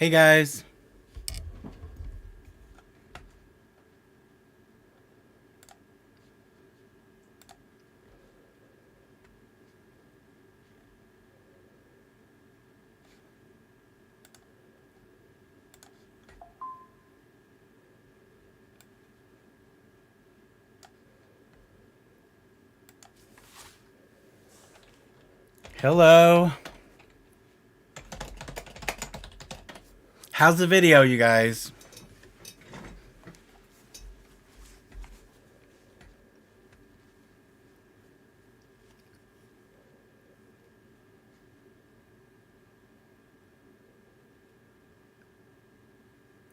Hey guys. Hello. How's the video, you guys?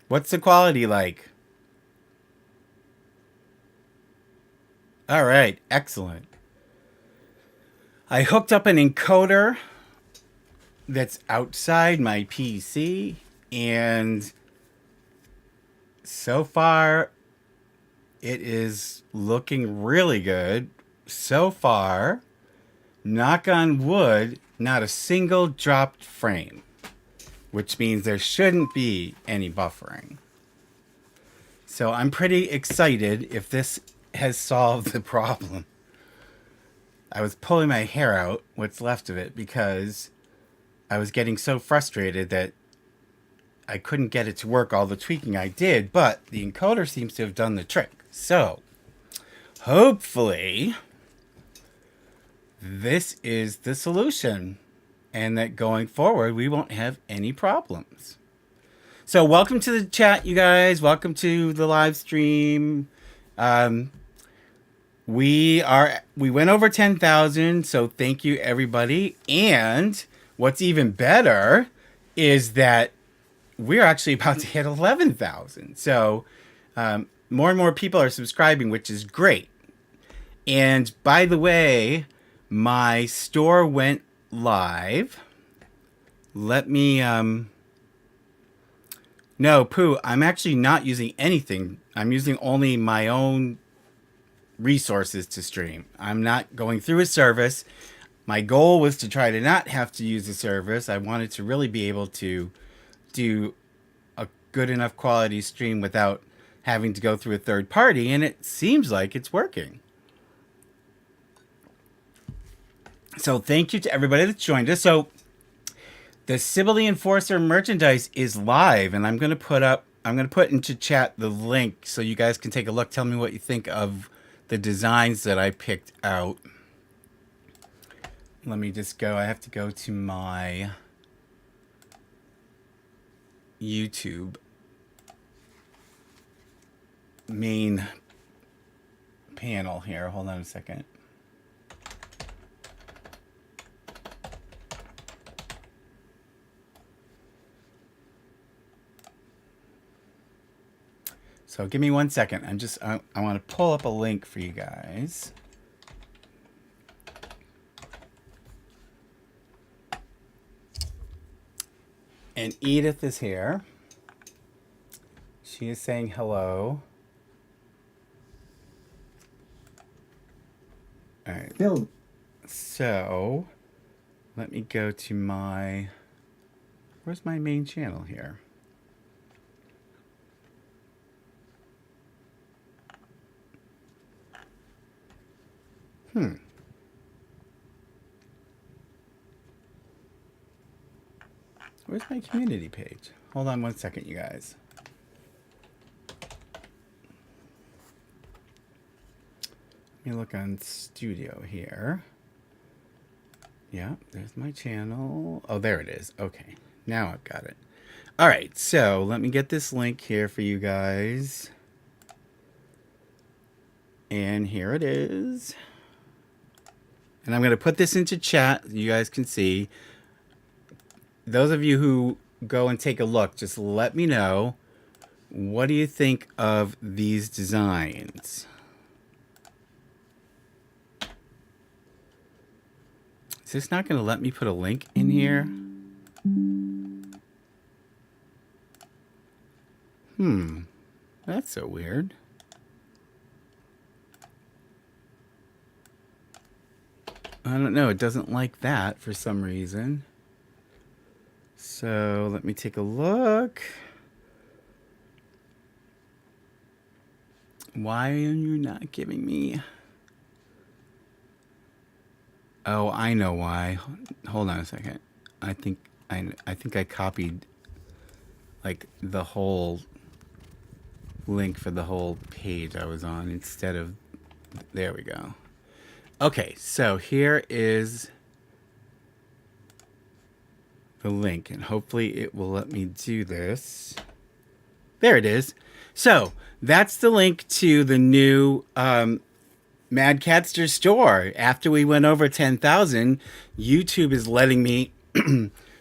What's the quality like? All right, excellent. I hooked up an encoder that's outside my PC, and so far it is looking really good. So far, knock on wood, not a single dropped frame, which means there shouldn't be any buffering. So I'm pretty excited if this has solved the problem. I was pulling my hair out, what's left of it, because I was getting so frustrated that I couldn't get it to work all the tweaking I did, but the encoder seems to have done the trick. So hopefully this is the solution and that going forward we won't have any problems. So welcome to the chat, you guys. Welcome to the live stream. We went over 10,000, so thank you everybody. And what's even better is that we're actually about to hit 11,000. So more and more people are subscribing, which is great. And by the way, my store went live. Let me no, Pooh, I'm actually not using anything. I'm using only my own resources to stream. I'm not going through a service. My goal was to try to not have to use a service. I wanted to really be able to do a good enough quality stream without having to go through a third party, and it seems like it's working. So thank you to everybody that's joined us. So the Sibylle Enforcer merchandise is live, and I'm going to put into chat the link so you guys can take a look. Tell me what you think of the designs that I picked out. Let me just go. I have to go to my YouTube main panel here. Hold on a second. So give me 1 second. I want to pull up a link for you guys. And Edith is here. She is saying hello. All right. Phil. So let me go to my, where's my main channel here? Where's my community page? Hold on 1 second, you guys. Let me look on Studio here. Yeah, there's my channel. Oh, there it is. Okay, now I've got it. All right, so let me get this link here for you guys. And here it is. And I'm going to put this into chat. You guys can see. Those of you who go and take a look, just let me know. What do you think of these designs? Is this not going to let me put a link in here? That's so weird. I don't know. It doesn't like that for some reason. So let me take a look. Why are you not giving me? Oh, I know why. Hold on a second. I think I copied like the whole link for the whole page I was on instead of. There we go. Okay, so here is the link, and hopefully it will let me do this. There it is. So that's the link to the new MadCatster store. After we went over 10,000, YouTube is letting me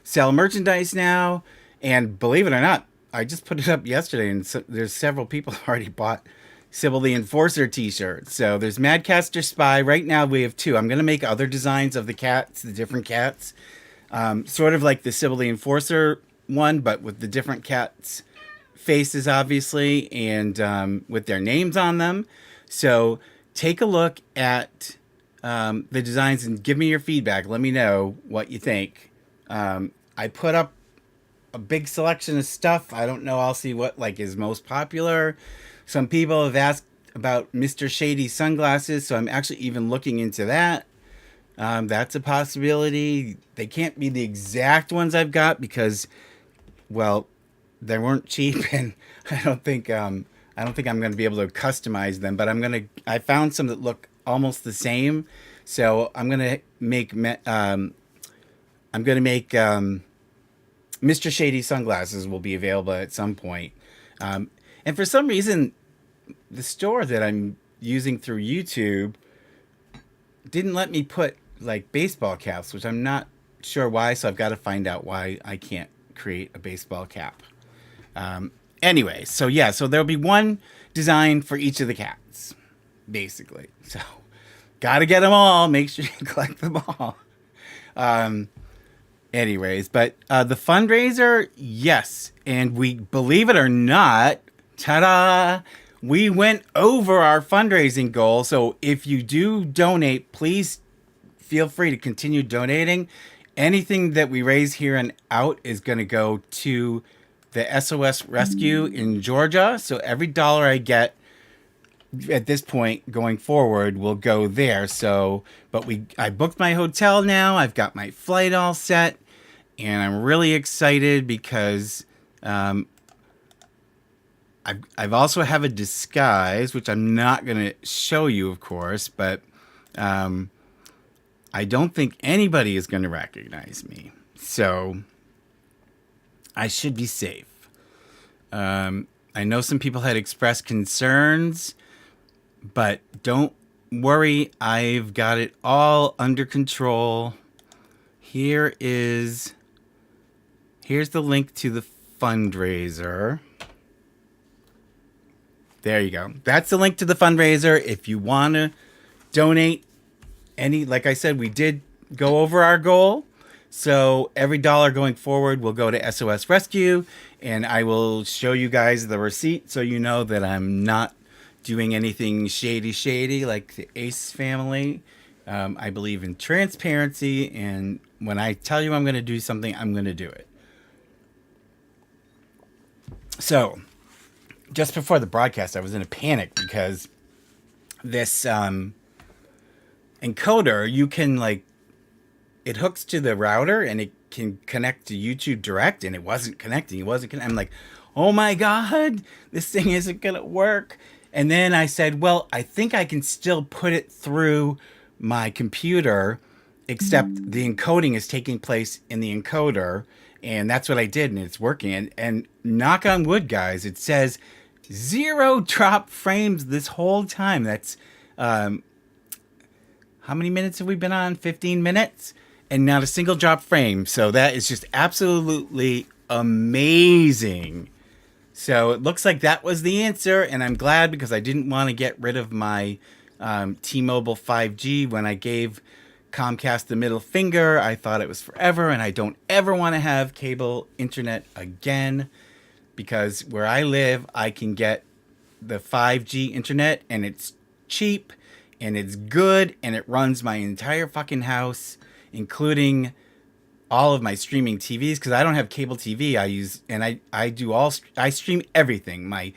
sell merchandise now. And believe it or not, I just put it up yesterday, and so there's several people already bought Sybil the Enforcer t-shirts. So there's MadCatster Spy. Right now we have 2. I'm going to make other designs of the cats, the different cats. Sort of like the Sybil the Enforcer one, but with the different cats' faces, obviously, and with their names on them. So take a look at the designs and give me your feedback. Let me know what you think. I put up a big selection of stuff. I don't know. I'll see what like is most popular. Some people have asked about Mr. Shady sunglasses, so I'm actually even looking into that. That's a possibility. They can't be the exact ones I've got because, well, they weren't cheap, and I don't think I'm going to be able to customize them. But I found some that look almost the same, so I'm gonna make Mr. Shady sunglasses will be available at some point. And for some reason, the store that I'm using through YouTube didn't let me put like baseball caps, which I'm not sure why. So I've got to find out why I can't create a baseball cap. Anyway, so yeah, so there'll be one design for each of the cats, basically. So got to get them all. Make sure you collect them all. Anyways, but the fundraiser, yes. And we, believe it or not, ta-da, we went over our fundraising goal. So if you do donate, please feel free to continue donating. Anything that we raise here and out is going to go to the SOS Rescue in Georgia. So every dollar I get at this point going forward will go there. So, but I booked my hotel now. I've got my flight all set, and I'm really excited because I've also have a disguise, which I'm not going to show you, of course, but I don't think anybody is going to recognize me. So I should be safe. I know some people had expressed concerns, but don't worry. I've got it all under control. Here's the link to the fundraiser. There you go. That's the link to the fundraiser. If you want to donate like I said, we did go over our goal. So every dollar going forward will go to SOS Rescue, and I will show you guys the receipt so you know that I'm not doing anything shady like the Ace family. I believe in transparency, and when I tell you I'm going to do something, I'm going to do it. So just before the broadcast, I was in a panic because this encoder, you can it hooks to the router and it can connect to YouTube Direct, and it wasn't connecting. I'm like, oh my God, this thing isn't going to work. And then I said, well, I think I can still put it through my computer, except the encoding is taking place in the encoder. And that's what I did, and it's working. And knock on wood, guys, it says 0 drop frames this whole time. That's, how many minutes have we been on? 15 minutes? And not a single drop frame. So that is just absolutely amazing. So it looks like that was the answer, and I'm glad because I didn't want to get rid of my T-Mobile 5G when I gave Comcast the middle finger. I thought it was forever, and I don't ever want to have cable internet again because where I live, I can get the 5G internet, and it's cheap, and it's good, and it runs my entire fucking house, including all of my streaming TVs because I don't have cable TV. I use and I do all I stream everything. My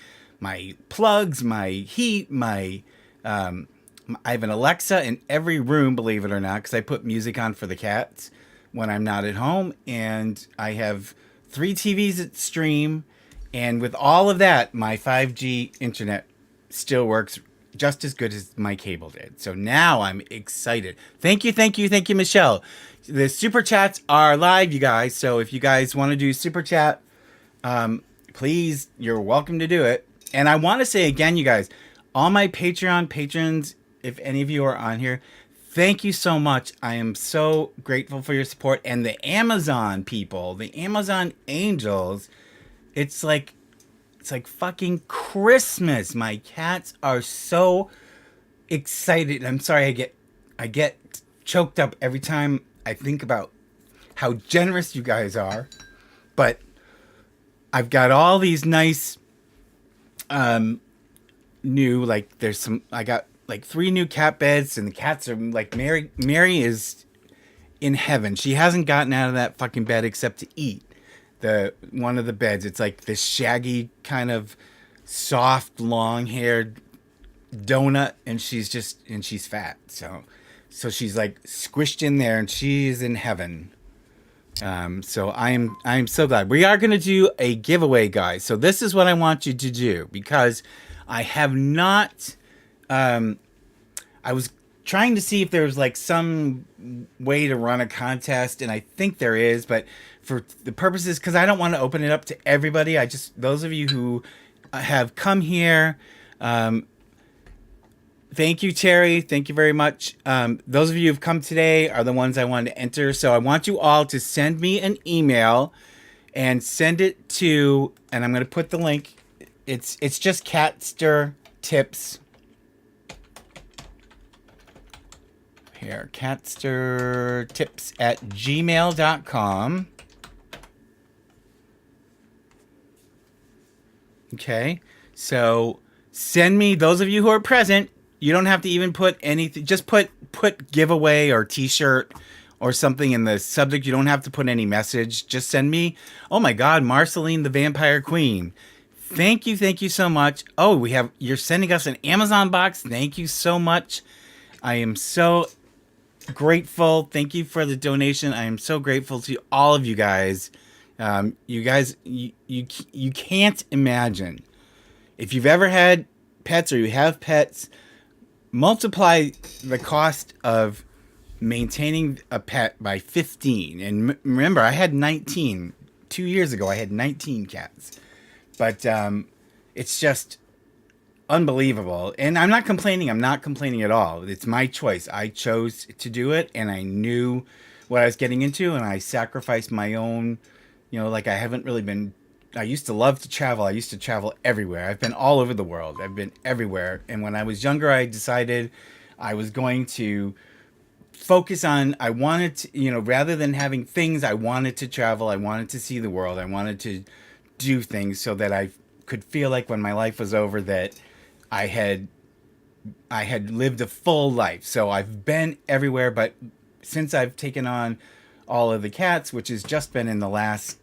plugs, my heat, my I have an Alexa in every room, believe it or not, because I put music on for the cats when I'm not at home, and I have 3 TVs that stream, and with all of that, my 5G internet still works just as good as my cable did. So now I'm excited. Thank you, thank you, thank you, Michelle. The super chats are live, you guys. So if you guys want to do super chat, please, you're welcome to do it. And I want to say again, you guys, all my Patreon patrons, if any of you are on here, thank you so much. I am so grateful for your support. And the Amazon people, the Amazon angels, it's like fucking Christmas. My cats are so excited. I'm sorry, I get choked up every time I think about how generous you guys are. But I've got all these nice new, like there's some, I got like 3 new cat beds, and the cats are like, Mary is in heaven. She hasn't gotten out of that fucking bed except to eat. The one of the beds, it's like this shaggy kind of soft long haired donut, and she's fat, so she's like squished in there, and she's in heaven. So I'm so glad. We are going to do a giveaway, guys. So this is what I want you to do, because I have not, I was trying to see if there was like some way to run a contest, and I think there is, but for the purposes, because I don't want to open it up to everybody, I just, those of you who have come here, thank you, Terry. Thank you very much. Those of you who've come today are the ones I wanted to enter. So I want you all to send me an email and send it to, and I'm going to put the link. It's just Catster Tips. Here, catstertips@gmail.com. Okay. So send me, those of you who are present, you don't have to even put anything. Just put giveaway or t-shirt or something in the subject. You don't have to put any message. Just send me, oh my God, Marceline the Vampire Queen. Thank you so much. Oh, you're sending us an Amazon box. Thank you so much. I am so grateful. Thank you for the donation. I am so grateful to all of you guys. You guys, you can't imagine. If you've ever had pets or you have pets, multiply the cost of maintaining a pet by 15. And remember, I had 19. 2 years ago, I had 19 cats. But it's just unbelievable. And I'm not complaining. I'm not complaining at all. It's my choice. I chose to do it, and I knew what I was getting into, and I sacrificed my own, like I haven't really been. I used to love to travel. I used to travel everywhere. I've been all over the world. I've been everywhere. And when I was younger, I decided I was going to focus on, I wanted to, rather than having things, I wanted to travel. I wanted to see the world. I wanted to do things so that I could feel like when my life was over that I had lived a full life. So I've been everywhere, but since I've taken on all of the cats, which has just been in the last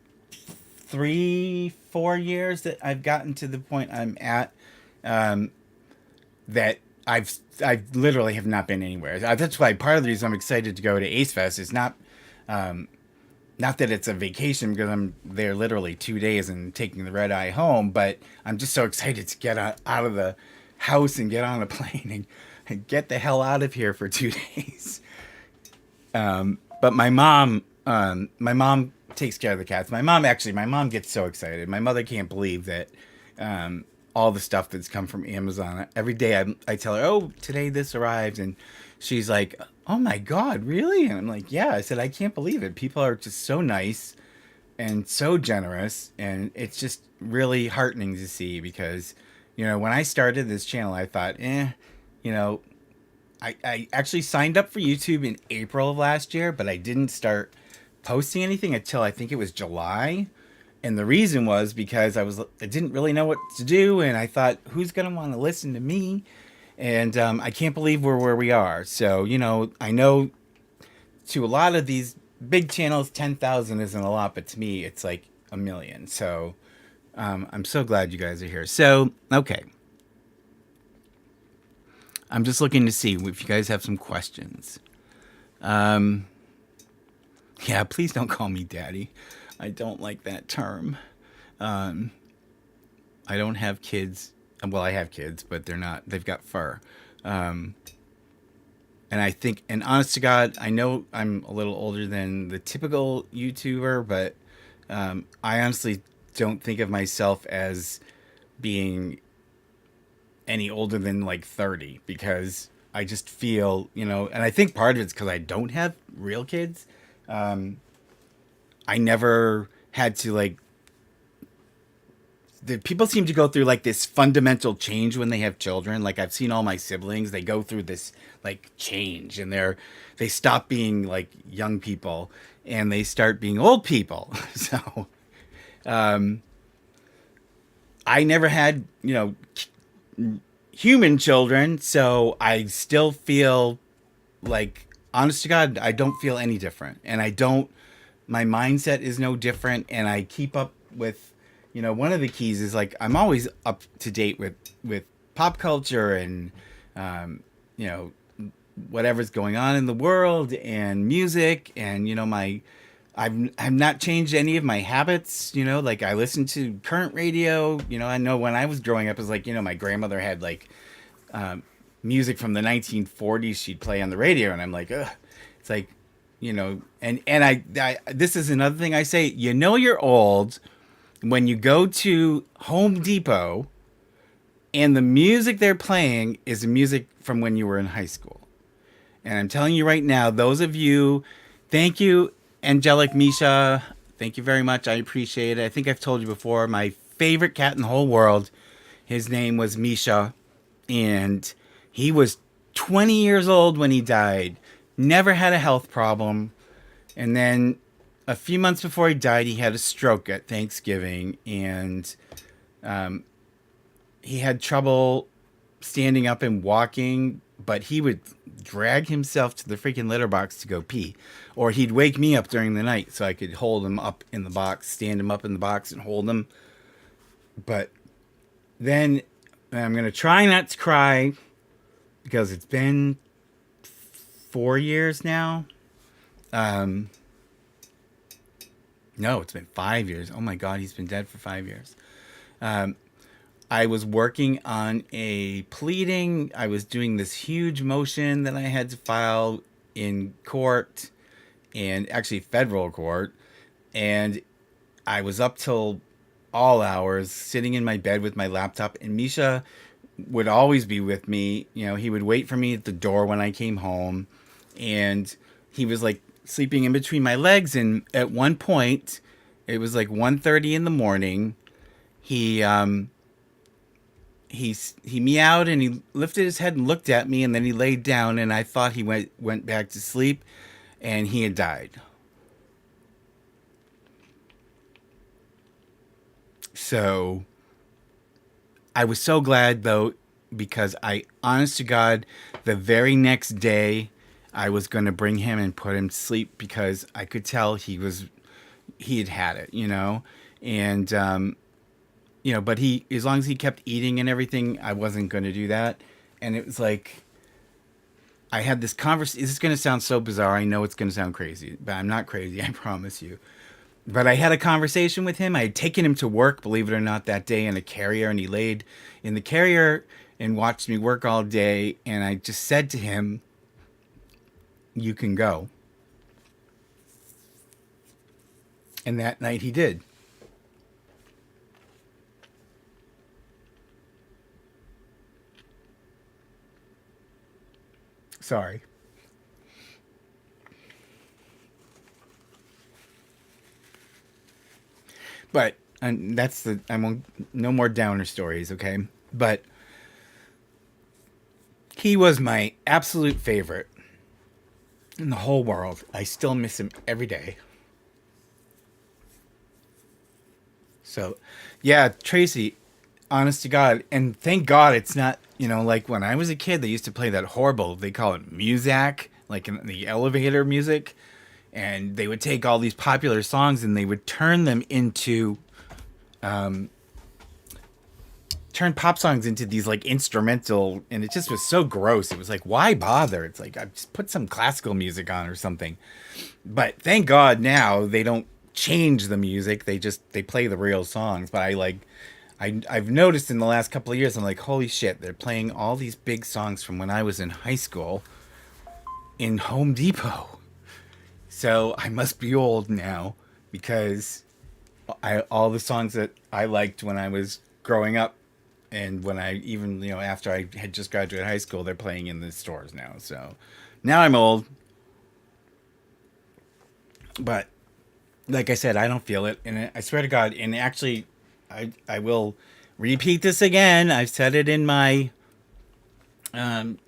3-4 years that I've gotten to the point I'm at, that I've literally have not been anywhere. That's why part of the reason I'm excited to go to Ace Fest is not that it's a vacation, because I'm there literally 2 days and taking the red eye home, but I'm just so excited to get out of the house and get on a plane and get the hell out of here for 2 days. But my mom takes care of the cats. My mom gets so excited. My mother can't believe that all the stuff that's come from Amazon. Every day I tell her, oh, today this arrived, and she's like, oh my God, really? And I'm like, yeah. I said, I can't believe it. People are just so nice and so generous, and it's just really heartening to see, because, when I started this channel, I thought, I actually signed up for YouTube in April of last year, but I didn't start posting anything until I think it was July. And the reason was because I didn't really know what to do, and I thought, who's going to want to listen to me? And I can't believe we're where we are. So, I know to a lot of these big channels, 10,000 isn't a lot, but to me, it's like a million. So I'm so glad you guys are here. So, okay. I'm just looking to see if you guys have some questions. Yeah, please don't call me daddy. I don't like that term. I don't have kids. Well, I have kids, but they've got fur. Um, and I think, and honest to God, I know I'm a little older than the typical YouTuber, but I honestly don't think of myself as being any older than like 30 because I just feel, and I think part of it's because I don't have real kids. I never had to like the people seem to go through like this fundamental change when they have children. Like I've seen all my siblings, they go through this like change and they stop being like young people and they start being old people. So I never had, human children, so I still feel like honest to God, I don't feel any different. And I don't my mindset is no different and I keep up with one of the keys is like I'm always up to date with pop culture and you know whatever's going on in the world and music and my I've not changed any of my habits, like I listen to current radio. I know when I was growing up, it was like, my grandmother had like music from the 1940s she'd play on the radio, and I'm like, ugh. It's like, and I this is another thing I say, you're old when you go to Home Depot and the music they're playing is the music from when you were in high school. And I'm telling you right now, those of you, thank you, Angelic Misha. Thank you very much. I appreciate it. I think I've told you before, my favorite cat in the whole world, his name was Misha. And he was 20 years old when he died. Never had a health problem. And then a few months before he died, he had a stroke at Thanksgiving. And he had trouble standing up and walking, but he would drag himself to the freaking litter box to go pee. Or he'd wake me up during the night so I could hold him up in the box, stand him up in the box and hold him. But then I'm going to try not to cry because it's been 4 years now. No, it's been 5 years. Oh my God, he's been dead for 5 years. I was working on a pleading. I was doing this huge motion that I had to file in court, and actually federal court. And I was up till all hours sitting in my bed with my laptop, and Misha would always be with me. He would wait for me at the door when I came home, and he was like sleeping in between my legs. And at one point, it was like 1:30 in the morning. He meowed and he lifted his head and looked at me, and then he laid down, and I thought he went back to sleep, and he had died. So I was so glad though, because honest to God, the very next day I was going to bring him and put him to sleep because I could tell he had it, and but as long as he kept eating and everything, I wasn't going to do that. And it was like, I had this conversation. This is going to sound so bizarre. I know it's going to sound crazy, but I'm not crazy. I promise you. But I had a conversation with him. I had taken him to work, believe it or not, that day in a carrier, and he laid in the carrier and watched me work all day. And I just said to him, "You can go." And that night he did. Sorry. But and I won't, no more downer stories, okay? But he was my absolute favorite in the whole world. I still miss him every day. So, yeah, Tracy, honest to God, and thank God it's not, like when I was a kid, they used to play that horrible, they call it Muzak, like in the elevator music. and they would take all these popular songs and they would turn pop songs into these like instrumental, and it just was so gross. It was like, why bother? It's like, I just put some classical music on or something. But thank God now they don't change the music. They play the real songs. But I've noticed in the last couple of years, I'm like, holy shit, they're playing all these big songs from when I was in high school in Home Depot. So I must be old now, because all the songs that I liked when I was growing up, and when I even, after I had just graduated high school, they're playing in the stores now. So now I'm old, but like I said, I don't feel it, and I swear to God. And actually, I will repeat this again. I've said it in my one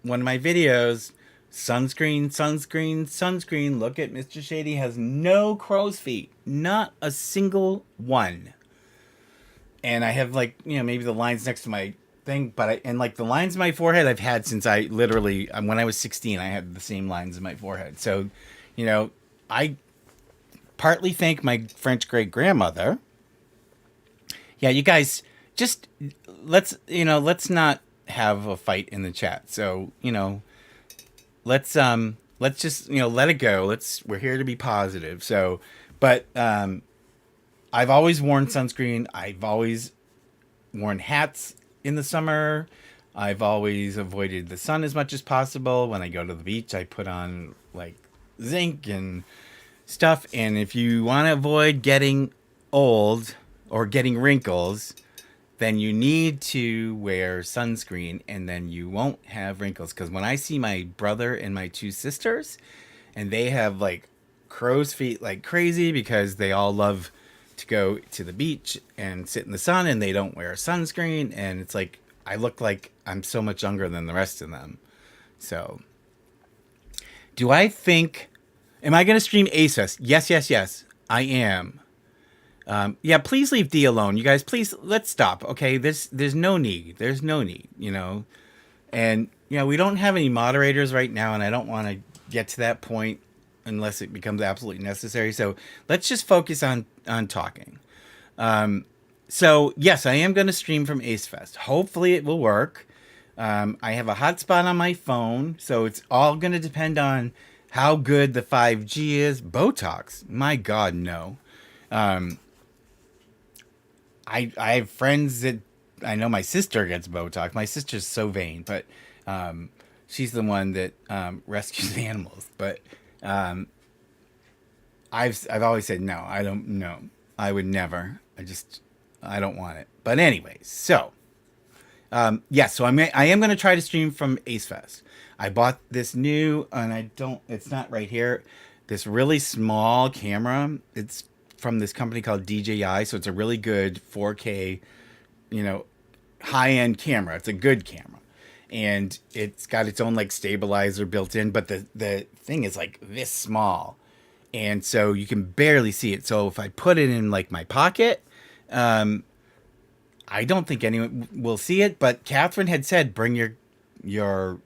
of my videos. Sunscreen, sunscreen, sunscreen. Look at Mr. Shady, has no crow's feet, not a single one. And I have, like, maybe the lines next to my thing, but like the lines in my forehead I've had since I literally, when I was 16, I had the same lines in my forehead. So, I partly thank my French great grandmother. Yeah, you guys, just let's not have a fight in the chat. So, let's just, let it go. We're here to be positive. So, but I've always worn sunscreen. I've always worn hats in the summer. I've always avoided the sun as much as possible. When I go to the beach, I put on like zinc and stuff. And if you want to avoid getting old or getting wrinkles, then you need to wear sunscreen, and then you won't have wrinkles. Because when I see my brother and my two sisters, and they have like crow's feet like crazy because they all love to go to the beach and sit in the sun, and they don't wear sunscreen, and it's like I look like I'm so much younger than the rest of them. So, am I going to stream Ace Fest? Yes, yes, yes, I am. Yeah, please leave D alone. You guys, please, let's stop. Okay, there's no need. There's no need, And, we don't have any moderators right now, and I don't want to get to that point unless it becomes absolutely necessary. So let's just focus on talking. So, yes, I am going to stream from Ace Fest. Hopefully it will work. I have a hotspot on my phone, so it's all going to depend on how good the 5G is. Botox, my God, no. I have friends that, I know my sister gets Botox. My sister's so vain, but she's the one that rescues animals. But I've always said no. I don't know. I would never. I don't want it. But anyway, so so I am going to try to stream from Ace Fest. I bought this new, and it's not right here, this really small camera. It's from this company called DJI, so it's a really good 4K, high-end camera. It's a good camera, and it's got its own like stabilizer built in, but the thing is like this small, and so you can barely see it. So if I put it in like my pocket, I don't think anyone will see it. But Catherine had said bring your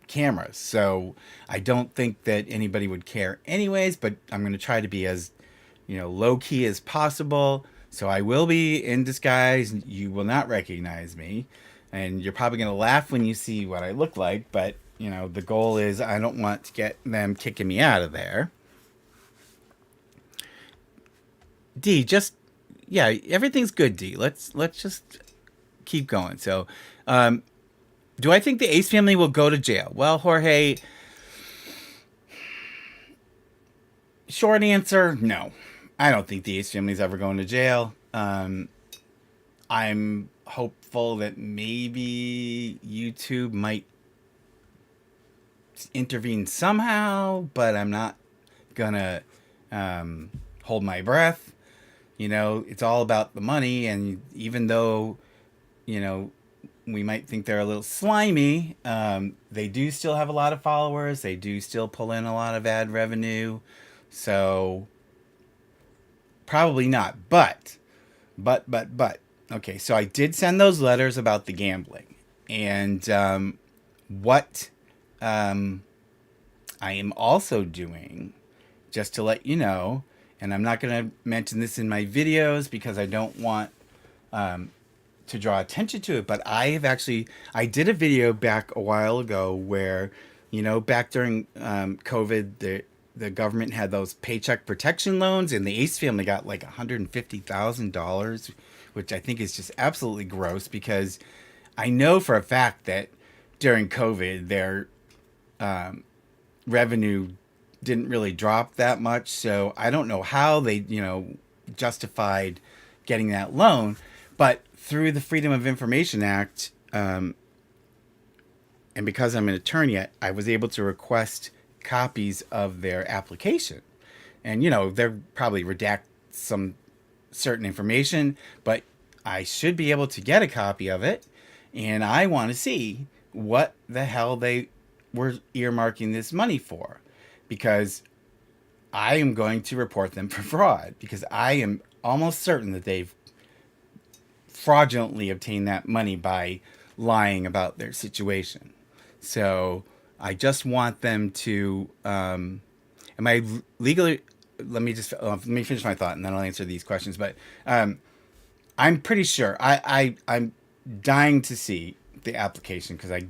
cameras, so I don't think that anybody would care anyways. But I'm going to try to be as low key as possible. So I will be in disguise. You will not recognize me, and you're probably going to laugh when you see what I look like. But the goal is I don't want to get them kicking me out of there. D, everything's good. D, let's just keep going. So, do I think the Ace family will go to jail? Well, Jorge, short answer, no. I don't think the Ace family's ever going to jail. I'm hopeful that maybe YouTube might intervene somehow, but I'm not gonna hold my breath. It's all about the money, and even though, we might think they're a little slimy, they do still have a lot of followers. They do still pull in a lot of ad revenue. So probably not, but, okay, so I did send those letters about the gambling, and what I am also doing just to let you know, and I'm not going to mention this in my videos because I don't want to draw attention to it, but I did a video back a while ago where, back during COVID, the government had those paycheck protection loans, and the Ace family got like $150,000, which I think is just absolutely gross because I know for a fact that during COVID, their revenue didn't really drop that much. So I don't know how they, justified getting that loan. But through the Freedom of Information Act, and because I'm an attorney, I was able to request copies of their application. And, they're probably redact some certain information, but I should be able to get a copy of it. And I want to see what the hell they were earmarking this money for, because I am going to report them for fraud, because I am almost certain that they've fraudulently obtained that money by lying about their situation. So I just want them to. Am I legally? Let me finish my thought, and then I'll answer these questions. But I'm pretty sure. I'm dying to see the application because I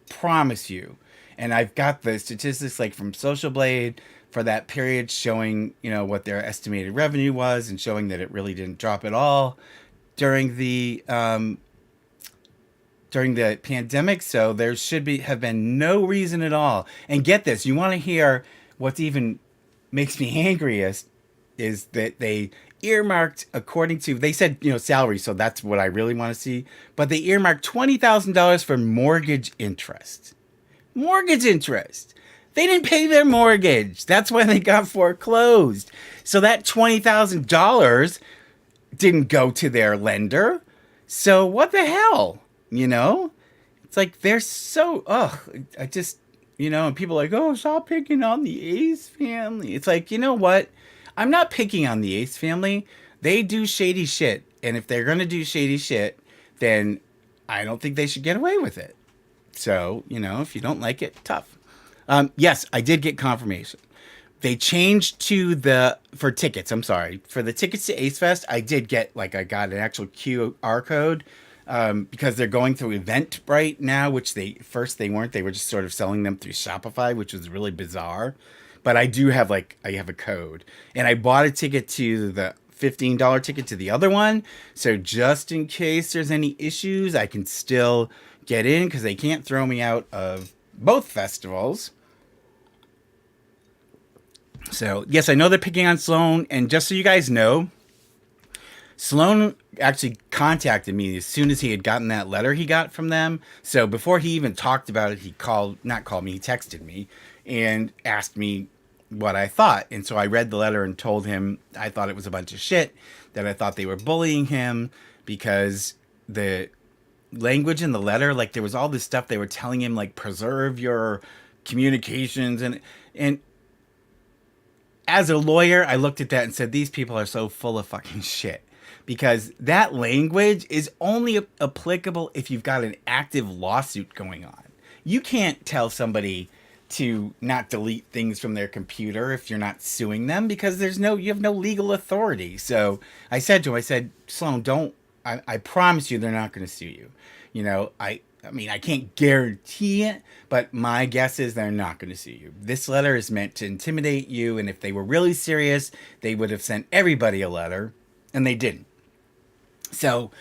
promise you, and I've got the statistics like from Social Blade for that period showing what their estimated revenue was and showing that it really didn't drop at all during the pandemic. So there have been no reason at all. And get this, you want to hear what's even makes me angriest is that they earmarked, according to, they said salary, so that's what I really want to see, but they earmarked $20,000 for mortgage interest. Mortgage interest. They didn't pay their mortgage. That's why they got foreclosed. So that $20,000 didn't go to their lender. So what the hell? It's like they're so, I just, and people are like, oh, stop picking on the Ace family. It's like, you know what? I'm not picking on the Ace family. They do shady shit. And if they're going to do shady shit, then I don't think they should get away with it. So, if you don't like it, tough. Yes, I did get confirmation. They changed for tickets. I'm sorry. For the tickets to Ace Fest, I did get, I got an actual QR code because they're going through Eventbrite now, which they weren't. They were just sort of selling them through Shopify, which was really bizarre. But I do have, I have a code. And I bought a ticket to the $15 ticket to the other one. So just in case there's any issues, I can still get in because they can't throw me out of both festivals. So, yes, I know they're picking on Sloan. And just so you guys know, Sloan actually contacted me as soon as he had gotten that letter he got from them. So before he even talked about it, he texted me and asked me what I thought. And so I read the letter and told him I thought it was a bunch of shit, that I thought they were bullying him because the language in the letter, there was all this stuff they were telling him, preserve your communications. And as a lawyer, I looked at that and said, these people are so full of fucking shit. Because that language is only applicable if you've got an active lawsuit going on. You can't tell somebody to not delete things from their computer if you're not suing them because you have no legal authority. So I said to him, Sloan, I promise you they're not going to sue you. I can't guarantee it, but my guess is they're not going to sue you. This letter is meant to intimidate you, and if they were really serious, they would have sent everybody a letter, and they didn't. So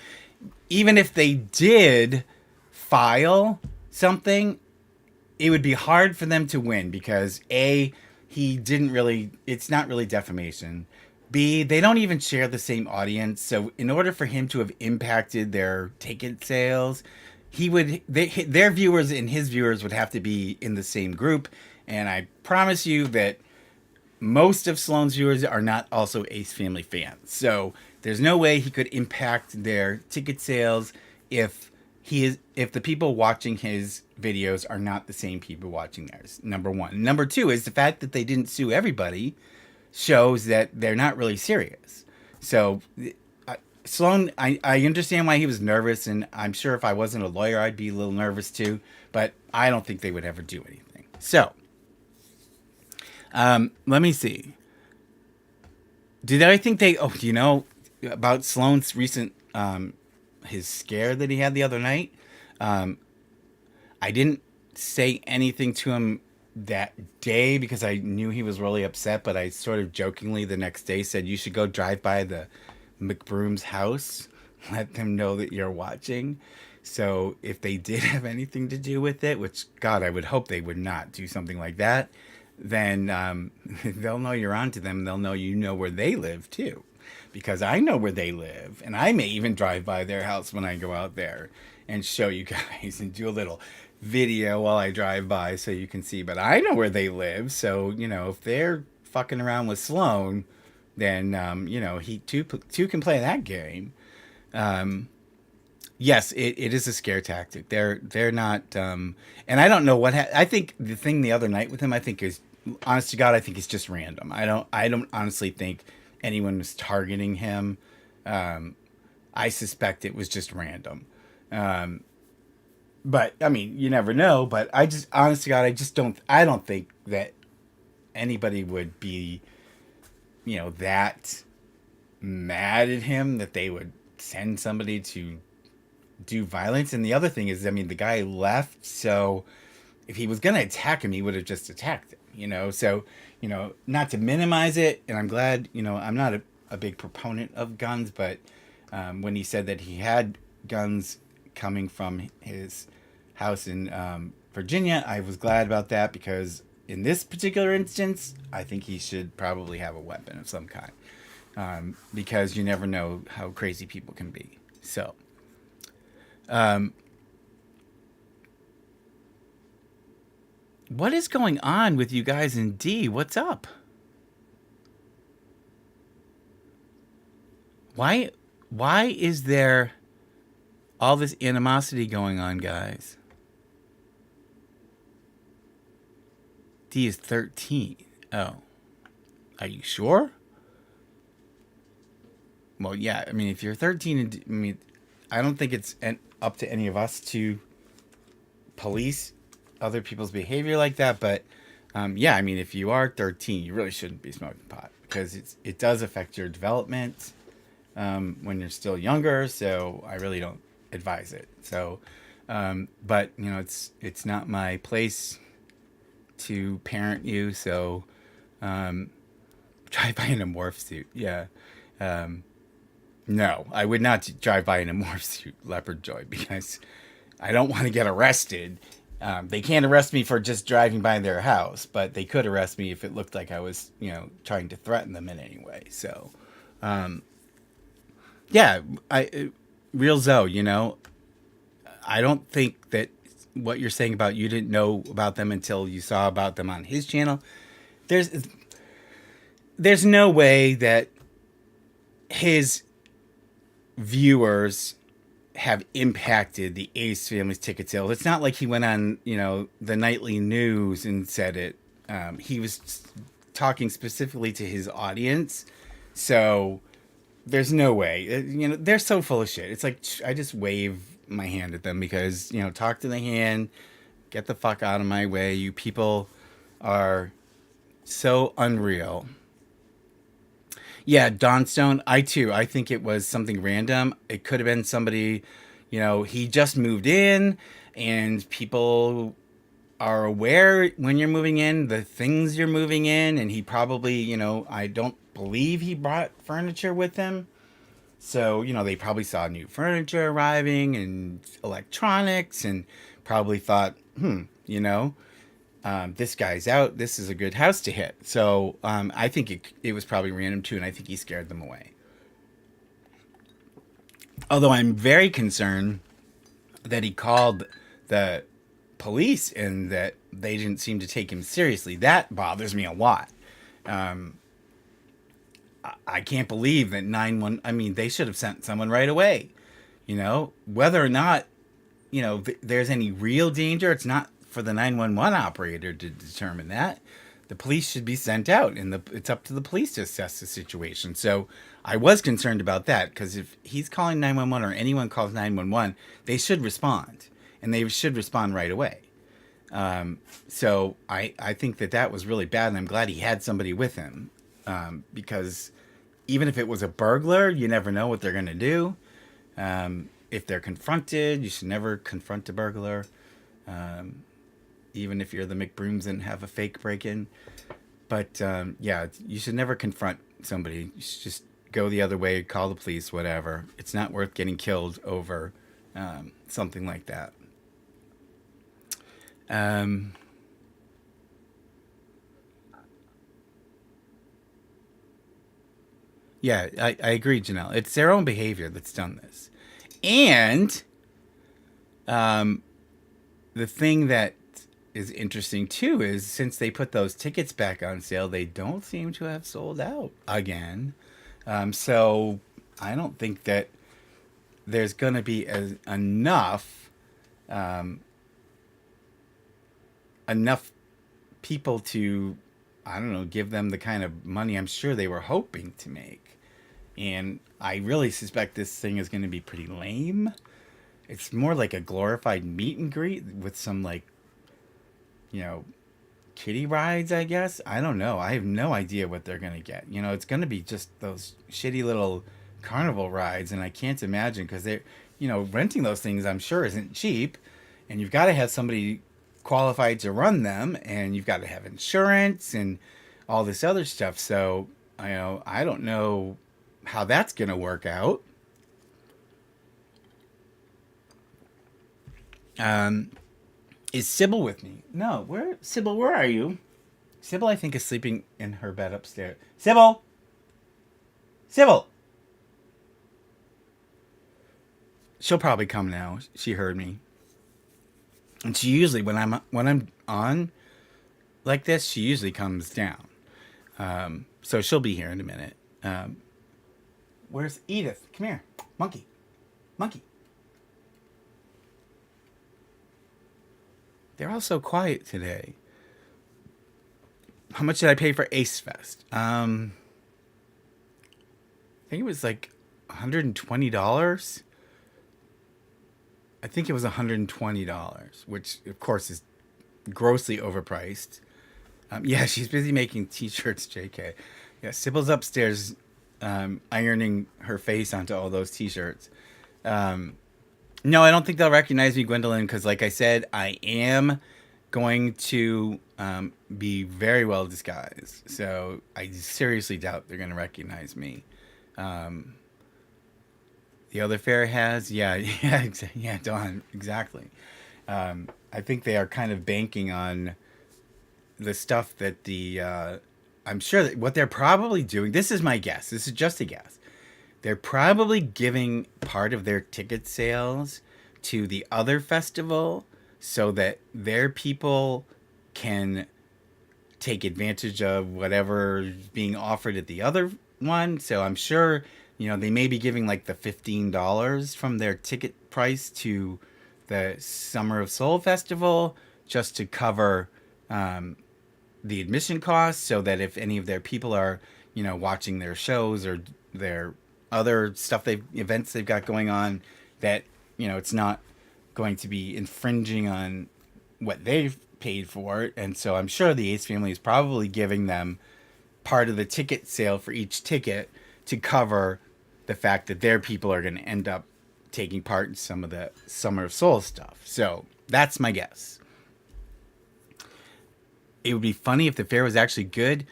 even if they did file something, it would be hard for them to win because A, it's not really defamation. B, they don't even share the same audience. So in order for him to have impacted their ticket sales, their viewers and his viewers would have to be in the same group. And I promise you that most of Sloan's viewers are not also Ace Family fans. So there's no way he could impact their ticket sales if the people watching his videos are not the same people watching theirs. Number one. Number two is the fact that they didn't sue everybody shows that they're not really serious. So Sloan, I understand why he was nervous, and I'm sure if I wasn't a lawyer, I'd be a little nervous too, but I don't think they would ever do anything. So Let me see. Did I think they? Oh, do you know about Sloane's recent his scare that he had the other night? Um, I didn't say anything to him that day because I knew he was really upset. But I sort of jokingly the next day said you should go drive by the McBroom's house, let them know that you're watching. So if they did have anything to do with it, which God, I would hope they would not do something like that, then they'll know you're onto them. They'll know you know where they live too, because I know where they live, and I may even drive by their house when I go out there and show you guys and do a little video while I drive by so you can see. But I know where they live, so if they're fucking around with Sloan, then he too can play that game. Yes, it is a scare tactic. They're not, and I don't know what. I think the thing the other night with him, I think is, honest to God, I think it's just random. I don't honestly think anyone was targeting him. I suspect it was just random. But I mean, you never know. But I just, honest to God, I don't think that anybody would be, that mad at him that they would send somebody to do violence. And the other thing is, I mean, the guy left, so if he was going to attack him, he would have just attacked him. So, not to minimize it, and I'm glad, I'm not a big proponent of guns, but when he said that he had guns coming from his house in Virginia, I was glad about that, because in this particular instance, I think he should probably have a weapon of some kind, because you never know how crazy people can be. So, what is going on with you guys in D? What's up? Why is there all this animosity going on, guys? D is 13. Oh. Are you sure? Well, yeah, I mean, if you're 13, I mean, I don't think it's up to any of us to police other people's behavior like that. But yeah, I mean, if you are 13, you really shouldn't be smoking pot, because it does affect your development when you're still younger. So I really don't advise it. So, but it's not my place to parent you. So drive by in a morph suit. Yeah. No, I would not drive by in a morph suit, Leopard Joy, because I don't want to get arrested. They can't arrest me for just driving by their house, but they could arrest me if it looked like I was, trying to threaten them in any way. So, yeah, real Zoe, I don't think that what you're saying about you didn't know about them until you saw about them on his channel. There's no way that his viewers have impacted the Ace family's ticket sales. It's not like he went on, the nightly news and said it. He was talking specifically to his audience. So there's no way. They're so full of shit. It's like, I just wave my hand at them because, talk to the hand, get the fuck out of my way. You people are so unreal. Yeah, Dawnstone, I think it was something random. It could have been somebody, he just moved in, and people are aware when you're moving in, the things you're moving in, and he probably, I don't believe he brought furniture with him. So, they probably saw new furniture arriving and electronics and probably thought, this guy's out. This is a good house to hit. So I think it was probably random too, and I think he scared them away. Although I'm very concerned that he called the police and that they didn't seem to take him seriously. That bothers me a lot. I can't believe that 911. I mean, they should have sent someone right away. Whether or not there's any real danger, it's not for the 911 operator to determine that. The police should be sent out, and it's up to the police to assess the situation. So I was concerned about that, because if he's calling 911 or anyone calls 911, they should respond, and they should respond right away. So I think that was really bad, and I'm glad he had somebody with him, because even if it was a burglar, you never know what they're going to do. If they're confronted, you should never confront a burglar, even if you're the McBrooms and have a fake break-in. But yeah, you should never confront somebody. You should just go the other way, call the police, whatever. It's not worth getting killed over something like that. Um, yeah, I agree, Janelle. It's their own behavior that's done this. And the thing that is interesting too is since they put those tickets back on sale, they don't seem to have sold out again. So I don't think that there's going to be enough um, enough people to, I don't know, give them the kind of money I'm sure they were hoping to make. And I really suspect this thing is going to be pretty lame. It's more like a glorified meet and greet with some, like, you know, kitty rides, I guess. I don't know. I have no idea what they're going to get. It's going to be just those shitty little carnival rides. And I can't imagine because renting those things, I'm sure, isn't cheap. And you've got to have somebody qualified to run them. And you've got to have insurance and all this other stuff. So, I don't know how that's going to work out. Um, is Sybil with me? No. Sybil, where are you? Sybil, I think, is sleeping in her bed upstairs. Sybil! Sybil! She'll probably come now. She heard me. And she usually, when I'm on like this, she usually comes down. So she'll be here in a minute. Where's Edith? Come here. Monkey. Monkey. They're all so quiet today. How much did I pay for Ace Fest? I think it was like $120. I think it was $120, which of course is grossly overpriced. Yeah, she's busy making T-shirts. JK. Yeah, Sybil's upstairs ironing her face onto all those T-shirts. No, I don't think they'll recognize me, Gwendolyn, because like I said, I am going to be very well disguised. So I seriously doubt they're going to recognize me. Um, the other fair has, yeah, yeah, Dawn, exactly. I think they are kind of banking on the stuff that I'm sure that what they're probably doing. This is my guess. This is just a guess. They're probably giving part of their ticket sales to the other festival so that their people can take advantage of whatever is being offered at the other one. So I'm sure, they may be giving like the $15 from their ticket price to the Summer of Soul Festival just to cover the admission costs so that if any of their people are, watching their shows or their other events they've got going on, that, it's not going to be infringing on what they've paid for it. And so I'm sure the Ace family is probably giving them part of the ticket sale for each ticket to cover the fact that their people are going to end up taking part in some of the Summer of Soul stuff. So that's my guess. It would be funny if the fair was actually good.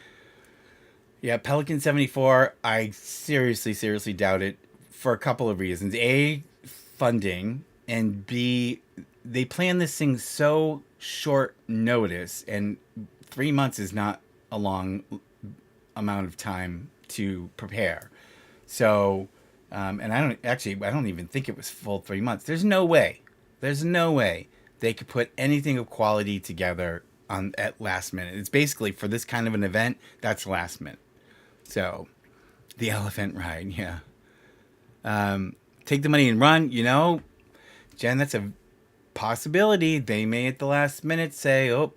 Yeah, Pelican 74, I seriously doubt it for a couple of reasons. A, funding, and B, they plan this thing so short notice, and 3 months is not a long amount of time to prepare. So, and I don't even think it was full 3 months. There's no way they could put anything of quality together at last minute. It's basically for this kind of an event, that's last minute. So, the elephant ride, yeah. Take the money and run, Jen, that's a possibility. They may at the last minute say, oh,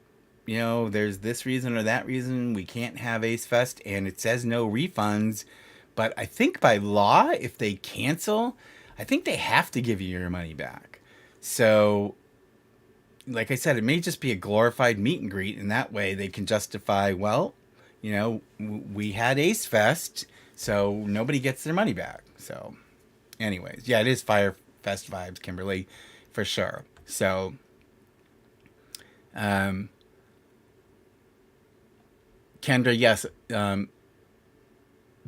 there's this reason or that reason we can't have Ace Fest, and it says no refunds. But I think by law, if they cancel, I think they have to give you your money back. So like I said, it may just be a glorified meet and greet, and that way they can justify, well, we had Ace Fest, so nobody gets their money back. So, anyways, yeah, it is Fire Fest vibes, Kimberly, for sure. So, um, Kendra, yes,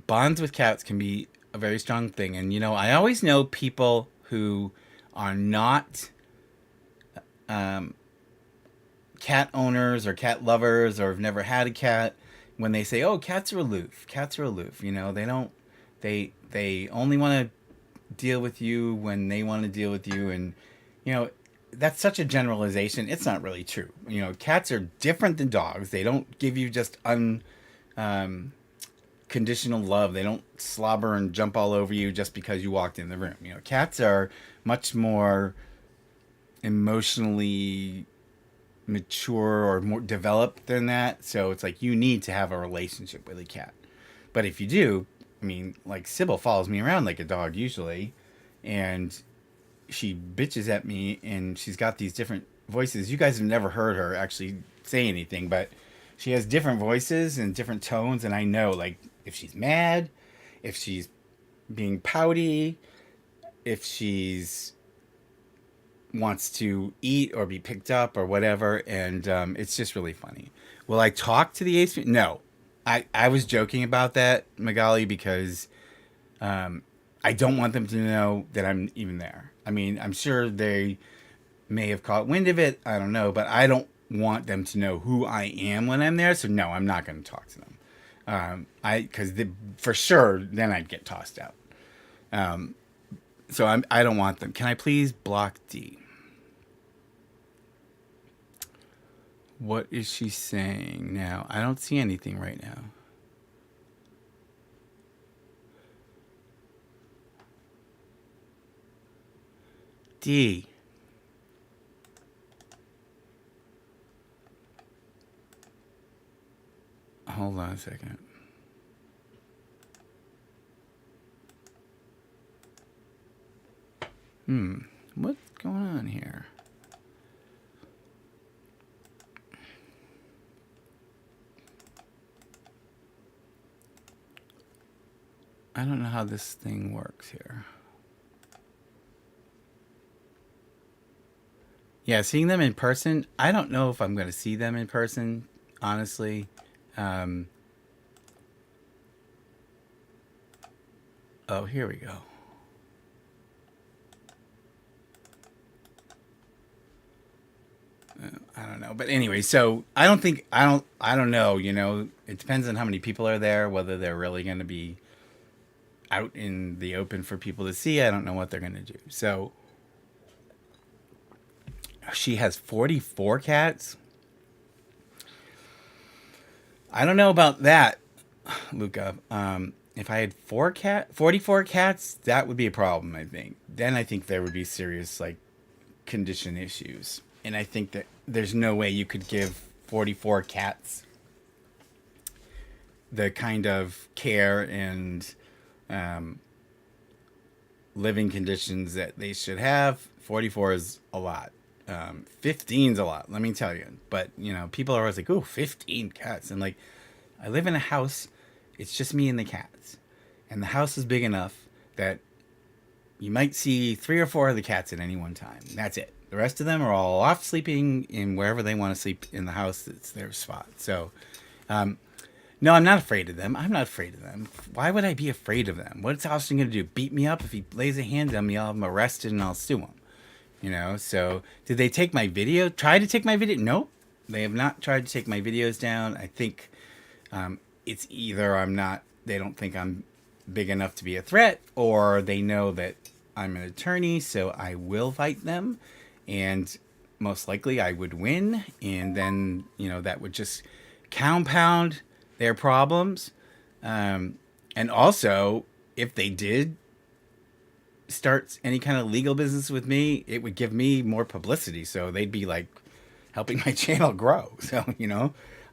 bonds with cats can be a very strong thing, and I always know people who are not cat owners or cat lovers or have never had a cat when they say, "Oh, cats are aloof. Cats are aloof." They don't. They only want to deal with you when they want to deal with you, and you know that's such a generalization. It's not really true. Cats are different than dogs. They don't give you just conditional love. They don't slobber and jump all over you just because you walked in the room. Cats are much more emotionally mature or more developed than that. So it's like you need to have a relationship with a cat. But if you do, I mean, like Sybil follows me around like a dog usually, and she bitches at me, and she's got these different voices. You guys have never heard her actually say anything, but she has different voices and different tones, and I know like if she's mad, if she's being pouty, if she's wants to eat or be picked up or whatever, and it's just really funny. Will I talk to the ace? No, I was joking about that, Magali, because I don't want them to know that I'm even there. I mean, I'm sure they may have caught wind of it. I don't know, but I don't want them to know who I am when I'm there. So no, I'm not going to talk to them. Because for sure, then I'd get tossed out. So I don't want them. Can I please block D? What is she saying now? I don't see anything right now. D. Hold on a second. What's going on here? I don't know how this thing works here. Yeah, seeing them in person, I don't know if I'm going to see them in person, honestly. Um, oh, here we go. I don't know, but anyway, so I don't know. It depends on how many people are there, whether they're really going to be out in the open for people to see. I don't know what they're going to do. So she has 44 cats. I don't know about that, Luca. If I had 44 cats, that would be a problem. I think. Then I think there would be serious like condition issues, and I think that there's no way you could give 44 cats the kind of care and living conditions that they should have. 44 is a lot. 15 is a lot, let me tell you. But, people are always like, oh, 15 cats. And like, I live in a house, it's just me and the cats. And the house is big enough that you might see 3 or 4 of the cats at any one time. That's it. The rest of them are all off sleeping in wherever they want to sleep in the house. It's their spot. So, no, I'm not afraid of them. I'm not afraid of them. Why would I be afraid of them? What's Austin going to do? Beat me up? If he lays a hand on me, I'll have him arrested and I'll sue him. So did they take my video? Try to take my video? Nope. They have not tried to take my videos down. I think it's either they don't think I'm big enough to be a threat, or they know that I'm an attorney, so I will fight them. And most likely I would win. And then, that would just compound their problems. And also, if they did start any kind of legal business with me, it would give me more publicity. So they'd be like helping my channel grow. So,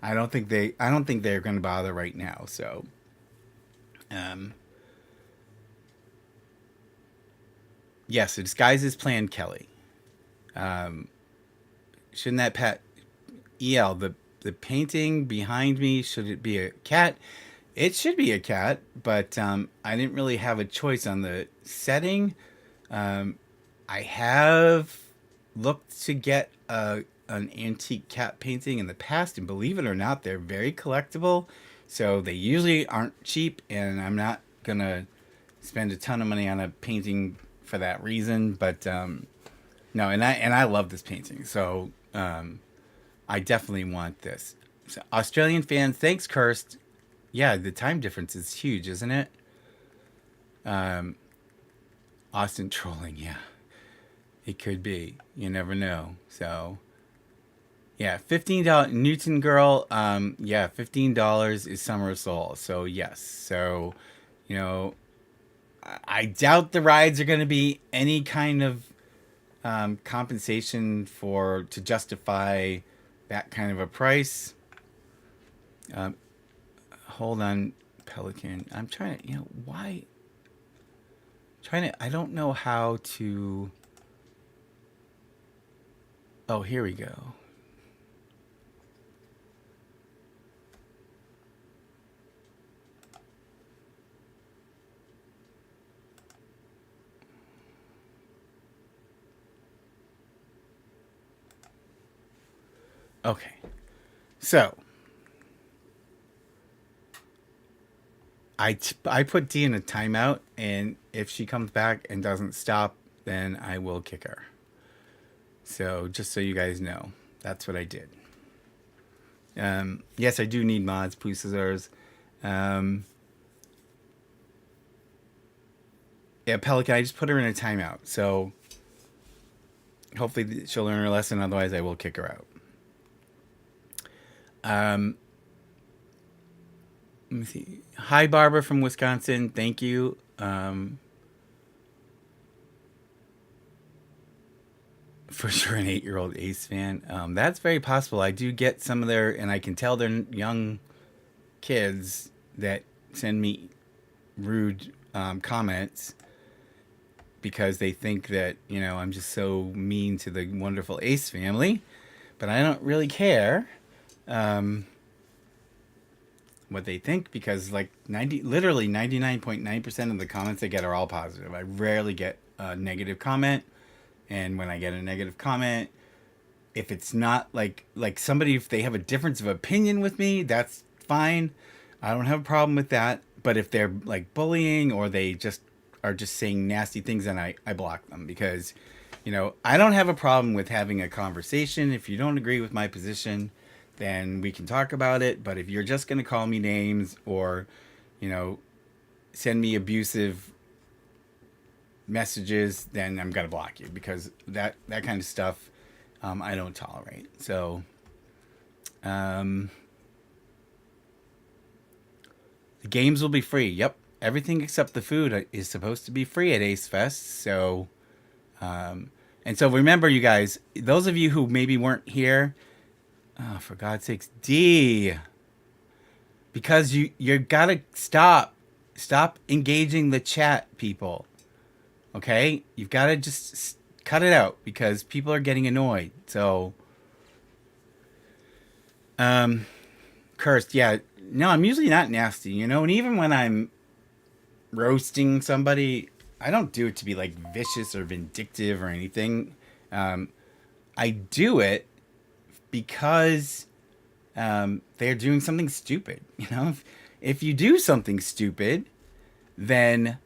I don't think they're going to bother right now. So, yes, it disguises Plan Kelly. shouldn't that pet EL the painting behind me, should it be a cat? It should be a cat, but I didn't really have a choice on the setting. I have looked to get an antique cat painting in the past, and believe it or not, they're very collectible. So they usually aren't cheap, and I'm not gonna spend a ton of money on a painting for that reason. But no, and I love this painting, so I definitely want this. So, Australian fans, thanks, Kirst. Yeah, the time difference is huge, isn't it? Austin trolling, yeah. It could be. You never know. So, yeah, $15 Newton Girl. Yeah, $15 is Summer of Soul. So yes. So, you know, I doubt the rides are going to be any kind of compensation for to justify that kind of a price. Hold on, Pelican. I'm trying to, why? Trying to, I don't know how to. Oh, here we go. Okay. So, I put D in a timeout, and if she comes back and doesn't stop, then I will kick her. So, just so you guys know, that's what I did. Yes, I do need mods, please, scissors. Yeah, Pelican, I just put her in a timeout. So, hopefully she'll learn her lesson. Otherwise, I will kick her out. Let me see. Hi, Barbara from Wisconsin. Thank you. For sure, an 8-year-old Ace fan. That's very possible. I do get some of their, and I can tell they're young kids that send me rude comments because they think that, I'm just so mean to the wonderful Ace family. But I don't really care what they think, because like literally 99.9% of the comments I get are all positive. I rarely get a negative comment. And when I get a negative comment, if it's not like somebody, if they have a difference of opinion with me, that's fine. I don't have a problem with that. But if they're like bullying, or they just are just saying nasty things, then I block them, because I don't have a problem with having a conversation. If you don't agree with my position, then we can talk about it. But if you're just going to call me names, or send me abusive messages, then I'm gonna block you, because that kind of stuff I don't tolerate. So the games will be free. Yep, everything except the food is supposed to be free at Ace Fest. So and so remember, you guys, those of you who maybe weren't here, oh, for God's sakes, D, because you gotta stop engaging the chat, people. Okay? You've got to just cut it out, because people are getting annoyed. So, cursed. Yeah. No, I'm usually not nasty, and even when I'm roasting somebody, I don't do it to be like vicious or vindictive or anything. I do it because they're doing something stupid. If you do something stupid, then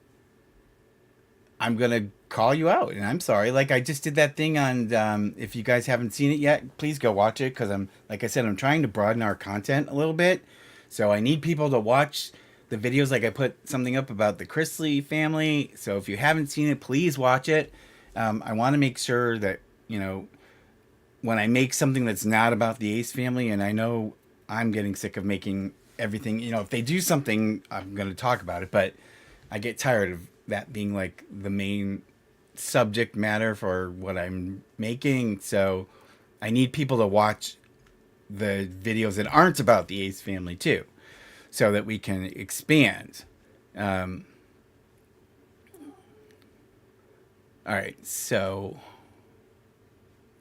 I'm going to call you out, and I'm sorry. Like, I just did that thing on, if you guys haven't seen it yet, please go watch it, because like I said, I'm trying to broaden our content a little bit. So I need people to watch the videos. Like, I put something up about the Chrisley family. So if you haven't seen it, please watch it. I want to make sure that, when I make something that's not about the Ace family, and I know I'm getting sick of making everything, if they do something, I'm going to talk about it, but I get tired of that being like the main subject matter for what I'm making. So I need people to watch the videos that aren't about the Ace family too, so that we can expand. All right, so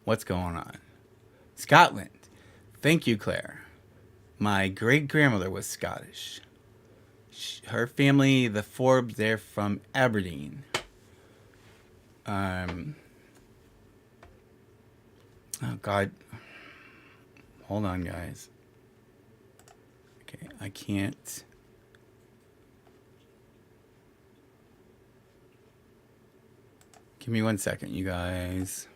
what's going on? Scotland. Thank you, Claire. My great grandmother was Scottish. Her family, the Forbes, they're from Aberdeen. Um, oh God, hold on, guys. Okay, I can't. Give me 1 second, you guys.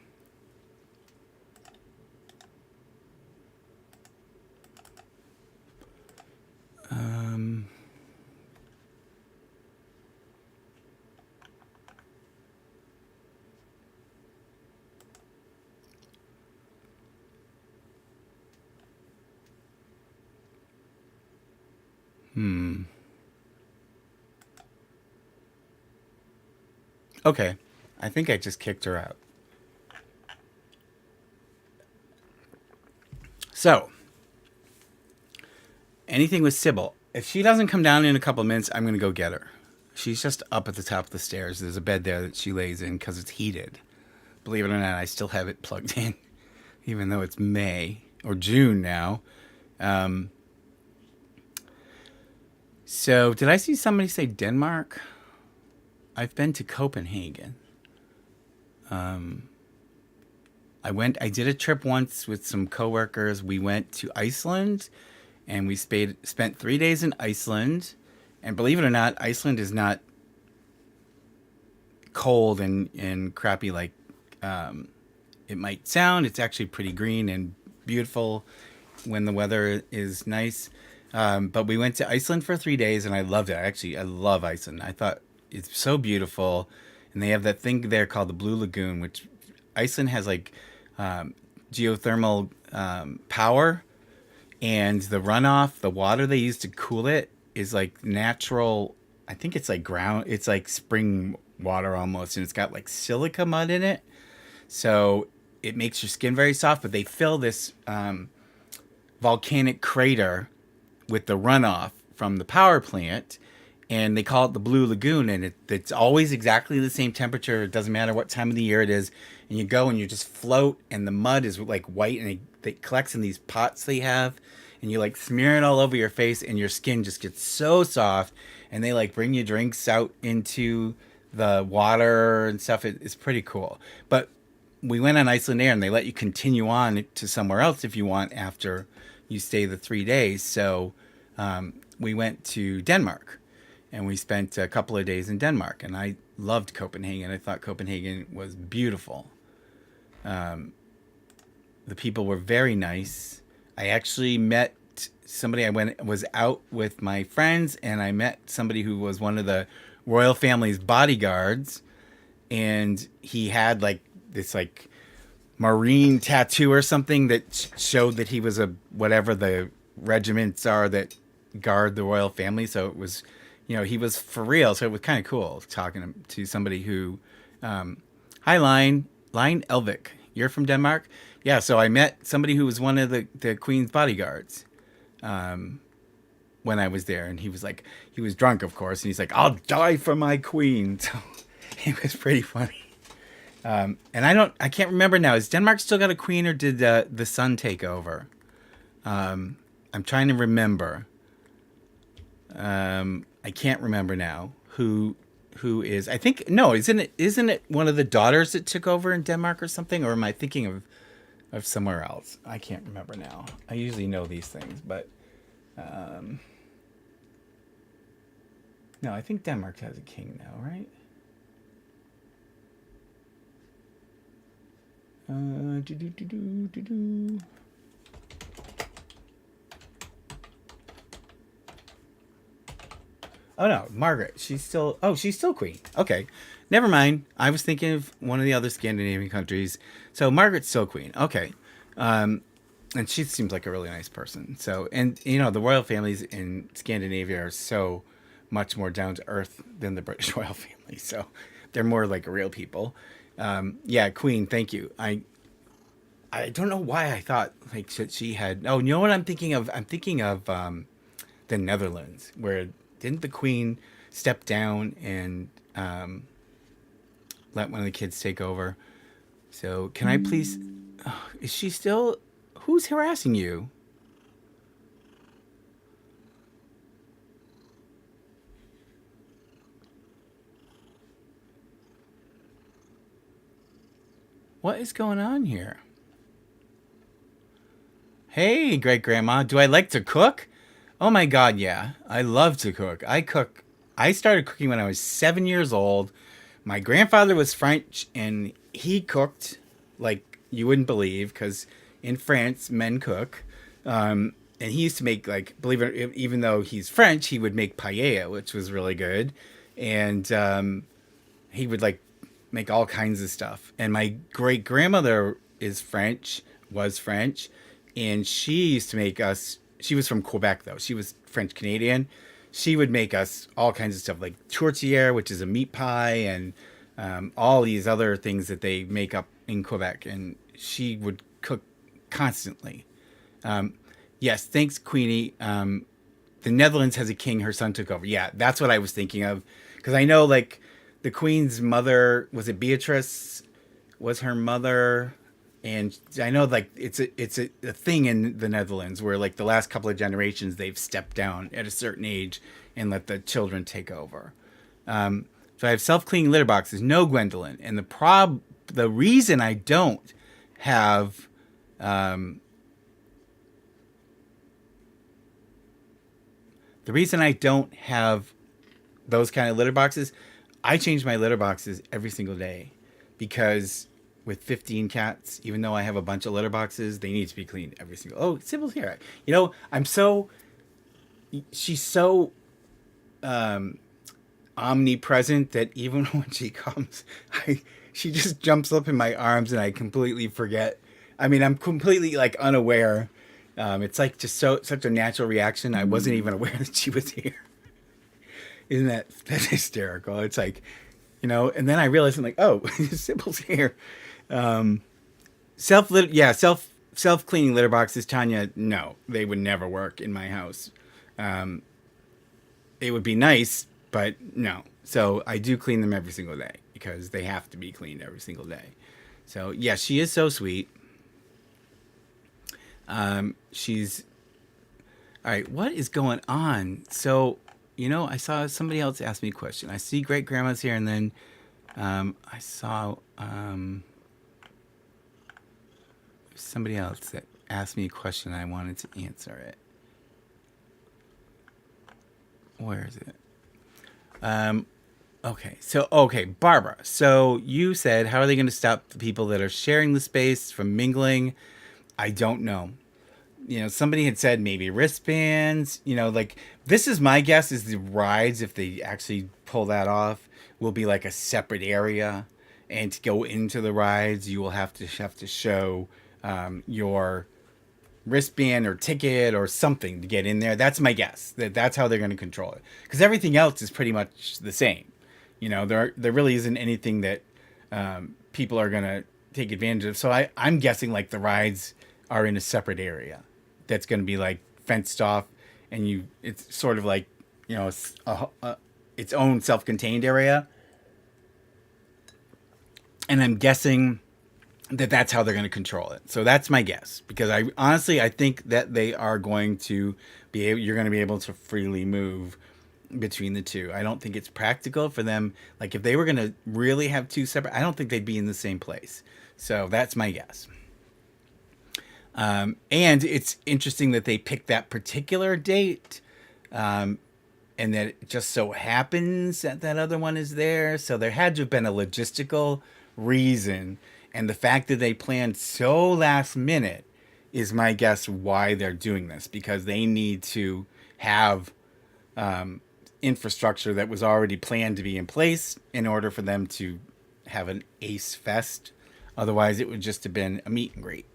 Um, hmm. Okay, I think I just kicked her out. So, anything with Sybil. If she doesn't come down in a couple of minutes, I'm going to go get her. She's just up at the top of the stairs. There's a bed there that she lays in because it's heated. Believe it or not, I still have it plugged in, even though it's May or June now. Um, so, did I see somebody say Denmark? I've been to Copenhagen. I did a trip once with some coworkers. We went to Iceland and we spent 3 days in Iceland. And believe it or not, Iceland is not cold and crappy like it might sound. It's actually pretty green and beautiful when the weather is nice. But we went to Iceland for 3 days and I loved it. Actually, I love Iceland. I thought it's so beautiful. And they have that thing there called the Blue Lagoon, which Iceland has like geothermal power, and the runoff, the water they use to cool it, is like natural. I think it's like ground. It's like spring water almost, and it's got like silica mud in it, so it makes your skin very soft. But they fill this volcanic crater with the runoff from the power plant, and they call it the Blue Lagoon, and it's always exactly the same temperature. It doesn't matter what time of the year it is, and you go and you just float, and the mud is like white, and it collects in these pots they have, and you like smear it all over your face, and your skin just gets so soft, and they like bring you drinks out into the water and stuff. It's pretty cool. But we went on Iceland Air, and they let you continue on to somewhere else if you want after you stay the 3 days. So we went to Denmark, and we spent a couple of days in Denmark, and I loved Copenhagen. I thought Copenhagen was beautiful. The people were very nice. I actually met somebody. Was out with my friends, and I met somebody who was one of the royal family's bodyguards, and he had like this like marine tattoo or something that showed that he was a whatever the regiments are that guard the royal family. So it was, he was for real. So it was kind of cool talking to somebody who, hi, Line Elvik. You're from Denmark? Yeah. So I met somebody who was one of the Queen's bodyguards when I was there. And he was drunk, of course. And he's like, I'll die for my queen. So it was pretty funny. And I can't remember now. Is Denmark still got a queen, or did the son take over? I'm trying to remember. I can't remember now who is. I think no, isn't it one of the daughters that took over in Denmark or something? Or am I thinking of somewhere else? I can't remember now. I usually know these things, but no, I think Denmark has a king now, right? Oh no, Margaret. She's still queen. Okay, never mind. I was thinking of one of the other Scandinavian countries. So Margaret's still queen. Okay, and she seems like a really nice person. So, and the royal families in Scandinavia are so much more down to earth than the British royal family. So they're more like real people. Yeah, queen. Thank you. I don't know why I thought like she had. Oh, you know what I'm thinking of? I'm thinking of the Netherlands, where didn't the queen step down and let one of the kids take over? So can I please? Is she still? Who's harassing you? What is going on here? Hey, great grandma, do I like to cook? Oh my god, yeah. I love to cook. I started cooking when I was 7 years old. My grandfather was French and he cooked like you wouldn't believe because in France, men cook. And he used to make, like, believe it, even though he's French, he would make paella, which was really good. And he would like make all kinds of stuff. And my great grandmother is French, was French, and she used to make us. She was from Quebec though. She was French Canadian. She would make us all kinds of stuff like tourtière, which is a meat pie, and all these other things that they make up in Quebec. And she would cook constantly. Yes, thanks, Queenie. The Netherlands has a king. Her son took over. Yeah, that's what I was thinking of, because I know like the Queen's mother, was it Beatrice? Was her mother? And I know like it's a thing in the Netherlands where like the last couple of generations they've stepped down at a certain age and let the children take over. So I have self cleaning litter boxes. No, Gwendolyn. And the reason I don't have the reason I don't have those kind of litter boxes, I change my litter boxes every single day because with 15 cats, even though I have a bunch of litter boxes, they need to be cleaned every single. Oh, Sybil's here. You know, she's so omnipresent that even when she comes, she just jumps up in my arms and I completely forget. I mean, I'm completely like unaware. It's like just such a natural reaction. I wasn't even aware that she was here. Isn't that's hysterical? It's like, and then I realized I'm like, oh, Sybil's here. Self cleaning litter boxes, Tanya. No, they would never work in my house. It would be nice, but no. So I do clean them every single day because they have to be cleaned every single day. So yeah, she is so sweet. She's all right. What is going on? So I saw somebody else ask me a question. I see great grandma's here, and then I saw somebody else that asked me a question. And I wanted to answer it. Where is it? Okay, Barbara. So you said, how are they going to stop the people that are sharing the space from mingling? I don't know. Somebody had said maybe wristbands. Like this is my guess is the rides, if they actually pull that off, will be like a separate area, and to go into the rides, you will have to show your wristband or ticket or something to get in there. That's my guess. That's how they're going to control it, because everything else is pretty much the same. There really isn't anything that people are going to take advantage of. So I'm guessing like the rides are in a separate area that's going to be like fenced off, and it's sort of like its own self-contained area. And I'm guessing that that's how they're going to control it. So that's my guess, because I think that they are going to you're going to be able to freely move between the two. I don't think it's practical for them. Like if they were going to really have two separate, I don't think they'd be in the same place. So that's my guess. And it's interesting that they picked that particular date, and that it just so happens that other one is there. So there had to have been a logistical reason. And the fact that they planned so last minute is my guess why they're doing this, because they need to have infrastructure that was already planned to be in place in order for them to have an ace fest. Otherwise, it would just have been a meet and greet.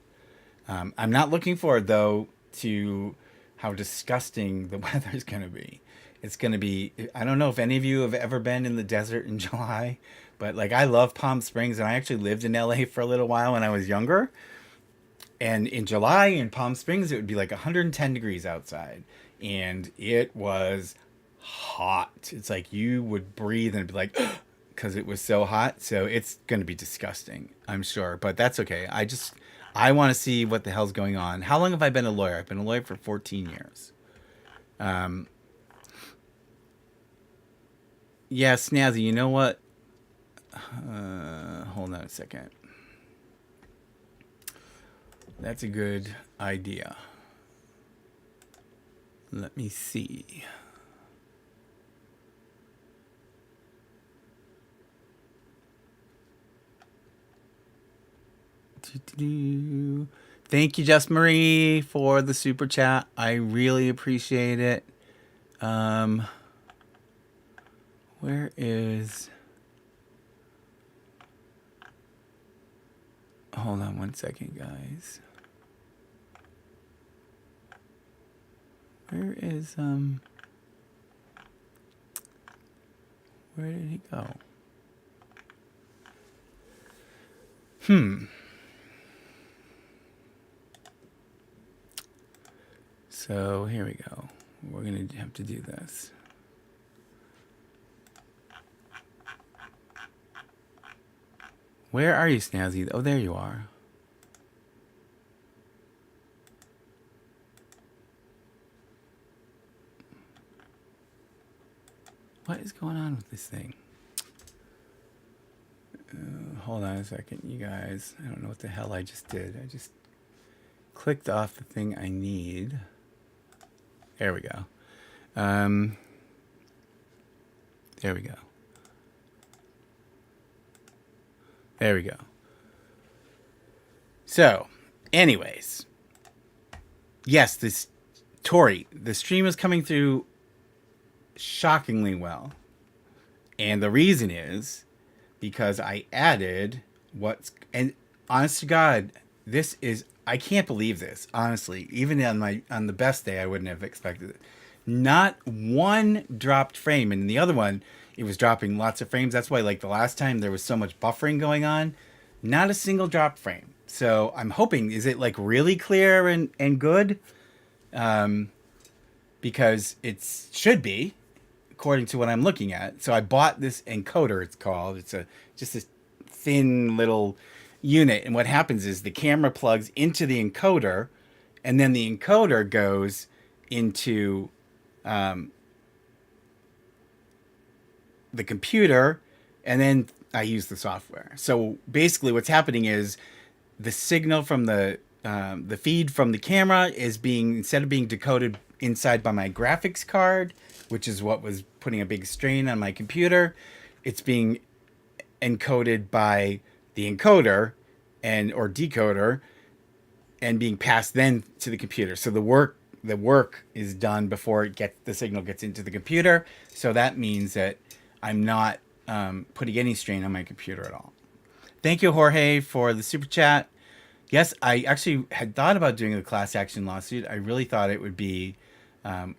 I'm not looking forward, though, to how disgusting the weather is going to be. It's going to be, I don't know if any of you have ever been in the desert in July, but like I love Palm Springs, and I actually lived in LA for a little while when I was younger. And in July in Palm Springs, it would be like 110 degrees outside, and it was hot. It's like you would breathe and be like, because it was so hot. So it's going to be disgusting, I'm sure, but that's okay. I want to see what the hell's going on. How long have I been a lawyer? I've been a lawyer for 14 years. Yeah, Snazzy, you know what? Hold on a second. That's a good idea. Let me see. Thank you, Just Marie, for the super chat. I really appreciate it. Where is... Hold on one second, guys. Where is, where did he go? So here we go. We're going to have to do this. Where are you, Snazzy? Oh, there you are. What is going on with this thing? Hold on a second, you guys. I don't know what the hell I just did. I just clicked off the thing I need. There we go. There we go. There we go. So, anyways. Yes, this... Tori, the stream is coming through shockingly well. And the reason is because I added what's... And honest to God, this is... I can't believe this, honestly. Even on the best day, I wouldn't have expected it. Not one dropped frame. And in the other one, it was dropping lots of frames. That's why, like, the last time there was so much buffering going on. Not a single dropped frame. So I'm hoping... Is it, like, really clear and good? Because it should be, according to what I'm looking at. So I bought this encoder, it's called. It's just this thin little unit. And what happens is the camera plugs into the encoder, and then the encoder goes into the computer, and then I use the software. So basically what's happening is the signal from the feed from the camera is being, instead of being decoded inside by my graphics card, which is what was putting a big strain on my computer, it's being encoded by the encoder or decoder and being passed then to the computer. So the work is done before the signal gets into the computer. So that means that I'm not putting any strain on my computer at all. Thank you, Jorge, for the super chat. Yes, I actually had thought about doing a class action lawsuit. I really thought it would be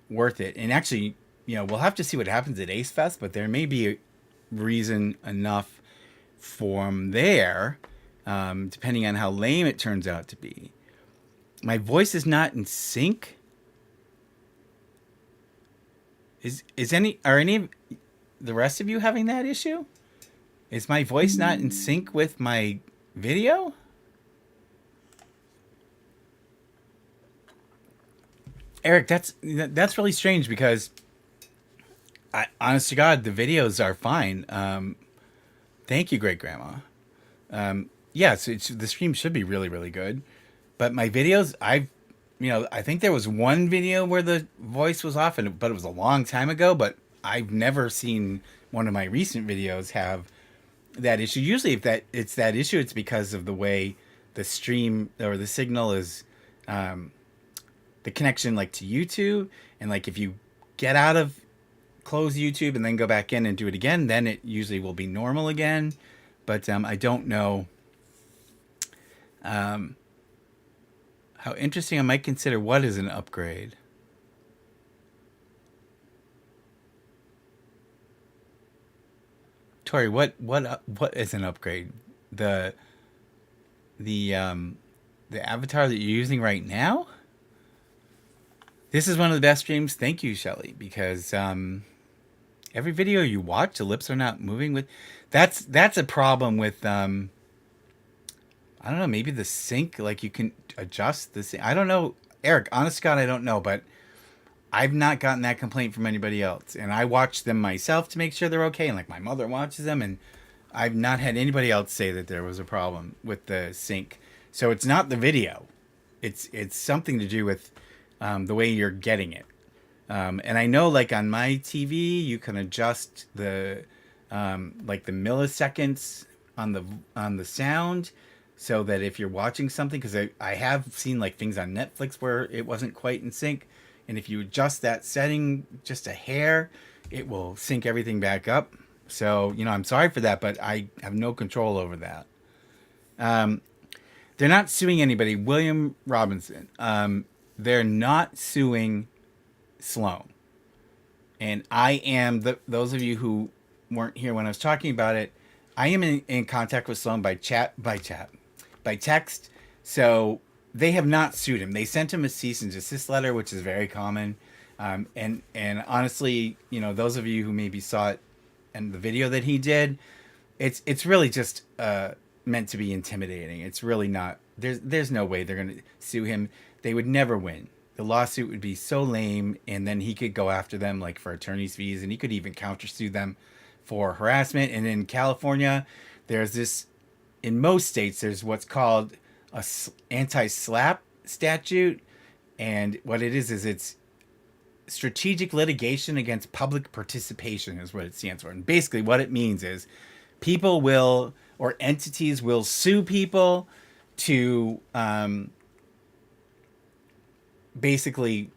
worth it. And actually, we'll have to see what happens at Ace Fest, but there may be a reason enough from there, depending on how lame it turns out to be. My voice is not in sync. Are any of the rest of you having that issue? Is my voice not in sync with my video? Eric, that's really strange because, honest to God, the videos are fine. Thank you, Great Grandma. Yeah, so the stream should be really, really good. But my videos, I think there was one video where the voice was off, but it was a long time ago. But I've never seen one of my recent videos have that issue. Usually, if it's that issue, it's because of the way the stream or the signal is. The connection like to YouTube, and like if you get out of close YouTube and then go back in and do it again, then it usually will be normal again. But I don't know how interesting. I might consider what is an upgrade. Tori, what is an upgrade? The avatar that you're using right now? This is one of the best streams. Thank you, Shelly, because every video you watch, the lips are not moving with. That's a problem with I don't know, maybe the sink, like you can adjust the sink. I don't know, Eric. Honest to God, I don't know, but I've not gotten that complaint from anybody else, and I watch them myself to make sure they're okay. And like my mother watches them, and I've not had anybody else say that there was a problem with the sync. So it's not the video; it's something to do with the way you're getting it. And I know, like on my TV, you can adjust the like the milliseconds on the sound, so that if you're watching something, because I have seen like things on Netflix where it wasn't quite in sync, and if you adjust that setting just a hair, it will sync everything back up. So I'm sorry for that, but I have no control over that. They're not suing anybody. William Robinson. They're not suing Sloan. And I am those of you who weren't here when I was talking about it. I am in contact with Sloan by text. So they have not sued him. They sent him a cease and desist letter, which is very common. And honestly, those of you who maybe saw it and the video that he did, it's really just meant to be intimidating. It's really not. There's no way they're gonna sue him. They would never win. The lawsuit would be so lame, and then he could go after them like for attorney's fees, and he could even countersue them for harassment. And in California, there's this. In most states, there's what's called a anti-slap statute, and what it is it's strategic litigation against public participation is what it stands for. And basically what it means is people will, or entities will, sue people to basically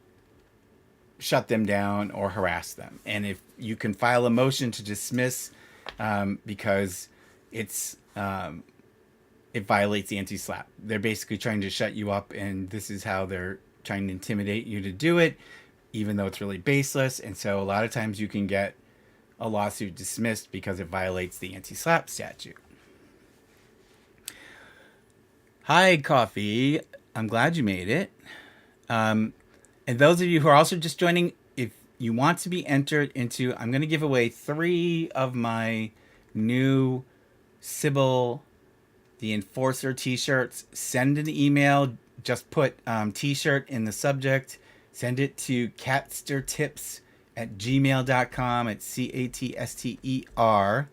shut them down or harass them. And if you can file a motion to dismiss because it violates the anti-slap. They're basically trying to shut you up, and this is how they're trying to intimidate you to do it, even though it's really baseless. And so a lot of times you can get a lawsuit dismissed because it violates the anti-slap statute. Hi, Coffee. I'm glad you made it. And those of you who are also just joining, if you want to be entered into, I'm going to give away 3 of my new Sybil the Enforcer t-shirts. Send an email. Just put t-shirt in the subject. Send it to catstertips@gmail.com. It's CATSTER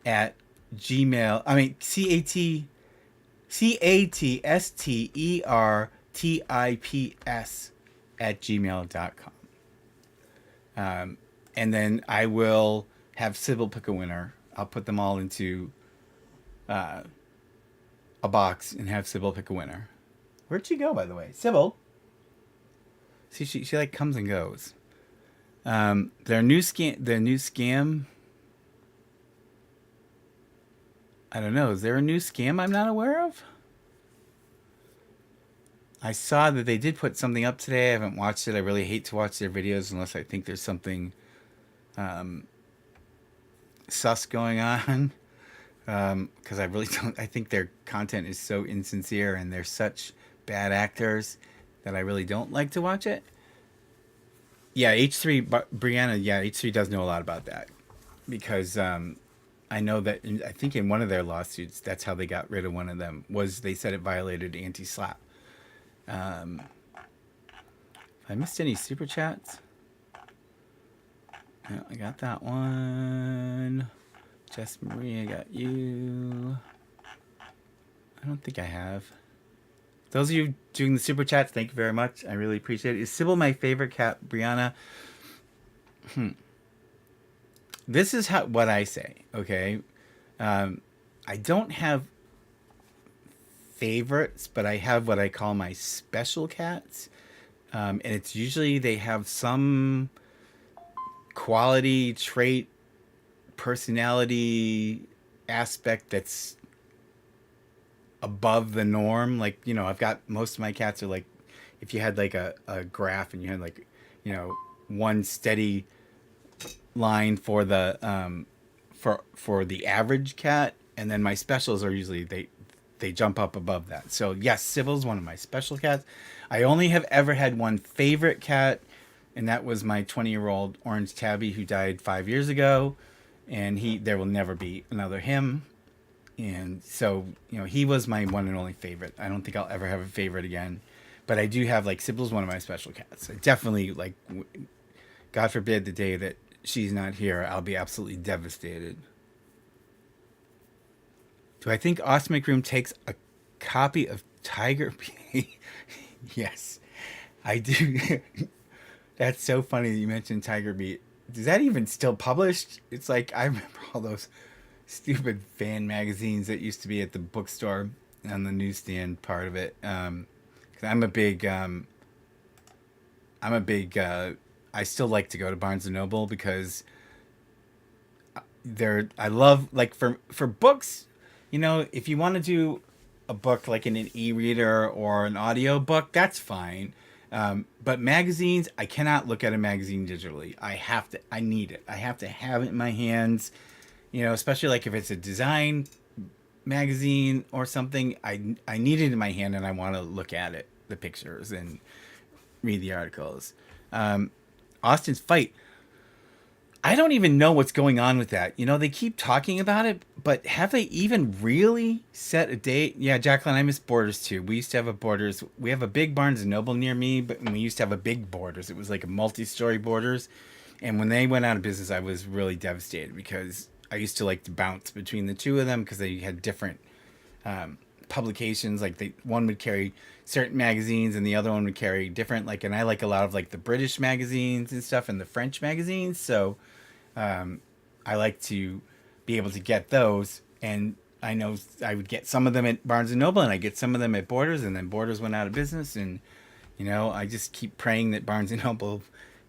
at Gmail. I mean CATSTERTIPS@gmail.com. And then I will have Sybil pick a winner. I'll put them all into a box and have Sybil pick a winner. Where'd she go, by the way? Sybil. See, she like comes and goes. Their new scam. I don't know. Is there a new scam I'm not aware of? I saw that they did put something up today. I haven't watched it. I really hate to watch their videos unless I think there's something sus going on. Because I really don't. I think their content is so insincere and they're such bad actors that I really don't like to watch it. Yeah, H3 Brianna. Yeah, H3 does know a lot about that because I know that I think in one of their lawsuits, that's how they got rid of one of them. Was they said it violated anti-slap. I missed any super chats? No, I got that one. Jess Marie, I got you. I don't think I have. Those of you doing the super chats, thank you very much. I really appreciate it. Is Sybil my favorite cat, Brianna? This is what I say, okay? I don't have favorites, but I have what I call my special cats. And it's usually they have some quality, trait, personality aspect that's above the norm. Like, I've got most of my cats are like, if you had like a graph and you had like, one steady line for the for the average cat, and then my specials are usually they jump up above that. So yes, Sybil's one of my special cats. I only have ever had one favorite cat, and that was my 20-year-old orange tabby who died 5 years ago, and there will never be another him. And so, he was my one and only favorite. I don't think I'll ever have a favorite again. But I do have, like, Sybil's one of my special cats. I definitely, like, God forbid the day that she's not here, I'll be absolutely devastated. Do I think Austin McRoom takes a copy of Tiger Beat? Yes, I do. That's so funny that you mentioned Tiger Beat. Is that even still published? It's like, I remember all those stupid fan magazines that used to be at the bookstore on the newsstand part of it. 'Cause I'm a big, I still like to go to Barnes and Noble because I love, like, for books, if you want to do a book like in an e-reader or an audio book, that's fine. But magazines, I cannot look at a magazine digitally. I need it. I have to have it in my hands, especially like if it's a design magazine or something. I need it in my hand and I want to look at it, the pictures, and read the articles. Austin's fight. I don't even know what's going on with that. They keep talking about it, but have they even really set a date? Yeah, Jacqueline, I miss Borders too. We used to have a Borders. We have a big Barnes and Noble near me, but we used to have a big Borders. It was like a multi-story Borders. And when they went out of business, I was really devastated because I used to like to bounce between the two of them because they had different publications. Like one would carry certain magazines and the other one would carry different, like, and I like a lot of like the British magazines and stuff and the French magazines. So I like to be able to get those, and I know I would get some of them at Barnes and Noble, and I get some of them at Borders, and then Borders went out of business, and I just keep praying that Barnes and Noble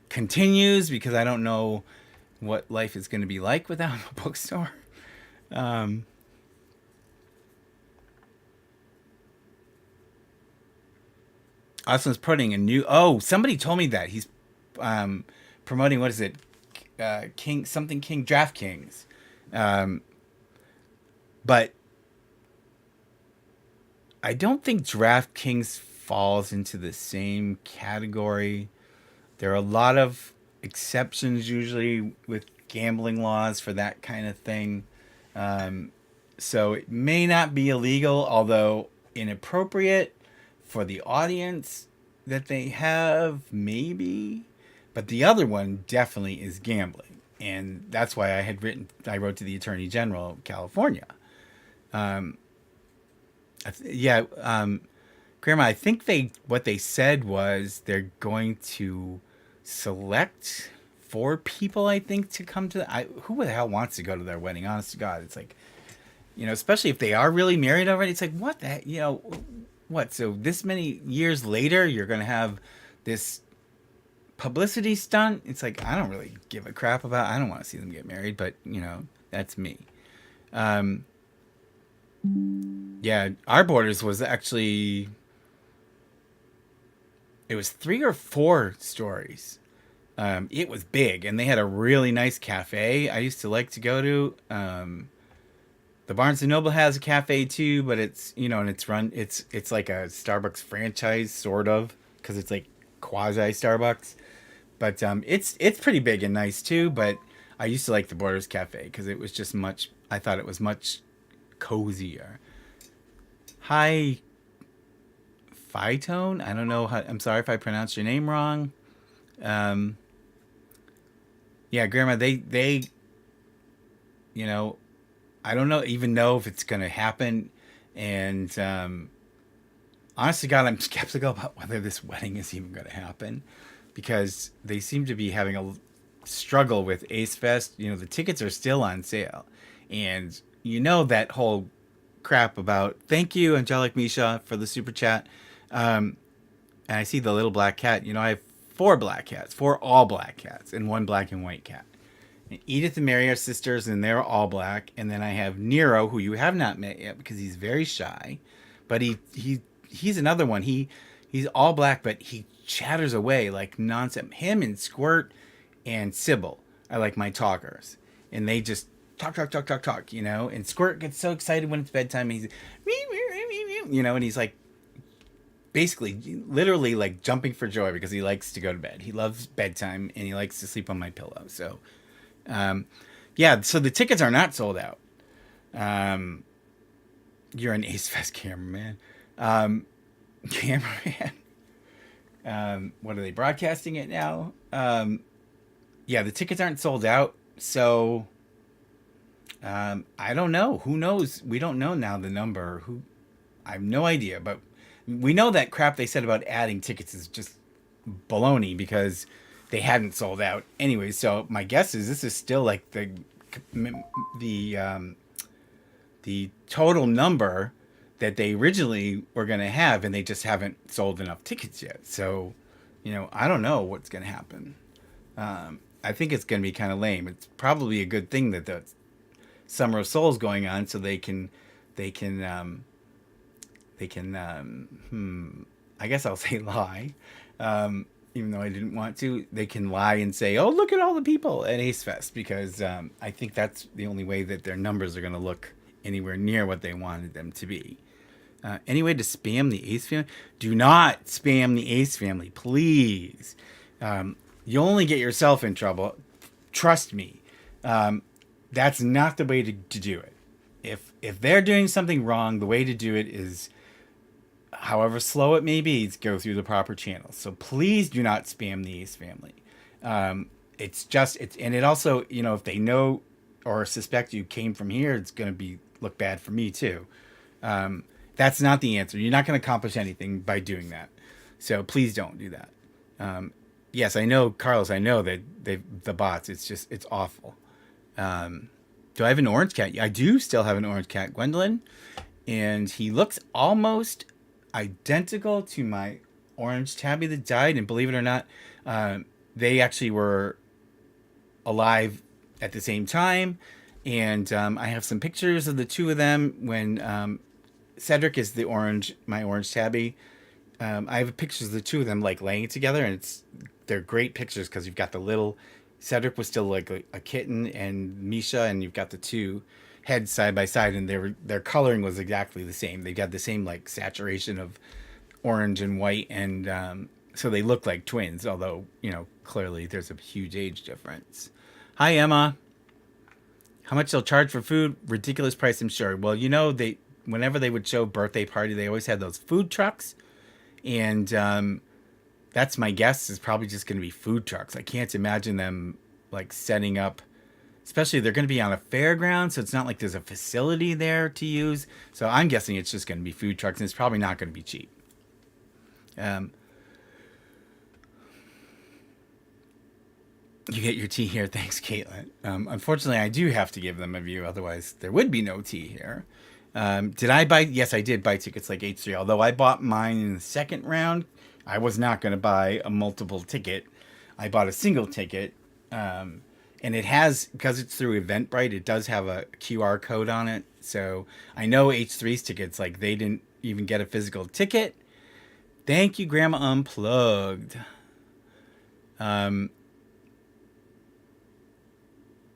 continues because I don't know what life is going to be like without a bookstore. Um, Austin's putting a new. Oh, somebody told me that he's promoting, what is it, King something King DraftKings, um, but I don't think DraftKings falls into the same category. There are a lot of exceptions usually with gambling laws for that kind of thing. Um, so it may not be illegal, although inappropriate for the audience that they have, maybe. But the other one definitely is gambling. And that's why I wrote to the Attorney General of California. Um, yeah, Grandma, I think what they said was they're going to select 4 people, I think, to come to. Who the hell wants to go to their wedding? Honest to God, it's like, especially if they are really married already. It's like, what the heck, what? So this many years later, you're gonna have this publicity stunt? It's like, I don't really give a crap about. I don't want to see them get married, but that's me. Um, yeah, our Borders was actually, it was 3 or 4 stories. It was big, and they had a really nice cafe. I used to like to go to. The Barnes and Noble has a cafe too, but it's and it's like a Starbucks franchise sort of, because it's like quasi Starbucks. But it's pretty big and nice too. But I used to like the Borders Cafe because it was just much. I thought it was much cozier. Hi, Phytone. I don't know how. I'm sorry if I pronounced your name wrong. Um, yeah, Grandma. They you know I don't know if it's gonna happen, and honestly, God, I'm skeptical about whether this wedding is even gonna happen, because they seem to be having a struggle with Ace Fest. The tickets are still on sale, and that whole crap about, thank you, Angelic Misha, for the super chat. Um, and I see the little black cat. I have 4 black cats, 4 all black cats, and 1 black and white cat. And Edith and Mary are sisters, and they're all black. And then I have Nero, who you have not met yet because he's very shy, but he's another one. He's all black, but he chatters away like nonsense. Him and Squirt and Sybil are like my talkers, and they just talk, talk, talk, talk, talk. And Squirt gets so excited when it's bedtime. He's and he's like basically literally like jumping for joy because he likes to go to bed. He loves bedtime and he likes to sleep on my pillow. So yeah, so the tickets are not sold out. Um, You're an Ace Fest cameraman. Um, cameraman. What are they broadcasting it now? Yeah, the tickets aren't sold out, so I don't know. Who knows? We don't know now the number. Who? I have no idea, but we know that crap they said about adding tickets is just baloney because they hadn't sold out anyway. So my guess is this is still like the the total number that they originally were going to have, and they just haven't sold enough tickets yet. So, I don't know what's going to happen. I think it's going to be kind of lame. It's probably a good thing that the Summer of Souls going on, so they can, I guess I'll say lie, even though I didn't want to. They can lie and say, "Oh, look at all the people at Ace Fest," because I think that's the only way that their numbers are going to look anywhere near what they wanted them to be. Any way to spam the Ace family? Do not spam the Ace family, please. You'll only get yourself in trouble. Trust me. That's not the way to do it. If they're doing something wrong, the way to do it is, however slow it may be, is go through the proper channels. So please do not spam the Ace family. And it also, if they know or suspect you came from here, it's going to look bad for me too. That's not the answer. You're not going to accomplish anything by doing that. So please don't do that. Yes, I know, Carlos. I know that the bots. It's awful. Do I have an orange cat? I do still have an orange cat, Gwendolyn, and he looks almost identical to my orange tabby that died. And believe it or not, they actually were alive at the same time. And I have some pictures of the two of them when Cedric is my orange tabby. I have pictures of the two of them like laying together, and they're great pictures because you've got the little Cedric was still like a kitten, and Misha, and you've got the two heads side by side, and their coloring was exactly the same. They got the same like saturation of orange and white, and so they look like twins. Although clearly there's a huge age difference. Hi Emma. How much they'll charge for food? Ridiculous price, I'm sure. Well, whenever they would show birthday party, they always had those food trucks, and that's my guess is probably just going to be food trucks. I can't imagine them like setting up, especially they're going to be on a fairground, so it's not like there's a facility there to use. So I'm guessing it's just going to be food trucks, and it's probably not going to be cheap. You get your tea here. Thanks, Caitlin. Unfortunately, I do have to give them a view. Otherwise, there would be no tea here. Did I buy? Yes, I did buy tickets like H3. Although I bought mine in the second round, I was not going to buy a multiple ticket. I bought a single ticket. And it has, because it's through Eventbrite, it does have a QR code on it. So I know H3's tickets, like they didn't even get a physical ticket. Thank you, Grandma Unplugged.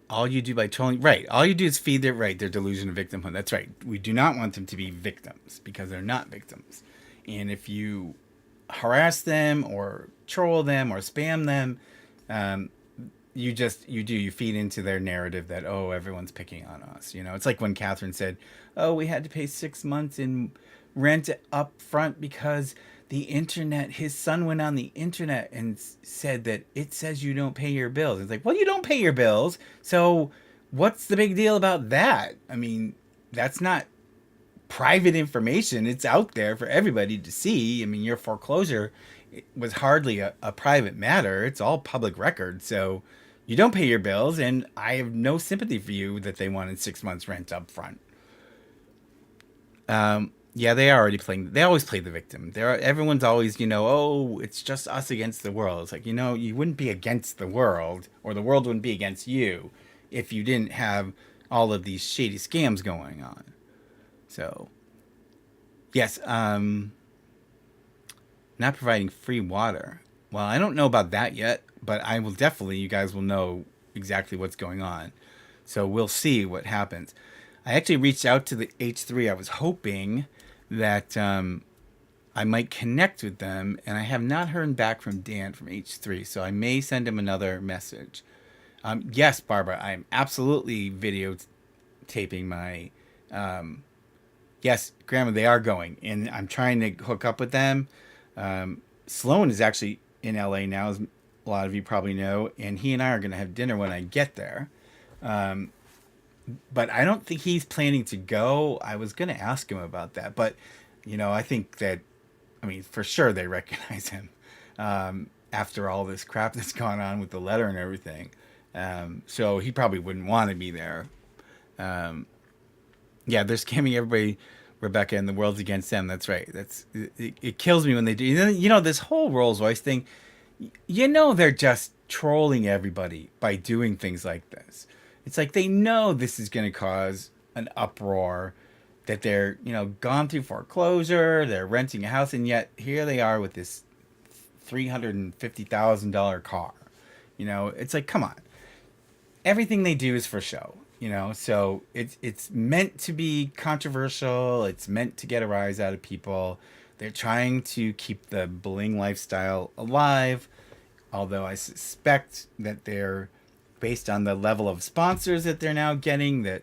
All you do by trolling, right? All you do is feed their delusion of victimhood. That's right. We do not want them to be victims because they're not victims. And if you harass them or troll them or spam them, you feed into their narrative that, oh, everyone's picking on us. It's like when Catherine said, oh, we had to pay 6 months in rent up front because the internet, his son went on the internet and said that it says you don't pay your bills. It's like, well, you don't pay your bills. So what's the big deal about that? I mean, that's not private information. It's out there for everybody to see. I mean, your foreclosure was hardly a private matter. It's all public record. So you don't pay your bills, and I have no sympathy for you that they wanted 6 months rent up front. Yeah, they are already playing. They always play the victim. Everyone's always, oh, it's just us against the world. It's like, you wouldn't be against the world, or the world wouldn't be against you, if you didn't have all of these shady scams going on. So, yes, not providing free water. Well, I don't know about that yet, but I will definitely, you guys will know exactly what's going on. So we'll see what happens. I actually reached out to the H3. I was hoping that I might connect with them, and I have not heard back from Dan from H3, so I may send him another message. Yes, Barbara, I'm absolutely videotaping my Yes, Grandma, they are going, and I'm trying to hook up with them. Sloan is actually in LA now, as a lot of you probably know, and he and I are going to have dinner when I get there. But I don't think he's planning to go. I was going to ask him about that, but I think that, I mean, for sure they recognize him after all this crap that's gone on with the letter and everything. So he probably wouldn't want to be there. Yeah, they're scamming everybody, Rebecca, and the world's against them. That's right. It kills me when they do. This whole Rolls Royce thing. They're just trolling everybody by doing things like this. It's like they know this is going to cause an uproar, that they're gone through foreclosure, they're renting a house, and yet here they are with this $350,000 car. It's like, come on, everything they do is for show. So it's meant to be controversial. It's meant to get a rise out of people. They're trying to keep the bling lifestyle alive, although I suspect that they're, based on the level of sponsors that they're now getting, that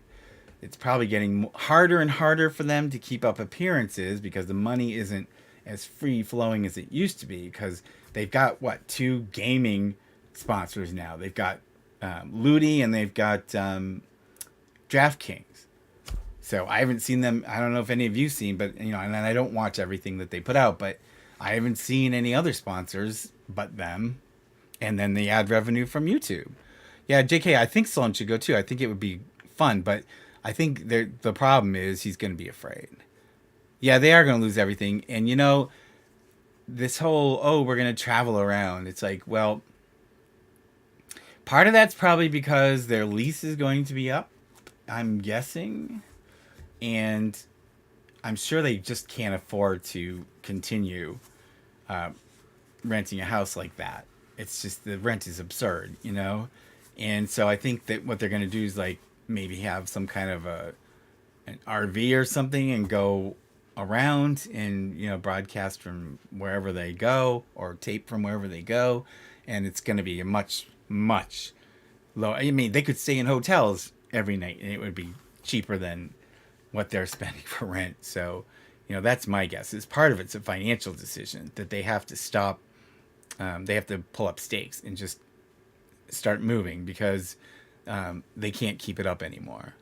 it's probably getting harder and harder for them to keep up appearances, because the money isn't as free flowing as it used to be, because they've got two gaming sponsors now. They've got Ludi, and they've got DraftKings. So I haven't seen them. I don't know if any of you've seen, but and I don't watch everything that they put out, but I haven't seen any other sponsors but them, and then the ad revenue from YouTube. Yeah, JK, I think Sloan should go too. I think it would be fun, but I think the problem is he's going to be afraid. Yeah, they are going to lose everything. And this whole, we're going to travel around. It's like, well, part of that's probably because their lease is going to be up, I'm guessing. And I'm sure they just can't afford to continue renting a house like that. It's just, the rent is absurd, And so I think that what they're going to do is like maybe have some kind of an RV or something and go around and broadcast from wherever they go, or tape from wherever they go, and it's going to be a much low. I mean, they could stay in hotels every night and it would be cheaper than what they're spending for rent. So that's my guess. It's part of it's a financial decision that they have to stop. They have to pull up stakes and just start moving, because they can't keep it up anymore.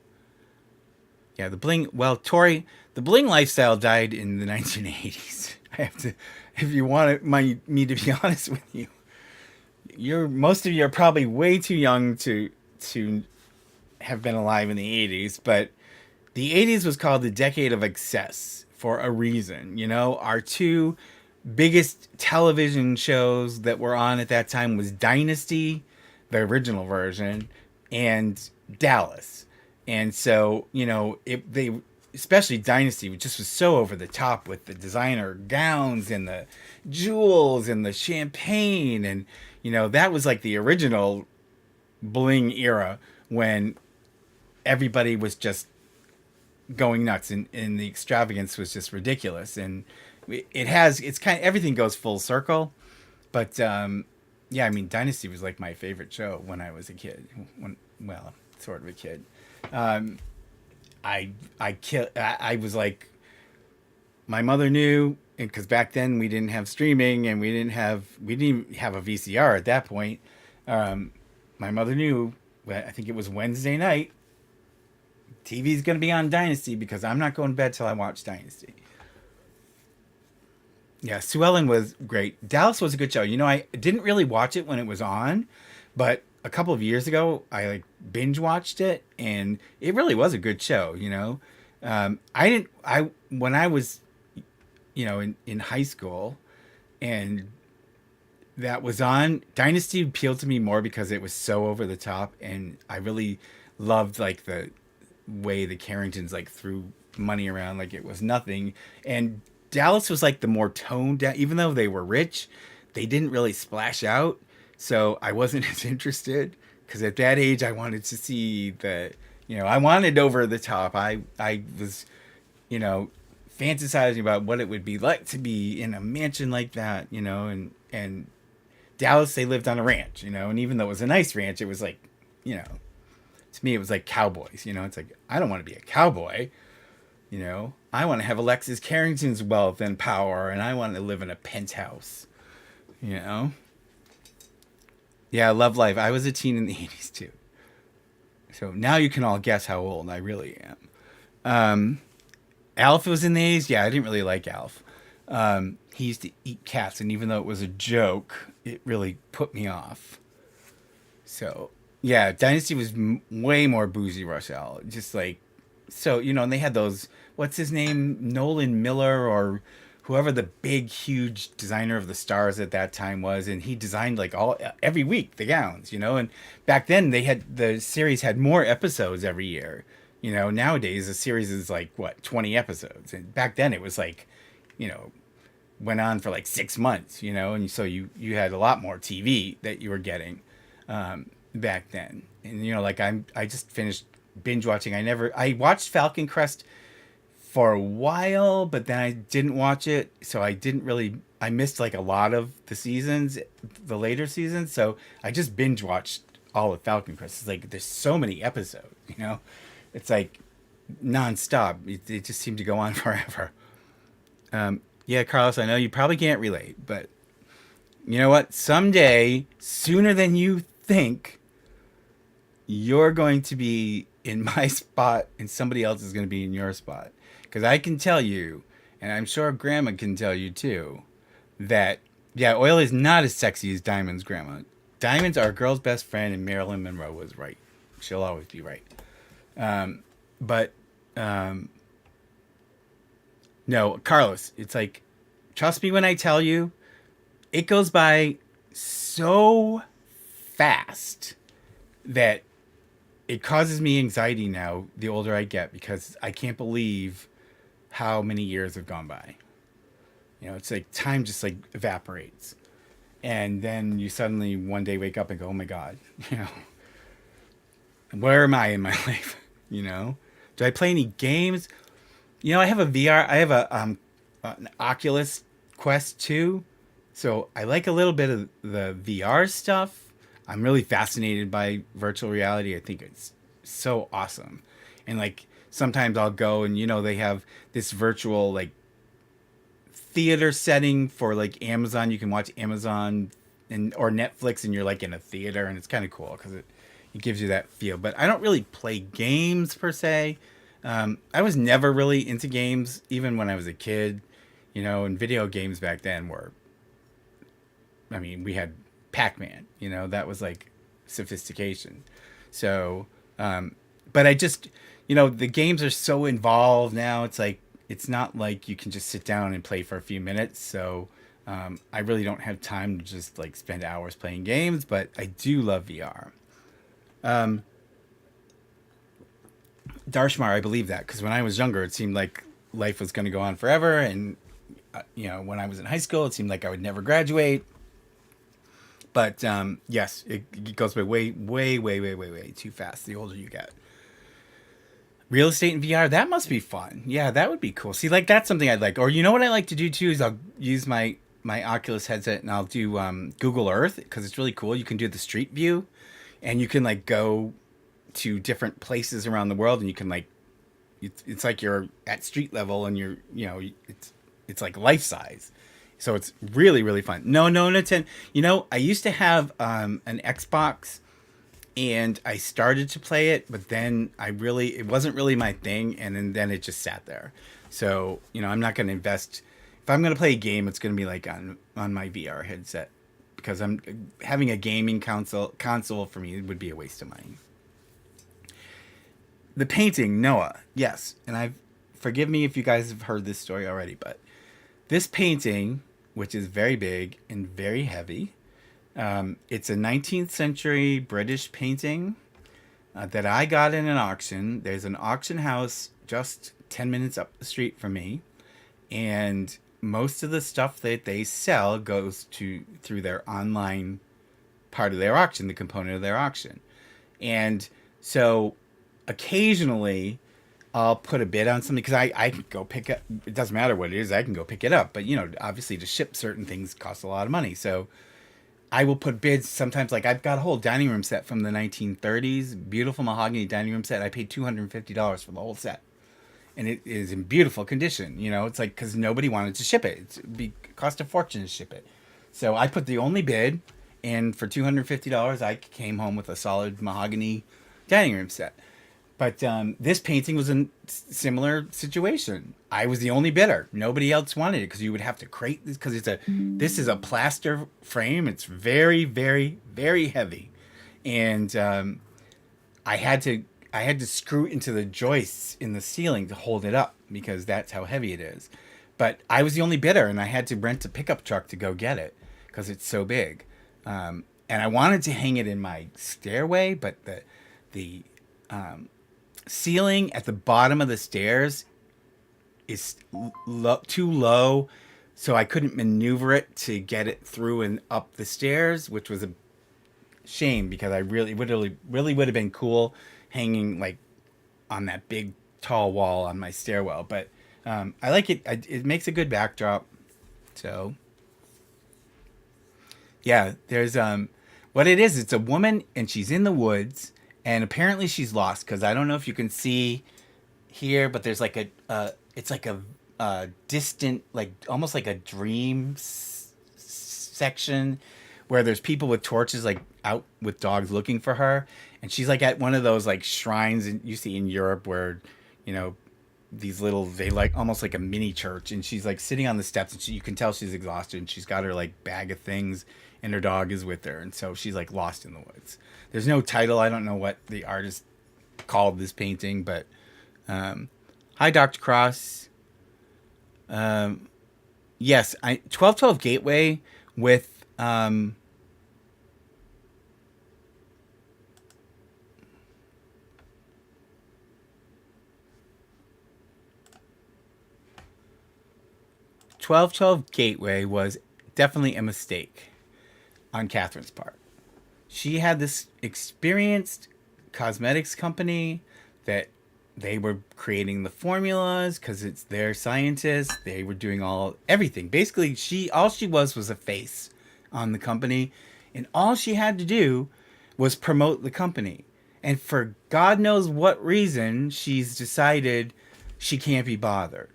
Yeah, the bling. Well, Tori, the bling lifestyle died in the 1980s. I have to, if you want me to be honest with you, most of you are probably way too young to have been alive in the 80s, but the 80s was called the decade of excess for a reason. Our two biggest television shows that were on at that time was Dynasty, the original version, and Dallas. And so, they, especially Dynasty, which just was so over the top with the designer gowns and the jewels and the champagne. And, that was like the original bling era, when everybody was just going nuts, and the extravagance was just ridiculous. And it's kind of, everything goes full circle. But, yeah, I mean, Dynasty was like my favorite show when I was a kid. Well, sort of a kid. I was like, my mother knew, because back then we didn't have streaming, and we didn't even have a VCR at that point. My mother knew, I think it was Wednesday night, TV's going to be on Dynasty, because I'm not going to bed till I watch Dynasty. Yeah, Sue Ellen was great. Dallas was a good show. I didn't really watch it when it was on, but a couple of years ago, I like binge watched it, and it really was a good show. When I was, in high school, and that was on, Dynasty appealed to me more because it was so over the top, and I really loved like the way the Carringtons like threw money around like it was nothing. And Dallas was like the more toned down, even though they were rich, they didn't really splash out. So I wasn't as interested, because at that age I wanted to see I wanted over the top. I was, fantasizing about what it would be like to be in a mansion like that, and Dallas, they lived on a ranch, and even though it was a nice ranch, it was like, to me, it was like cowboys, it's like, I don't want to be a cowboy, I want to have Alexis Carrington's wealth and power, and I want to live in a penthouse. You know? Yeah, love life. I was a teen in the 80s too. So now you can all guess how old I really am. Alf was in the 80s. Yeah, I didn't really like Alf. He used to eat cats, and even though it was a joke, it really put me off. So, yeah, Dynasty was way more boozy Rush Hour. Just like, so, and they had those, what's his name? Nolan Miller or whoever the big, huge designer of the stars at that time was. And he designed like every week the gowns, and back then the series had more episodes every year. Nowadays the series is like, what, 20 episodes. And back then it was like, you know, went on for like 6 months, and so you had a lot more TV that you were getting back then. And like I just finished binge watching. I watched Falcon Crest for a while, but then I didn't watch it, so I missed like a lot of the later seasons. So I just binge watched all of Falcon Crest. It's like there's so many episodes, it's like nonstop. It just seemed to go on forever. Yeah, Carlos, I know you probably can't relate, but you know what? Someday, sooner than you think, you're going to be in my spot and somebody else is going to be in your spot. Because I can tell you, and I'm sure Grandma can tell you too, that, yeah, oil is not as sexy as diamonds, Grandma. Diamonds are a girl's best friend, and Marilyn Monroe was right. She'll always be right. But no, Carlos, it's like, trust me when I tell you, it goes by so fast that it causes me anxiety now the older I get, because I can't believe how many years have gone by. It's like time just like evaporates. And then you suddenly one day wake up and go, oh my God, where am I in my life? Do I play any games? I have a VR. I have an Oculus Quest 2. So I like a little bit of the VR stuff. I'm really fascinated by virtual reality. I think it's so awesome. And like sometimes I'll go and they have this virtual like theater setting for like Amazon. You can watch Amazon or Netflix and you're like in a theater, and it's kind of cool because it gives you that feel. But I don't really play games per se. I was never really into games, even when I was a kid. And video games back then were, I mean, we had Pac-Man, that was like sophistication. So, but I just, the games are so involved now. It's like, it's not like you can just sit down and play for a few minutes. So, I really don't have time to just like spend hours playing games, but I do love VR. Darshmar, I believe that, because when I was younger, it seemed like life was going to go on forever. And, when I was in high school, it seemed like I would never graduate. But yes, it goes by way, way, way, way, way, way too fast the older you get. Real estate in VR, that must be fun. Yeah, that would be cool. See, like that's something I'd like. Or what I like to do too is I'll use my Oculus headset and I'll do Google Earth, because it's really cool. You can do the street view, and you can like go to different places around the world, and you can like it's like you're at street level, and you're it's like life size. So it's really, really fun. No, Nintendo. I used to have an Xbox, and I started to play it, but then it wasn't really my thing, and then it just sat there. So, I'm not going to invest. If I'm going to play a game, it's going to be like on my VR headset, because I'm having a gaming console for me would be a waste of money. The painting, Noah. Yes. And forgive me if you guys have heard this story already, but this painting, which is very big and very heavy, it's a 19th century British painting that I got in an auction. There's an auction house just 10 minutes up the street from me, and most of the stuff that they sell goes through their online part of their auction, the component of their auction. And so occasionally I'll put a bid on something, because I can go pick up. It doesn't matter what it is. I can go pick it up. But, obviously to ship certain things costs a lot of money. So I will put bids sometimes. Like I've got a whole dining room set from the 1930s. Beautiful mahogany dining room set. I paid $250 for the whole set. and it is in beautiful condition. It's like because nobody wanted to ship it. It cost a fortune to ship it. So I put the only bid, and for $250, I came home with a solid mahogany dining room set. But this painting was a similar situation. I was the only bidder. Nobody else wanted it because you would have to crate this because this is a plaster frame. It's very, very, very heavy, and I had to I had to screw into the joists in the ceiling to hold it up because that's how heavy it is. But I was the only bidder, and I had to rent a pickup truck to go get it because it's so big. And I wanted to hang it in my stairway, but the ceiling at the bottom of the stairs is too low, so I couldn't maneuver it to get it through and up the stairs, which was a shame because I really would have been cool hanging like on that big tall wall on my stairwell. But I like it. It makes a good backdrop. So yeah, there's what it is. It's a woman and she's in the woods, and apparently she's lost because I don't know if you can see here, but there's like it's like a distant, like almost like a dream section where there's people with torches like out with dogs looking for her, and she's like at one of those like shrines you see in Europe where you know these little they like almost like a mini church, and she's like sitting on the steps, and you can tell she's exhausted, and she's got her like bag of things, and her dog is with her, and so she's like lost in the woods. There's no title. I don't know what the artist called this painting, but hi Dr. Cross. Yes, 1212 Gateway with 1212 Gateway was definitely a mistake on Catherine's part. She had this experienced cosmetics company that they were creating the formulas because it's their scientists. They were doing everything. Basically, all she was a face on the company, and all she had to do was promote the company. And for God knows what reason, she's decided she can't be bothered.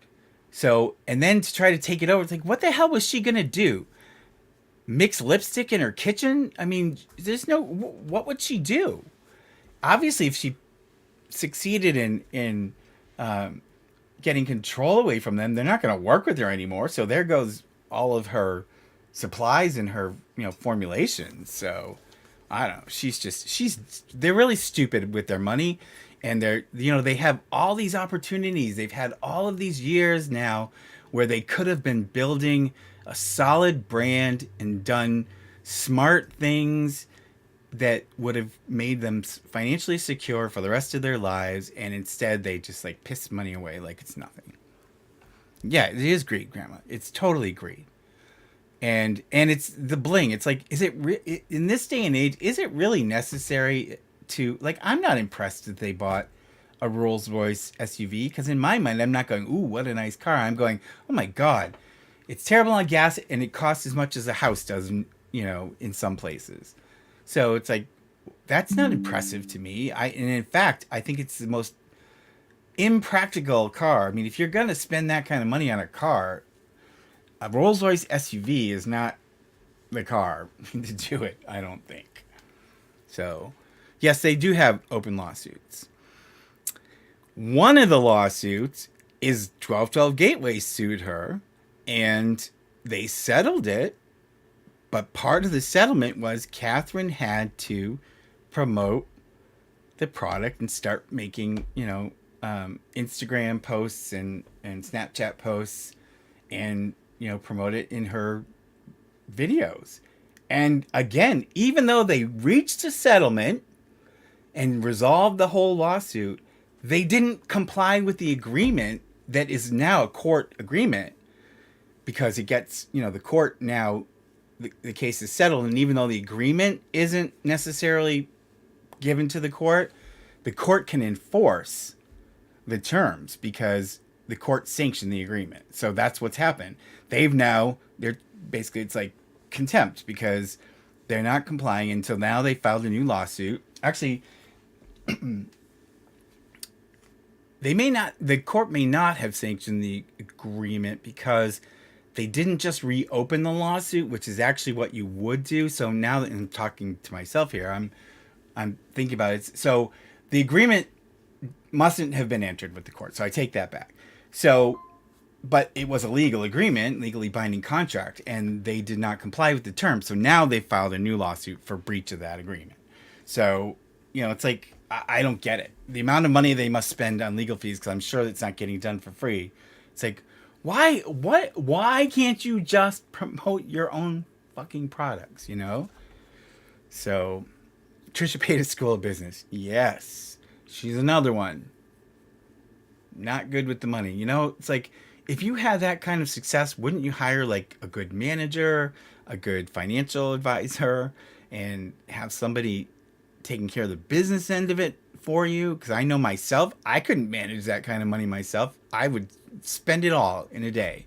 So, and then to try to take it over, it's like, what the hell was she gonna do? Mix lipstick in her kitchen? I mean, what would she do? Obviously, if she succeeded in getting control away from them, they're not going to work with her anymore. So there goes all of her supplies and her formulations. So I don't know. They're really stupid with their money, and they have all these opportunities. They've had all of these years now where they could have been building a solid brand and done smart things that would have made them financially secure for the rest of their lives, and instead they just like piss money away like it's nothing. Yeah, it is greed, Grandma. It's totally greed, and it's the bling. It's like, in this day and age, is it really necessary to like? I'm not impressed that they bought a Rolls Royce SUV because in my mind, I'm not going, ooh, what a nice car. I'm going, oh my god, it's terrible on gas, and it costs as much as a house does, in some places. So it's like, that's not impressive to me. And in fact, I think it's the most impractical car. I mean, if you're going to spend that kind of money on a car, a Rolls Royce SUV is not the car to do it, I don't think. So, yes, they do have open lawsuits. One of the lawsuits is 1212 Gateway sued her, and they settled it. But part of the settlement was Catherine had to promote the product and start making, Instagram posts and Snapchat posts and, promote it in her videos. And again, even though they reached a settlement and resolved the whole lawsuit, they didn't comply with the agreement that is now a court agreement because it gets, the court now... The case is settled, and even though the agreement isn't necessarily given to the court can enforce the terms because the court sanctioned the agreement. So that's what's happened. They're basically, it's like contempt because they're not complying until now. They filed a new lawsuit. Actually, the court may not have sanctioned the agreement because they didn't just reopen the lawsuit, which is actually what you would do. So now that I'm talking to myself here, I'm thinking about it. So the agreement mustn't have been entered with the court. So I take that back. So, but it was a legal agreement, legally binding contract, and they did not comply with the terms. So now they filed a new lawsuit for breach of that agreement. So, it's like, I don't get it. The amount of money they must spend on legal fees, because I'm sure it's not getting done for free. It's like, why can't you just promote your own fucking products, So, Trisha Paytas School of Business. Yes. She's another one. Not good with the money. It's like, if you had that kind of success, wouldn't you hire like a good manager, a good financial advisor, and have somebody taking care of the business end of it for you? Because I know myself, I couldn't manage that kind of money myself. I would spend it all in a day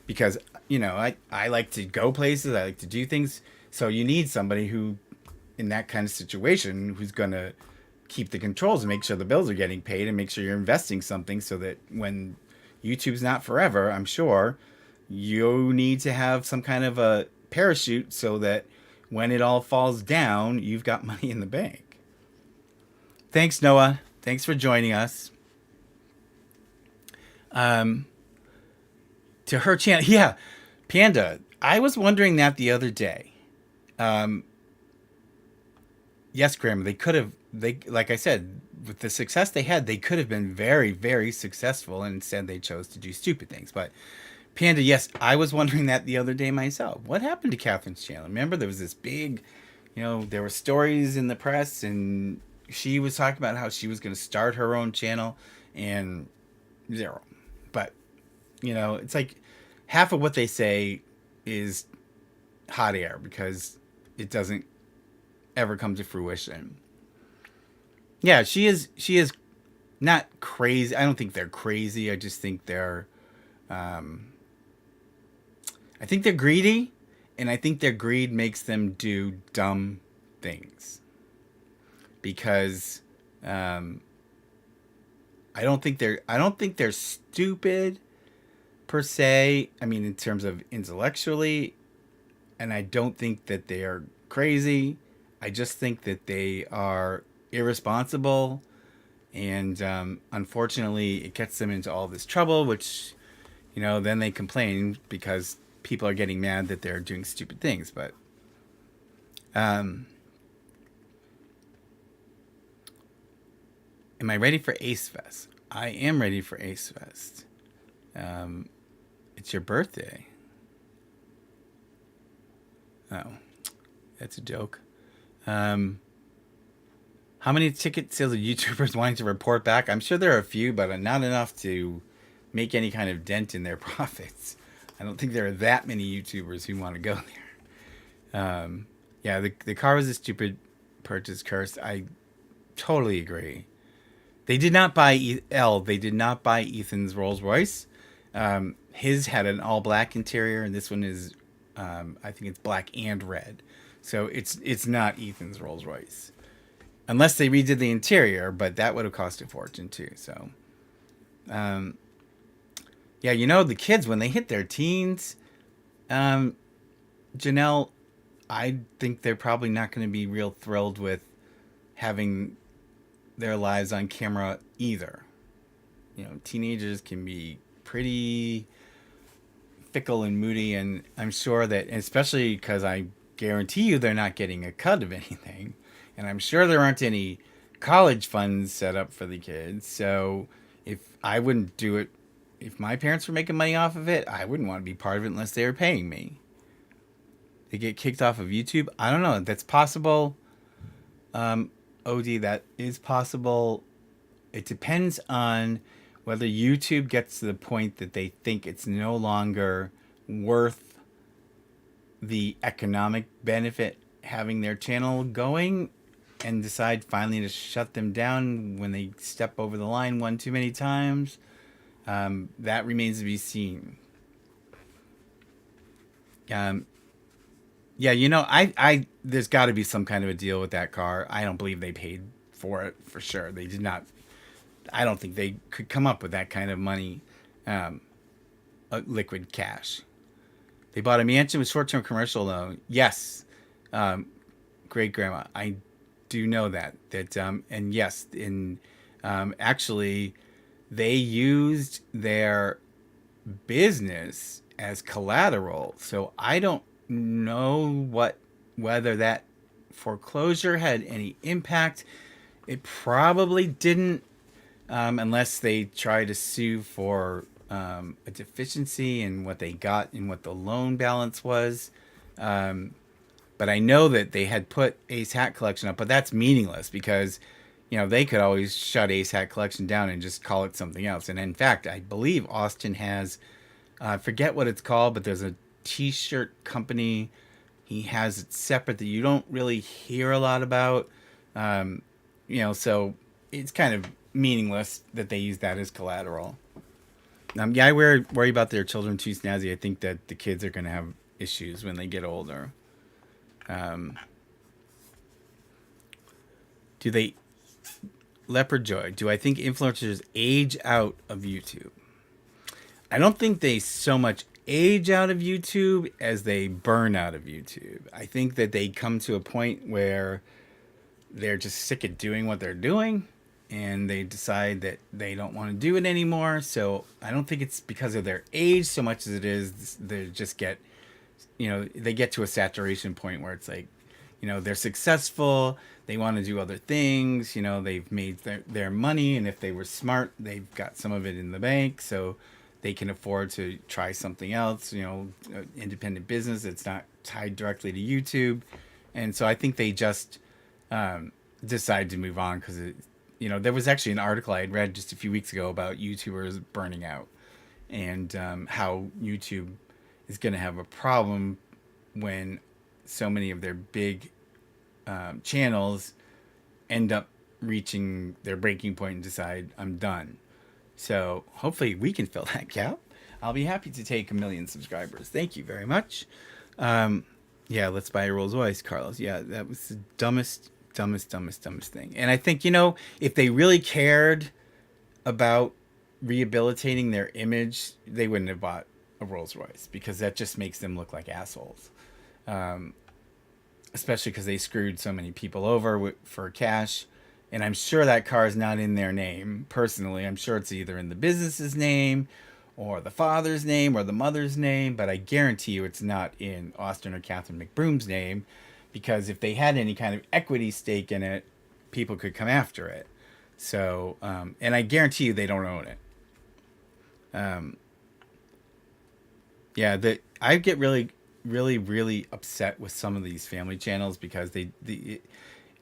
because, I like to go places. I like to do things. So you need somebody who, in that kind of situation, who's going to keep the controls and make sure the bills are getting paid and make sure you're investing something so that when YouTube's not forever, I'm sure you need to have some kind of a parachute so that when it all falls down, you've got money in the bank. Thanks, Noah. Thanks for joining us. To her channel. Yeah, Panda. I was wondering that the other day. Yes, Graham, like I said, with the success they had, they could have been very, very successful, and instead they chose to do stupid things. But Panda, yes, I was wondering that the other day myself. What happened to Catherine's channel? Remember, there was this big, there were stories in the press, and she was talking about how she was going to start her own channel, and zero. But, it's like half of what they say is hot air because it doesn't ever come to fruition. Yeah, she is not crazy. I don't think they're crazy. I just think they're I think they're greedy, and I think their greed makes them do dumb things. Because I don't think they're stupid per se. I mean, in terms of intellectually, and I don't think that they are crazy. I just think that they are irresponsible, and unfortunately, it gets them into all this trouble, which, then they complain because people are getting mad that they're doing stupid things. But am I ready for Ace Fest? I am ready for Ace Fest. It's your birthday. Oh, that's a joke. How many ticket sales of YouTubers wanting to report back? I'm sure there are a few, but not enough to make any kind of dent in their profits. I don't think there are that many YouTubers who want to go there. Yeah, the car was a stupid purchase, Curse. I totally agree. They did not buy They did not buy Ethan's Rolls Royce. His had an all black interior, and this one is, I think it's black and red. So it's not Ethan's Rolls Royce, unless they redid the interior, but that would have cost a fortune too. So, yeah, the kids when they hit their teens, Janelle, I think they're probably not going to be real thrilled with having their lives on camera either. Teenagers can be pretty fickle and moody, and I'm sure that, especially because I guarantee you they're not getting a cut of anything, and I'm sure there aren't any college funds set up for the kids. So if I wouldn't do it, if my parents were making money off of it, I wouldn't want to be part of it unless they were paying me. They get kicked off of YouTube. I don't know. That's possible. OD, that is possible. It depends on whether YouTube gets to the point that they think it's no longer worth the economic benefit having their channel going, and decide finally to shut them down when they step over the line one too many times. That remains to be seen. Yeah, I there's got to be some kind of a deal with that car. I don't believe they paid for it for sure. They did not. I don't think they could come up with that kind of money, um, liquid cash. They bought a mansion with short-term commercial loan. Yes, um, great grandma. I do know that. And yes, actually, they used their business as collateral. So I don't know whether that foreclosure had any impact. It probably didn't, unless they try to sue for a deficiency in what they got and what the loan balance was. Um, but I know that they had put Ace Hat Collection up, but that's meaningless because, they could always shut Ace Hat Collection down and just call it something else. And in fact, I believe Austin has, I forget what it's called, but there's a T-shirt company. He has it separate that you don't really hear a lot about. So it's kind of meaningless that they use that as collateral. Yeah, I worry about their children too, Snazzy. I think that the kids are going to have issues when they get older. Um, do they Leopard Joy? Do I think influencers age out of YouTube? I don't think they so much age out of YouTube as they burn out of YouTube. I think that they come to a point where they're just sick of doing what they're doing and they decide that they don't want to do it anymore. So I don't think it's because of their age so much as it is they just get, they get to a saturation point where it's like, they're successful. They want to do other things. They've made their money. And if they were smart, they've got some of it in the bank. So they can afford to try something else, independent business. It's not tied directly to YouTube. And so I think they just decide to move on because, there was actually an article I had read just a few weeks ago about YouTubers burning out and how YouTube is going to have a problem when so many of their big channels end up reaching their breaking point and decide, I'm done. So hopefully we can fill that gap. I'll be happy to take 1 million subscribers. Thank you very much. Yeah, let's buy a Rolls Royce, Carlos. Yeah, that was the dumbest thing. And I think, if they really cared about rehabilitating their image, they wouldn't have bought a Rolls Royce because that just makes them look like assholes. Especially because they screwed so many people over for cash. And I'm sure that car is not in their name. Personally, I'm sure it's either in the business's name or the father's name or the mother's name. But I guarantee you it's not in Austin or Catherine McBroom's name. Because if they had any kind of equity stake in it, people could come after it. So, and I guarantee you they don't own it. I get really upset with some of these family channels because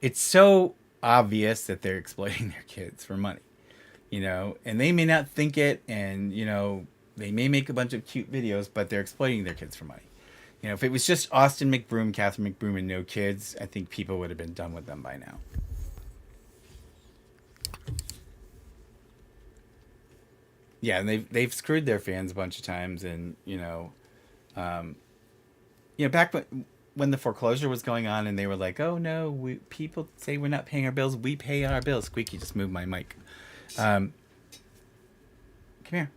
it's so obvious that they're exploiting their kids for money, and they may not think it, and they may make a bunch of cute videos, but they're exploiting their kids for money. If it was just Austin McBroom, Catherine McBroom, and no kids, I think people would have been done with them by now. Yeah, and they've screwed their fans a bunch of times, and back when the foreclosure was going on, and they were like, "Oh no, people say we're not paying our bills. We pay our bills." Squeaky just moved my mic. Come here.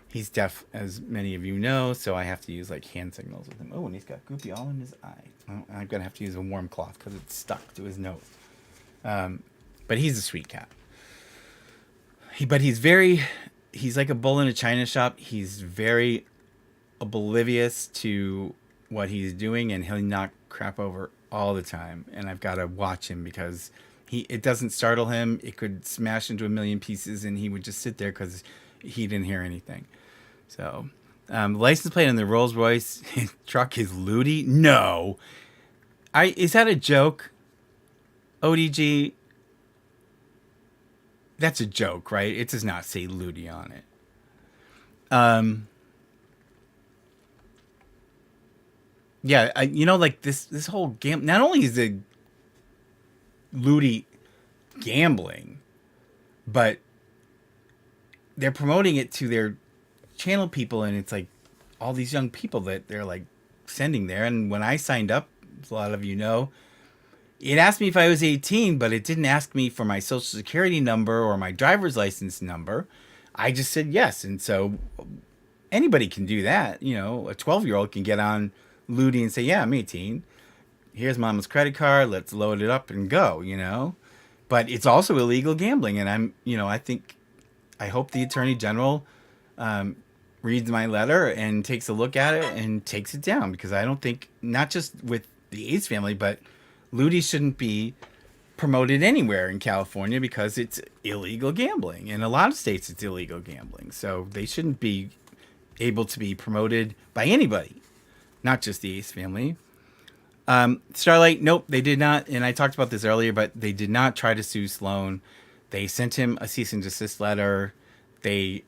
He's deaf, as many of you know, so I have to use like hand signals with him. Oh, and he's got goopy all in his eye. Oh, I'm gonna have to use a warm cloth because it's stuck to his nose. But he's a sweet cat. He's like a bull in a china shop. He's very oblivious to what he's doing, and he'll knock crap over all the time. And I've got to watch him because it doesn't startle him. It could smash into 1 million pieces, and he would just sit there because he didn't hear anything. So, license plate on the Rolls Royce truck is Ludi. No, is that a joke? ODG. That's a joke, right? It does not say Ludi on it. Yeah, like this whole game. Not only is it Ludi gambling, but they're promoting it to their channel people, and it's like all these young people that they're like sending there. And when I signed up, as a lot of you know, it asked me if I was 18, but it didn't ask me for my social security number or my driver's license number. I just said yes. And so anybody can do that. You know, a 12-year-old can get on Ludi and say, yeah, I'm 18. Here's mom's credit card. Let's load it up and go, you know. But it's also illegal gambling. And I hope the attorney general reads my letter and takes a look at it and takes it down, because I don't think, not just with the Ace family, but Ludi shouldn't be promoted anywhere in California because it's illegal gambling. In a lot of states, it's illegal gambling. So they shouldn't be able to be promoted by anybody, not just the Ace family. Starlight, nope, they did not. And I talked about this earlier, but they did not try to sue Sloan. They sent him a cease and desist letter.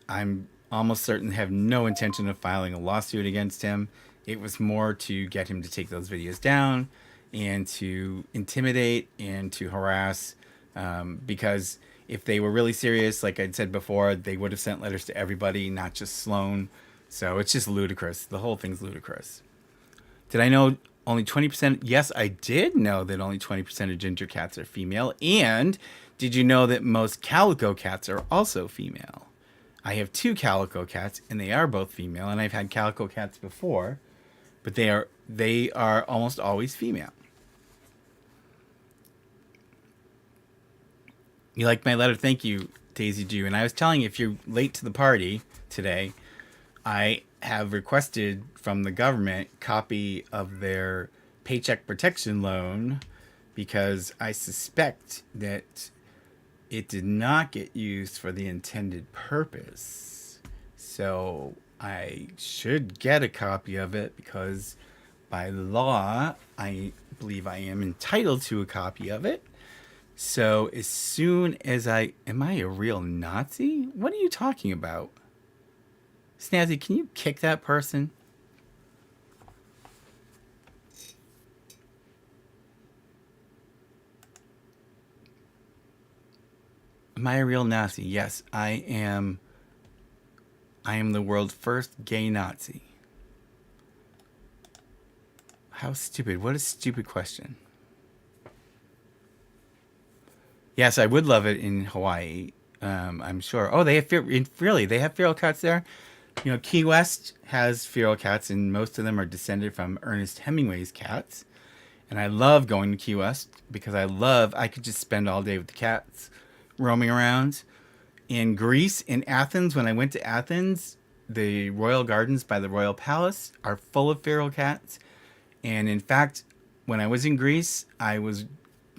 I'm almost certain, have no intention of filing a lawsuit against him. It was more to get him to take those videos down and to intimidate and to harass, because if they were really serious, like I said before, they would have sent letters to everybody, not just Sloan. So it's just ludicrous. The whole thing's ludicrous. Did I know only 20%? Yes, I did know that only 20% of ginger cats are female. And did you know that most calico cats are also female? I have 2 calico cats, and they are both female. And I've had calico cats before, but they are almost always female. You like my letter? Thank you, Daisy Jew. And I was telling you, if you're late to the party today, I have requested from the government a copy of their paycheck protection loan, because I suspect that it did not get used for the intended purpose. So I should get a copy of it, because by law, I believe I am entitled to a copy of it. So as soon as am I a real Nazi? What are you talking about? Snazzy, can you kick that person? Am I a real Nazi? Yes, I am. I am the world's first gay Nazi. How stupid. What a stupid question. Yes, I would love it in Hawaii. I'm sure. Oh, they have really? They have feral cats there? You know, Key West has feral cats, and most of them are descended from Ernest Hemingway's cats. And I love going to Key West because I could just spend all day with the cats roaming around. In Greece, in Athens, when I went to Athens, the Royal Gardens by the Royal Palace are full of feral cats. And in fact, when I was in Greece, I was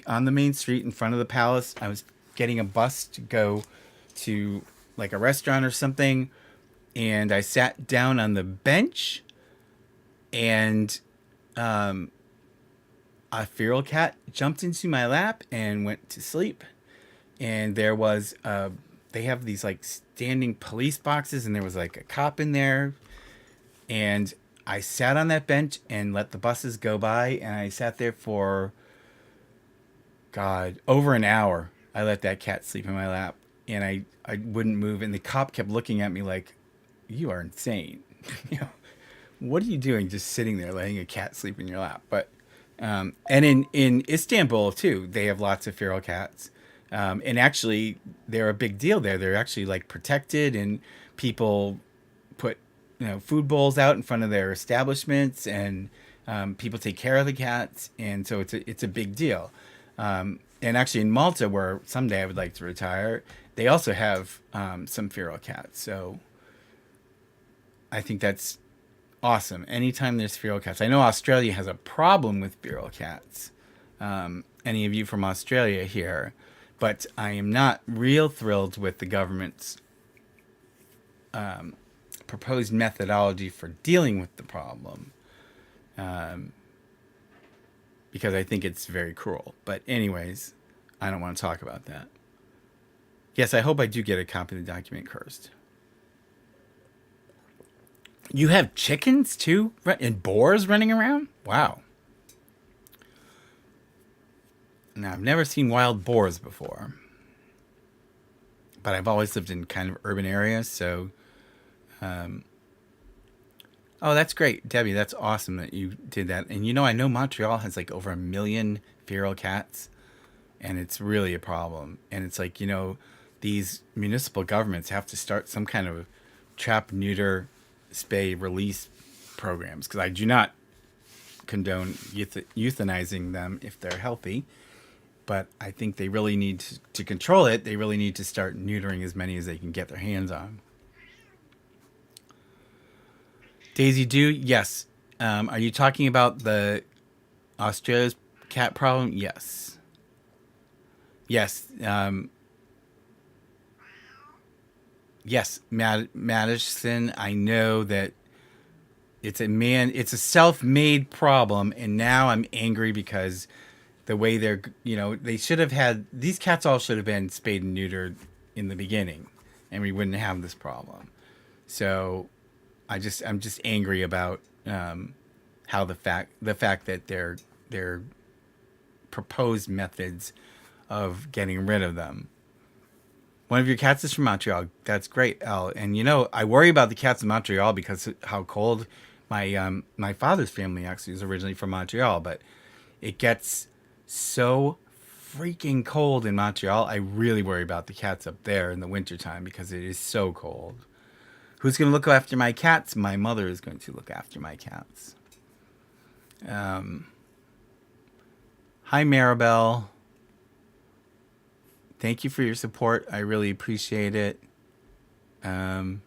on the main street in front of the palace. I was getting a bus to go to like a restaurant or something. And I sat down on the bench, and a feral cat jumped into my lap and went to sleep. And there was, they have these like standing police boxes, and there was like a cop in there. And I sat on that bench and let the buses go by, and I sat there for, God, over an hour. I let that cat sleep in my lap, and I wouldn't move. And the cop kept looking at me like, you are insane. You know, what are you doing just sitting there letting a cat sleep in your lap? But and in Istanbul too, they have lots of feral cats. And actually they're a big deal there. They're actually like protected, and people put, you know, food bowls out in front of their establishments, and people take care of the cats, and so it's a big deal. And actually in Malta, where someday I would like to retire, they also have some feral cats. So I think that's awesome. Anytime there's feral cats. I know Australia has a problem with feral cats. Any of you from Australia here. But I am not real thrilled with the government's proposed methodology for dealing with the problem. Because I think it's very cruel. But anyways, I don't want to talk about that. Yes, I hope I do get a copy of the document cursed. You have chickens too? And boars running around? Wow. Now, I've never seen wild boars before. But I've always lived in kind of urban areas, so Oh, that's great, Debbie. That's awesome that you did that. And I know Montreal has like over 1 million feral cats, and it's really a problem. And it's like, these municipal governments have to start some kind of trap, neuter, spay, release programs, because I do not condone euthanizing them if they're healthy. But I think they really need to control it. They really need to start neutering as many as they can get their hands on. Daisy Do, yes. Are you talking about the Australia's cat problem? Yes. Yes. Yes. Madison, I know that it's a self-made problem, and now I'm angry because the way they should have had these cats all should have been spayed and neutered in the beginning, and we wouldn't have this problem. So I'm just angry about how the fact that their proposed methods of getting rid of them. One of your cats is from Montreal. That's great, Al. And I worry about the cats in Montreal because of how cold. My father's family actually is originally from Montreal, but it gets so freaking cold in Montreal. I really worry about the cats up there in the wintertime because it is so cold. Who's going to look after my cats? My mother is going to look after my cats. Hi, Maribel. Thank you for your support. I really appreciate it. Um,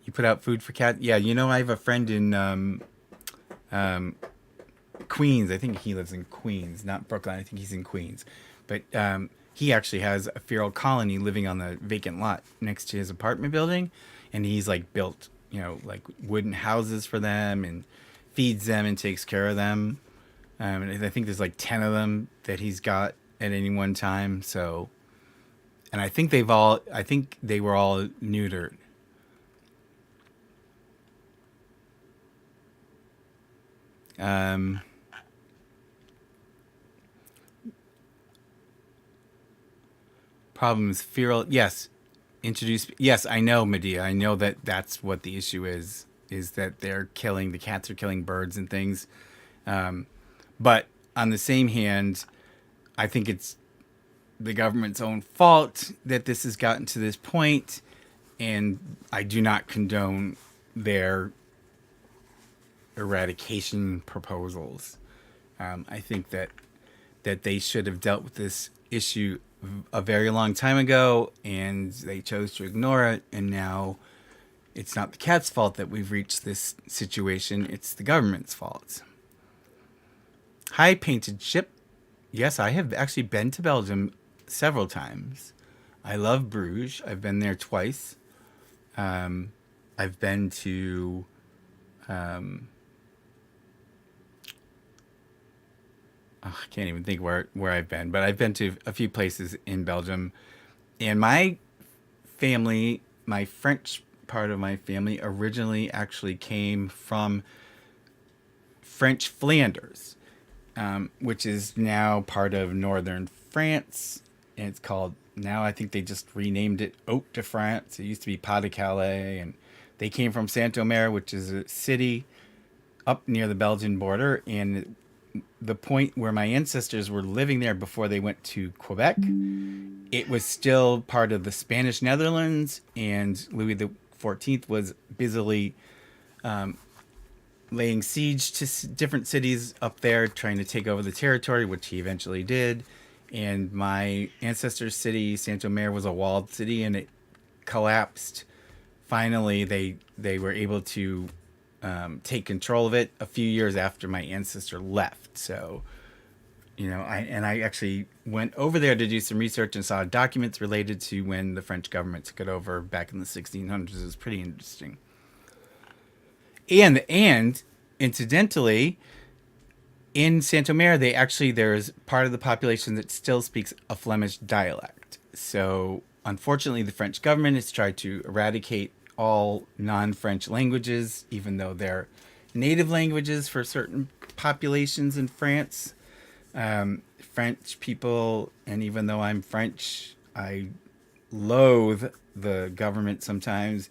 you put out food for cats? Yeah, I have a friend in um, Queens. I think he lives in Queens, not Brooklyn. I think he's in Queens. But he actually has a feral colony living on the vacant lot next to his apartment building. And he's like built, like wooden houses for them and feeds them and takes care of them. And I think there's like 10 of them that he's got at any one time. So, and I think they were all neutered. Um, Problems, feral. Yes, introduce. Yes, I know, Medea. I know that that's what the issue is. Is that the cats are killing birds and things. Um, but on the same hand, I think it's the government's own fault that this has gotten to this point, and I do not condone their eradication proposals. I think that they should have dealt with this issue a very long time ago, and they chose to ignore it. And now it's not the cat's fault that we've reached this situation; it's the government's fault. Hi, Painted Ship. Yes, I have actually been to Belgium several times. I love Bruges. I've been there twice. Um, I've been to um, oh, I can't even think where I've been, but I've been to a few places in Belgium. And my family, my French part of my family, originally actually came from French Flanders, which is now part of northern France. And it's called, now I think they just renamed it Haute de France. It used to be Pas de Calais. And they came from Saint Omer, which is a city up near the Belgian border. And the point where my ancestors were living there before they went to Quebec, it was still part of the Spanish Netherlands, and Louis the 14th was busily laying siege to different cities up there, trying to take over the territory, which he eventually did. And my ancestors' city, Saint Omer, was a walled city, and it collapsed. Finally, they were able to take control of it a few years after my ancestor left. So, I actually went over there to do some research and saw documents related to when the French government took it over back in the 1600s. It was pretty interesting. And incidentally, in Saint Omer, there's part of the population that still speaks a Flemish dialect. So unfortunately, the French government has tried to eradicate all non-French languages, even though they're native languages for certain populations in France. French people, and even though I'm French, I loathe the government sometimes.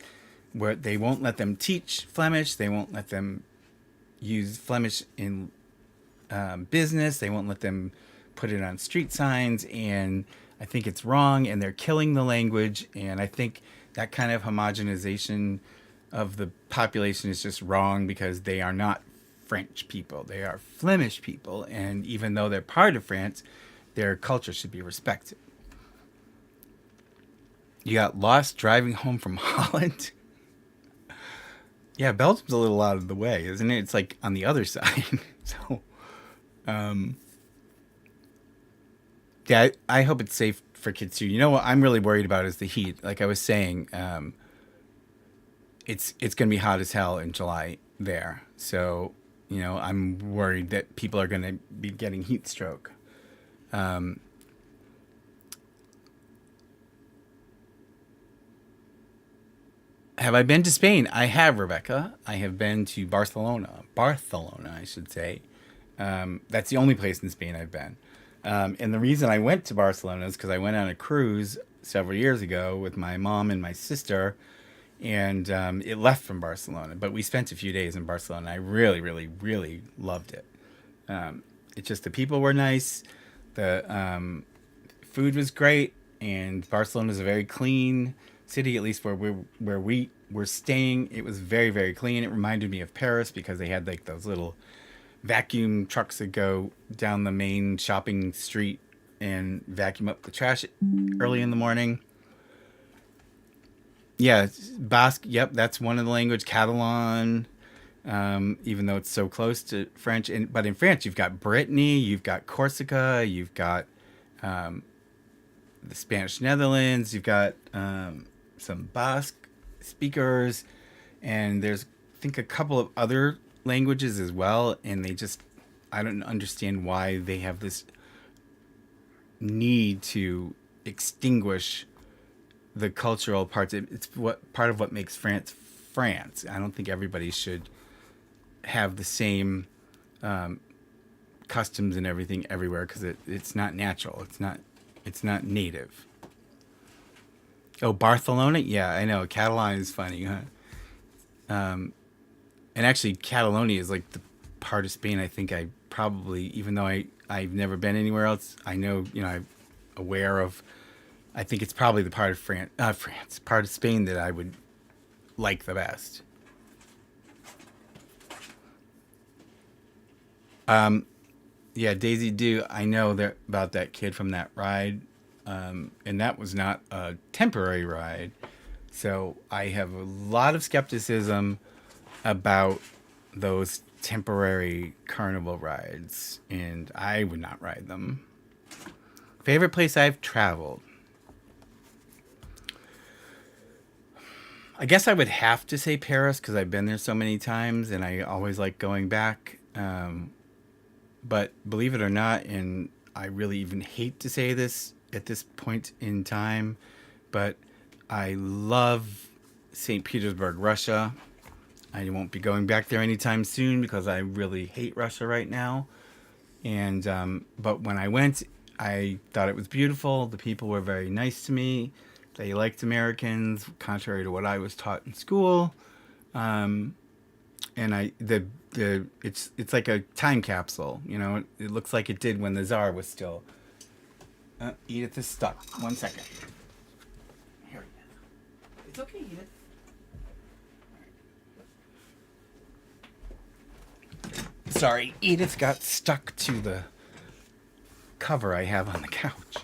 where they won't let them teach Flemish. They won't let them use Flemish in business. They won't let them put it on street signs. And I think it's wrong. And they're killing the language. And I think that kind of homogenization of the population is just wrong because they are not French people. They are Flemish people. And even though they're part of France, their culture should be respected. You got lost driving home from Holland. Yeah, Belgium's a little out of the way, isn't it? It's like on the other side. So, yeah, I hope it's safe for kids too. You know what I'm really worried about is the heat. Like I was saying, it's going to be hot as hell in July there. So, I'm worried that people are going to be getting heat stroke. Have I been to Spain? I have, Rebecca. I have been to Barcelona. Barcelona, I should say. That's the only place in Spain I've been. And the reason I went to Barcelona is because I went on a cruise several years ago with my mom and my sister, and it left from Barcelona. But we spent a few days in Barcelona. I really, really, really loved it. It's just the people were nice, the food was great, and Barcelona is a very clean city, at least where we were staying. It was very, very clean. It reminded me of Paris because they had like those little vacuum trucks that go down the main shopping street and vacuum up the trash early in the morning. Yeah, Basque. Yep, that's one of the language. Catalan, even though it's so close to French. But in France, you've got Brittany, you've got Corsica, you've got the Spanish Netherlands, you've got some Basque speakers, and there's I think a couple of other languages as well. And I don't understand why they have this need to extinguish the cultural parts. It's part of what makes France France. I don't think everybody should have the same customs and everything everywhere because it's not natural. It's not native. Oh, Barcelona? Yeah, I know. Catalan is funny, huh? And actually, Catalonia is like the part of Spain I think I probably, even though I've never been anywhere else, I know, I'm aware of. I think it's probably the part of part of Spain that I would like the best. Yeah, Daisy Do. I know about that kid from that ride, and that was not a temporary ride. So I have a lot of skepticism about those temporary carnival rides, and I would not ride them. Favorite place I've traveled? I guess I would have to say Paris because I've been there so many times and I always like going back. But believe it or not, and I really even hate to say this at this point in time, but I love St. Petersburg, Russia. I won't be going back there anytime soon because I really hate Russia right now. And but when I went, I thought it was beautiful. The people were very nice to me. They liked Americans, contrary to what I was taught in school. And it's like a time capsule. It looks like it did when the Tsar was still. Edith is stuck. 1 second. Here. It's okay, Edith. Sorry, Edith got stuck to the cover I have on the couch.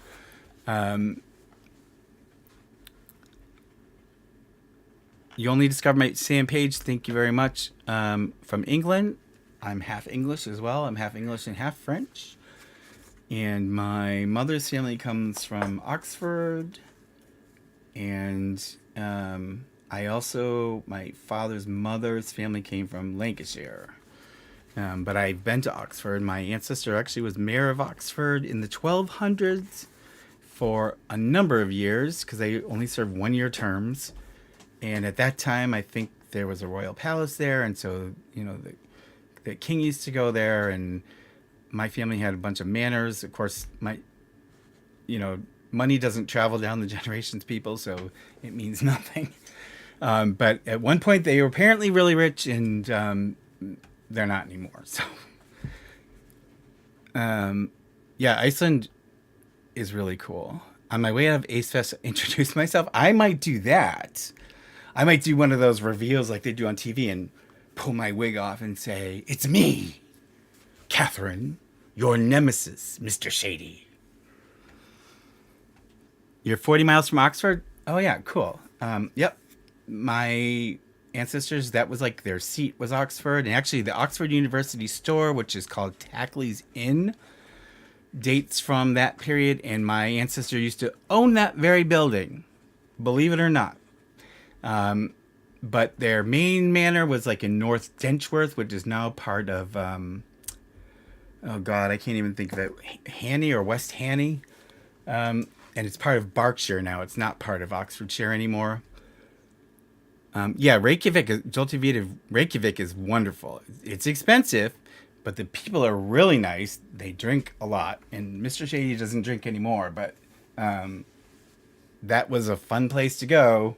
You only discovered my Sam Page. Thank you very much. From England. I'm half English as well. I'm half English and half French. And my mother's family comes from Oxford. And my father's mother's family came from Lancashire. But I've been to Oxford. My ancestor actually was mayor of Oxford in the 1200s for a number of years because they only served 1-year terms. And at that time, I think there was a royal palace there. And so, the king used to go there. And my family had a bunch of manors. Of course, money doesn't travel down the generations, people. So it means nothing. But at one point, they were apparently really rich, and they're not anymore. So, yeah, Iceland is really cool. On my way out of Ace Fest, introduce myself. I might do that. I might do one of those reveals like they do on TV and pull my wig off and say, "It's me, Catherine, your nemesis, Mr. Shady." You're 40 miles from Oxford? Oh, yeah, cool. Yep. My ancestors, that was like their seat was Oxford. And actually, the Oxford University store, which is called Tackley's Inn, dates from that period. And my ancestor used to own that very building, believe it or not. But their main manor was like in North Denchworth, which is now part of, oh God, I can't even think of it, Hanny or West Hanny. And it's part of Berkshire now. It's not part of Oxfordshire anymore. Yeah, Reykjavik, Joltivita Reykjavik is wonderful. It's expensive, but the people are really nice. They drink a lot, and Mr. Shady doesn't drink anymore. But that was a fun place to go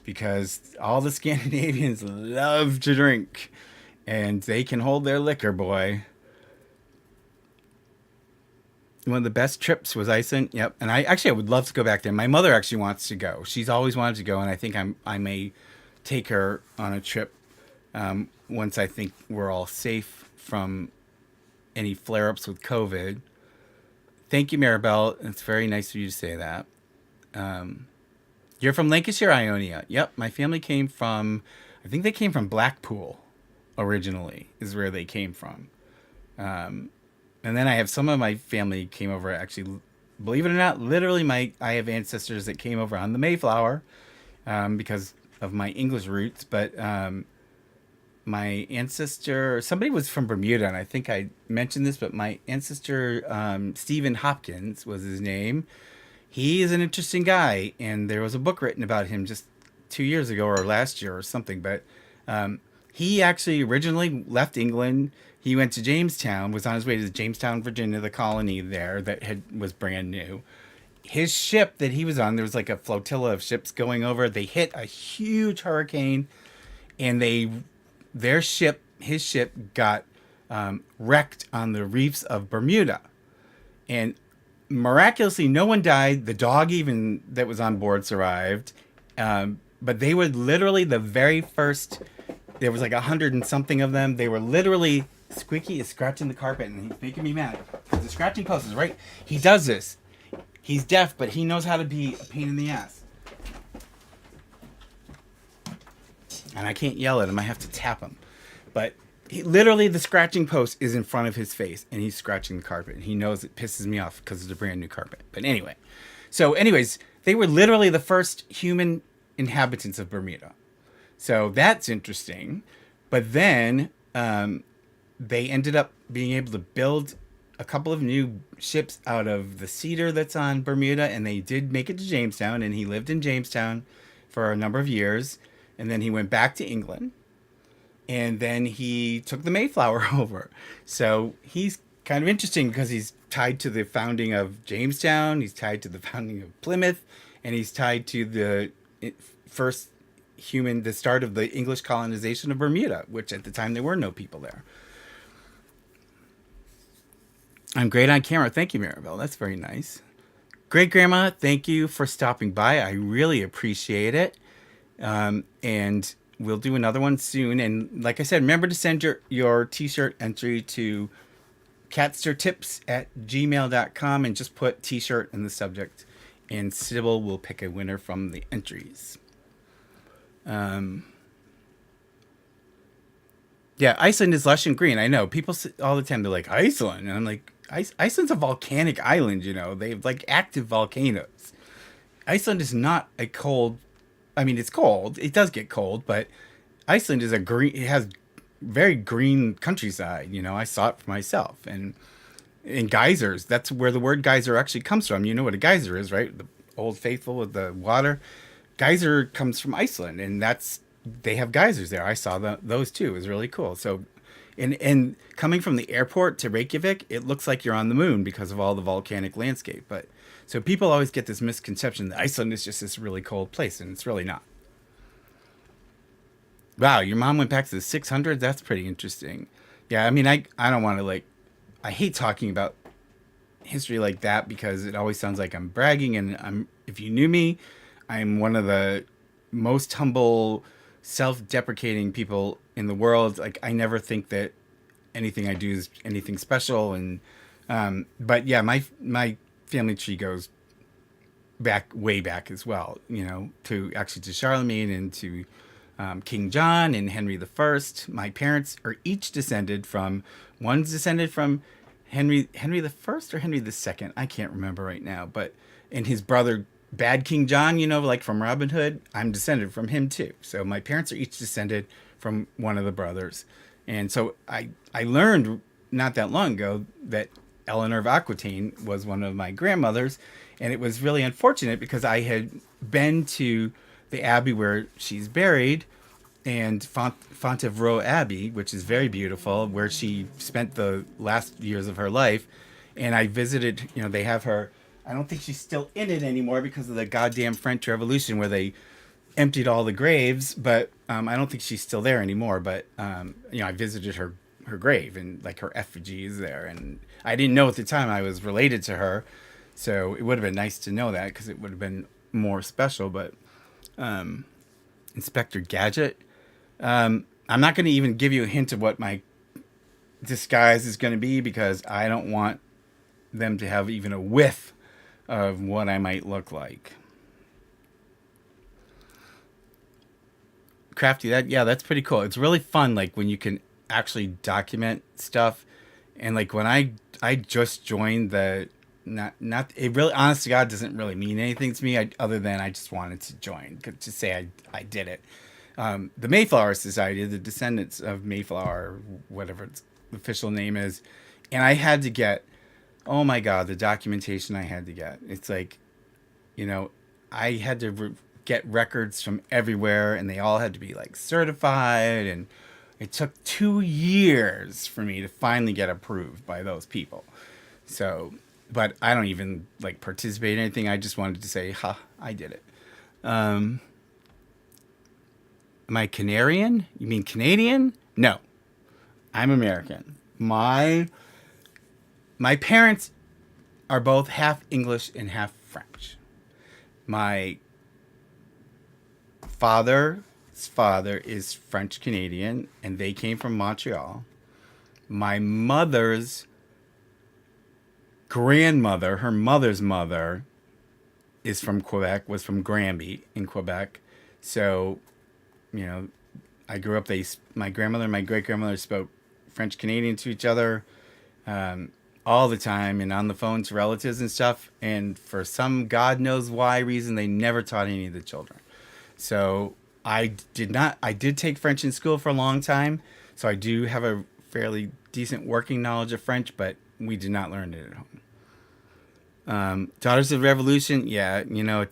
because all the Scandinavians love to drink, and they can hold their liquor, boy. One of the best trips was Iceland. Yep, and I would love to go back there. My mother actually wants to go. She's always wanted to go, and I think I may take her on a trip once I think we're all safe from any flare-ups with COVID. Thank you, Maribel. It's very nice of you to say that. You're from Lancashire, Ionia. Yep, my family came from, I think they came from Blackpool originally, is where they came from. And then I have some of my family came over, actually, believe it or not, literally I have ancestors that came over on the Mayflower because of my English roots. But my ancestor, somebody was from Bermuda, and I think I mentioned this, but my ancestor, Stephen Hopkins was his name. He is an interesting guy, and there was a book written about him just 2 years ago or last year or something. But he actually originally left England. He went to Jamestown, was on his way to Jamestown, Virginia, the colony there that was brand new. His ship that he was on, there was like a flotilla of ships going over. They hit a huge hurricane, and his ship got wrecked on the reefs of Bermuda. And miraculously, no one died. The dog even that was on board survived. But they were literally the very first. There was like 100 and something of them. They were literally. Squeaky is scratching the carpet, and he's making me mad. Because the scratching post is right. He does this. He's deaf, but he knows how to be a pain in the ass. And I can't yell at him. I have to tap him. But literally, the scratching post is in front of his face, and he's scratching the carpet. And he knows it pisses me off because it's a brand new carpet. But anyway. So anyways, they were literally the first human inhabitants of Bermuda. So that's interesting. But then they ended up being able to build a couple of new ships out of the cedar that's on Bermuda, and they did make it to Jamestown, and he lived in Jamestown for a number of years, and then he went back to England, and then he took the Mayflower over. So he's kind of interesting because he's tied to the founding of Jamestown, he's tied to the founding of Plymouth, and he's tied to the the start of the English colonization of Bermuda, which at the time there were no people there. I'm great on camera. Thank you, Maribel. That's very nice. Great Grandma, thank you for stopping by. I really appreciate it. And we'll do another one soon. And like I said, remember to send your t-shirt entry to catstertips@gmail.com and just put t-shirt in the subject. And Sybil will pick a winner from the entries. Yeah, Iceland is lush and green. I know. People all the time, they're like, Iceland. And I'm like, Iceland's a volcanic island, They have, like, active volcanoes. Iceland is not a cold... I mean, it's cold. It does get cold, but Iceland is it has very green countryside, I saw it for myself. And geysers, that's where the word geyser actually comes from. You know what a geyser is, right? The Old Faithful with the water. Geyser comes from Iceland, and they have geysers there. I saw those too. It was really cool. So, and coming from the airport to Reykjavik, it looks like you're on the moon because of all the volcanic landscape. But so people always get this misconception that Iceland is just this really cold place, and it's really not. Wow, your mom went back to the 600s? That's pretty interesting. Yeah, I mean, I don't want to like, I hate talking about history like that because it always sounds like I'm bragging. And if you knew me, I'm one of the most humble, self-deprecating people in the world. Like, I never think that anything I do is anything special. And but yeah, my family tree goes back way back as well. You know, to actually to Charlemagne and to King John and Henry the First. My parents are each descended from one's descended from Henry the First or Henry the Second. I can't remember right now, but and his brother Bad King John, you know, like from Robin Hood, I'm descended from him too. So my parents are each descended from one of the brothers. And so I learned not that long ago that Eleanor of Aquitaine was one of my grandmothers, and it was really unfortunate because I had been to the abbey where she's buried, and Fontevraud Abbey, which is very beautiful, where she spent the last years of her life. And I visited, you know, they have her. I don't think she's still in it anymore because of the goddamn French Revolution, where they emptied all the graves. But I don't think she's still there anymore. But you know, I visited her grave, and like her effigy is there. And I didn't know at the time I was related to her, so it would have been nice to know that because it would have been more special. But Inspector Gadget. I'm not going to even give you a hint of what my disguise is going to be because I don't want them to have even a whiff of what I might look like. Crafty, that's pretty cool. It's really fun, like when you can actually document stuff, and like when I just joined the not it really, honest to God, doesn't really mean anything to me other than I just wanted to join to say I did it. The Mayflower Society, the descendants of Mayflower, whatever its official name is, and I had to get, oh my God, the documentation I had to get. It's like, you know, I had to get records from everywhere, and they all had to be like certified, and it took 2 years for me to finally get approved by those people. So, but I don't even like participate in anything. I just wanted to say, ha, I did it. Am I Canarian? You mean Canadian? No, I'm American. My parents are both half English and half French. My father's father is French Canadian, and they came from Montreal. My mother's grandmother, her mother's mother, is from Quebec, was from Granby in Quebec. So, you know, I grew up, my grandmother and my great grandmother spoke French Canadian to each other all the time and on the phone to relatives and stuff. And for some God knows why reason, they never taught any of the children. So I did take French in school for a long time. So I do have a fairly decent working knowledge of French, but we did not learn it at home. Daughters of Revolution. Yeah. You know,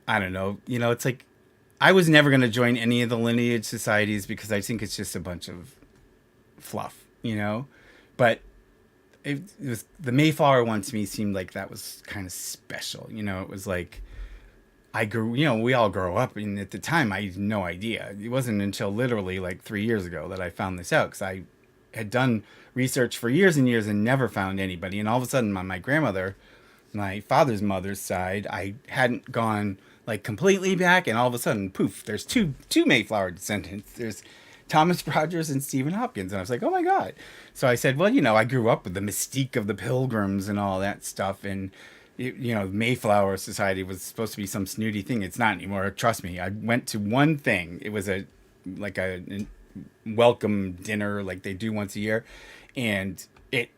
I don't know. You know, it's like, I was never going to join any of the lineage societies because I think it's just a bunch of fluff, you know, but it was the Mayflower one to me seemed like that was kind of special. You know, it was like, we all grow up, and at the time I had no idea. It wasn't until literally like 3 years ago that I found this out, because I had done research for years and years and never found anybody. And all of a sudden on my grandmother, my father's mother's side, I hadn't gone like completely back, and all of a sudden, poof, there's two Mayflower descendants. There's Thomas Rogers and Stephen Hopkins. And I was like, oh my God. So I said, well, you know, I grew up with the mystique of the Pilgrims and all that stuff, and you know, Mayflower Society was supposed to be some snooty thing. It's not anymore. Trust me. I went to one thing. It was a welcome dinner like they do once a year, and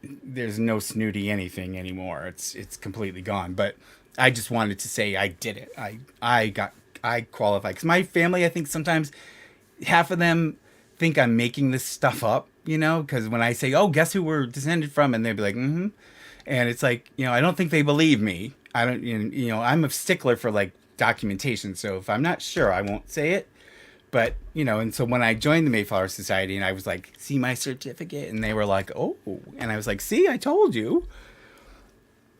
there's no snooty anything anymore. It's completely gone. But I just wanted to say I did it. I qualified, because my family, I think sometimes half of them think I'm making this stuff up, you know, because when I say, oh, guess who we're descended from, and they'd be like, mm-hmm. And it's like, you know, I don't think they believe me. I don't, you know, I'm a stickler for like documentation. So if I'm not sure, I won't say it. But, you know, and so when I joined the Mayflower Society and I was like, see my certificate, and they were like, oh, and I was like, see, I told you.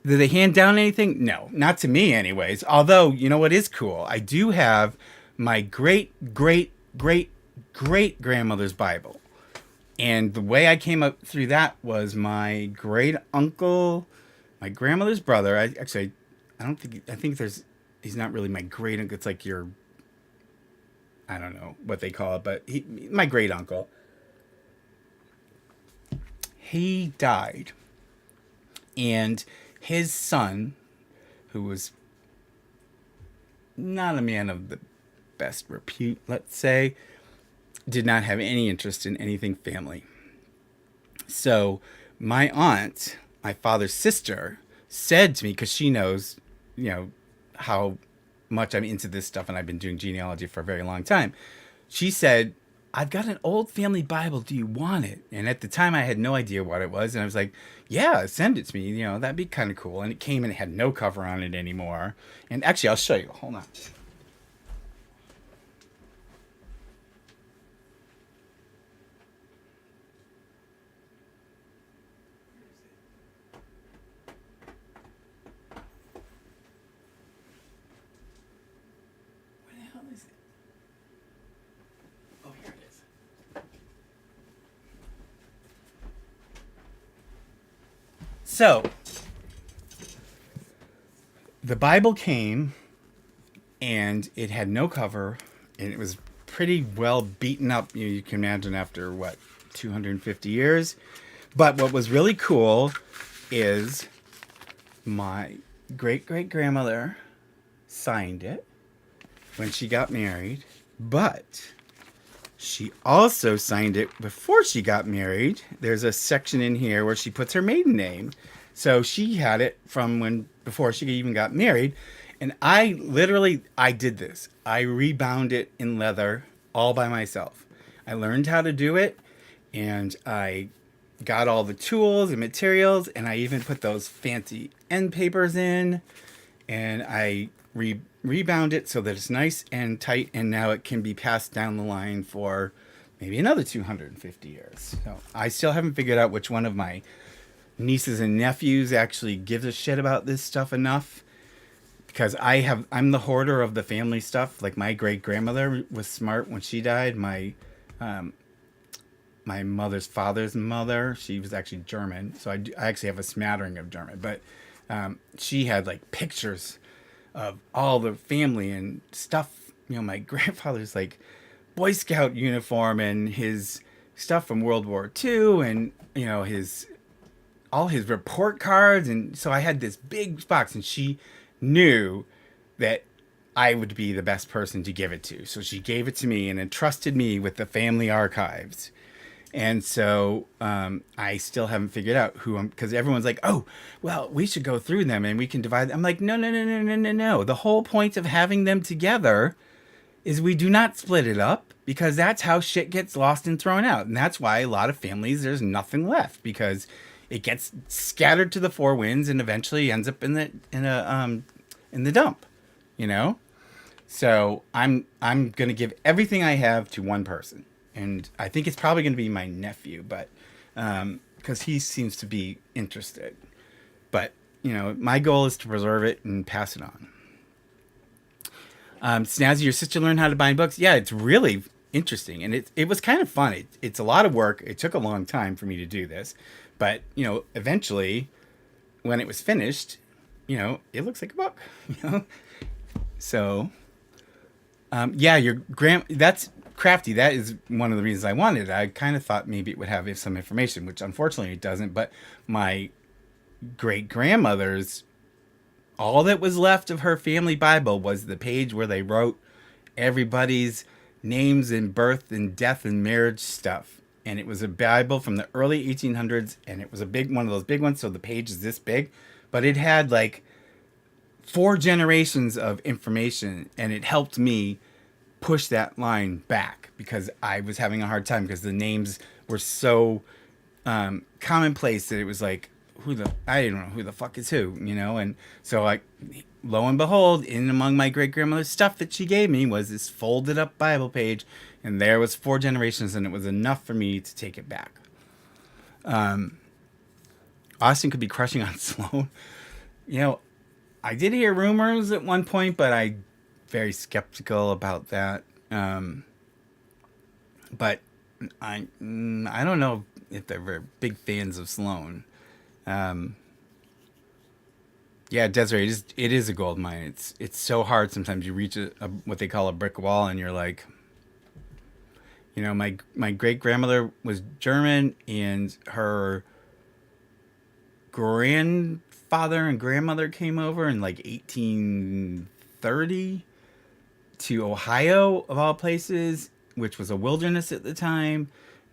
Did they hand down anything? No, not to me anyways. Although, you know what is cool? I do have my great great great grandmother's Bible. And the way I came up through that was my great uncle, my grandmother's brother. I don't think, I think he's not really my great uncle. It's like your, I don't know what they call it, but my great uncle, he died. And his son, who was not a man of the best repute, let's say, did not have any interest in anything family. So my aunt, my father's sister, said to me, because she knows, you know, how much I'm into this stuff and I've been doing genealogy for a very long time. She said, I've got an old family Bible. Do you want it? And at the time, I had no idea what it was. And I was like, yeah, send it to me. You know, that'd be kind of cool. And it came and it had no cover on it anymore. And actually, I'll show you. Hold on. Where the hell is it? Oh, here it is. So, the Bible came and it had no cover and it was pretty well beaten up. You can imagine after what, 250 years. But what was really cool is my great great grandmother signed it when she got married, but she also signed it before she got married. There's a section in here where she puts her maiden name. So she had it from when before she even got married. And I did this. I rebound it in leather all by myself. I learned how to do it and I got all the tools and materials and I even put those fancy end papers in and I rebound it so that it's nice and tight and now it can be passed down the line for maybe another 250 years. So I still haven't figured out which one of my nieces and nephews actually gives a shit about this stuff enough because I'm the hoarder of the family stuff. Like my great grandmother was smart when she died. My mother's father's mother, she was actually German, so I actually have a smattering of German, but she had like pictures of all the family and stuff. You know, my grandfather's like Boy Scout uniform and his stuff from World War II and, you know, all his report cards. And so I had this big box and she knew that I would be the best person to give it to. So she gave it to me and entrusted me with the family archives. And so I still haven't figured out who I'm, because everyone's like, oh, well, we should go through them and we can divide them. I'm like, no, no, no, no, no, no, no. The whole point of having them together is we do not split it up because that's how shit gets lost and thrown out. And that's why a lot of families, there's nothing left because it gets scattered to the four winds and eventually ends up in the dump, you know? So I'm going to give everything I have to one person. And I think it's probably going to be my nephew, but because he seems to be interested. But, you know, my goal is to preserve it and pass it on. Snazzy, your sister learned how to bind books. Yeah, it's really interesting. And it was kind of fun. It's a lot of work. It took a long time for me to do this. But, you know, eventually, when it was finished, you know, it looks like a book. You know? So, yeah, that's crafty. That is one of the reasons I wanted it. I kind of thought maybe it would have some information, which unfortunately it doesn't. But my great grandmother's, all that was left of her family Bible was the page where they wrote everybody's names and birth and death and marriage stuff. And it was a Bible from the early 1800s, and it was a big one of those big ones. So the page is this big, but it had like 4 generations of information, and it helped me push that line back because I was having a hard time because the names were so commonplace that it was like, I didn't know who the fuck is who, you know? And so lo and behold, in among my great grandmother's stuff that she gave me was this folded up Bible page, and there was 4 generations, and it was enough for me to take it back. Austin could be crushing on Sloan. You know, I did hear rumors at one point, but I very skeptical about that. But I don't know if they're very big fans of Sloan. Um, yeah, Desiree, it is a gold mine. It's so hard sometimes. You reach what they call a brick wall, and you're like, my great grandmother was German, and her grandfather and grandmother came over in like 1830 to Ohio, of all places, which was a wilderness at the time.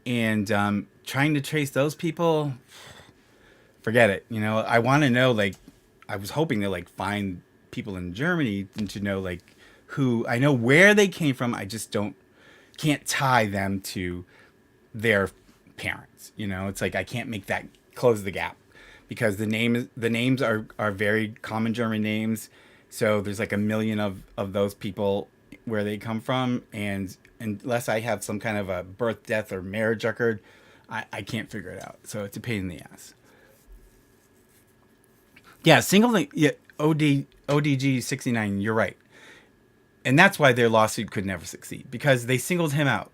And trying to trace those people, forget it. I want to know, like, I was hoping to, like, find people in Germany and to know, like, who I know where they came from. I just can't tie them to their parents. It's like I can't make that close the gap because the names are very common German names. So there's like a million of those people where they come from, and unless I have some kind of a birth, death, or marriage record, I can't figure it out. So it's a pain in the ass. Yeah, yeah, ODG 69. You're right, and that's why their lawsuit could never succeed because they singled him out.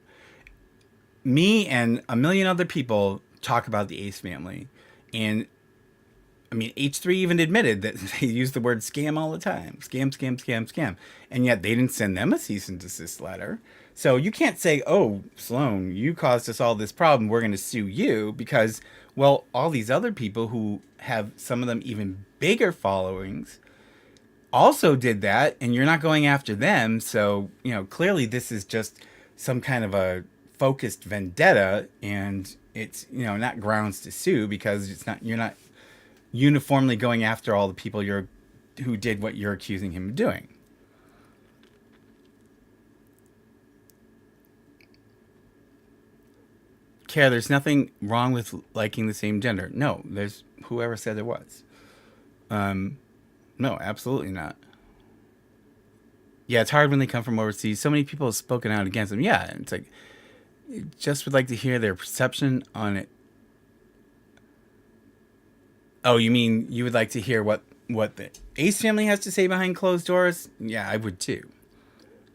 Me and a million other people talk about the Ace family, and I mean, H3 even admitted that they use the word scam all the time. Scam, scam, scam, scam. And yet they didn't send them a cease and desist letter. So you can't say, oh, Sloan, you caused us all this problem. We're going to sue you because, well, all these other people who have some of them even bigger followings also did that. And you're not going after them. So, clearly this is just some kind of a focused vendetta. And it's, not grounds to sue because you're not uniformly going after all the people who did what you're accusing him of doing. Care, there's nothing wrong with liking the same gender. No, there's whoever said there was. No, absolutely not. Yeah, it's hard when they come from overseas. So many people have spoken out against them. Yeah, it's like just would like to hear their perception on it. Oh, you mean you would like to hear what the Ace family has to say behind closed doors? Yeah, I would too.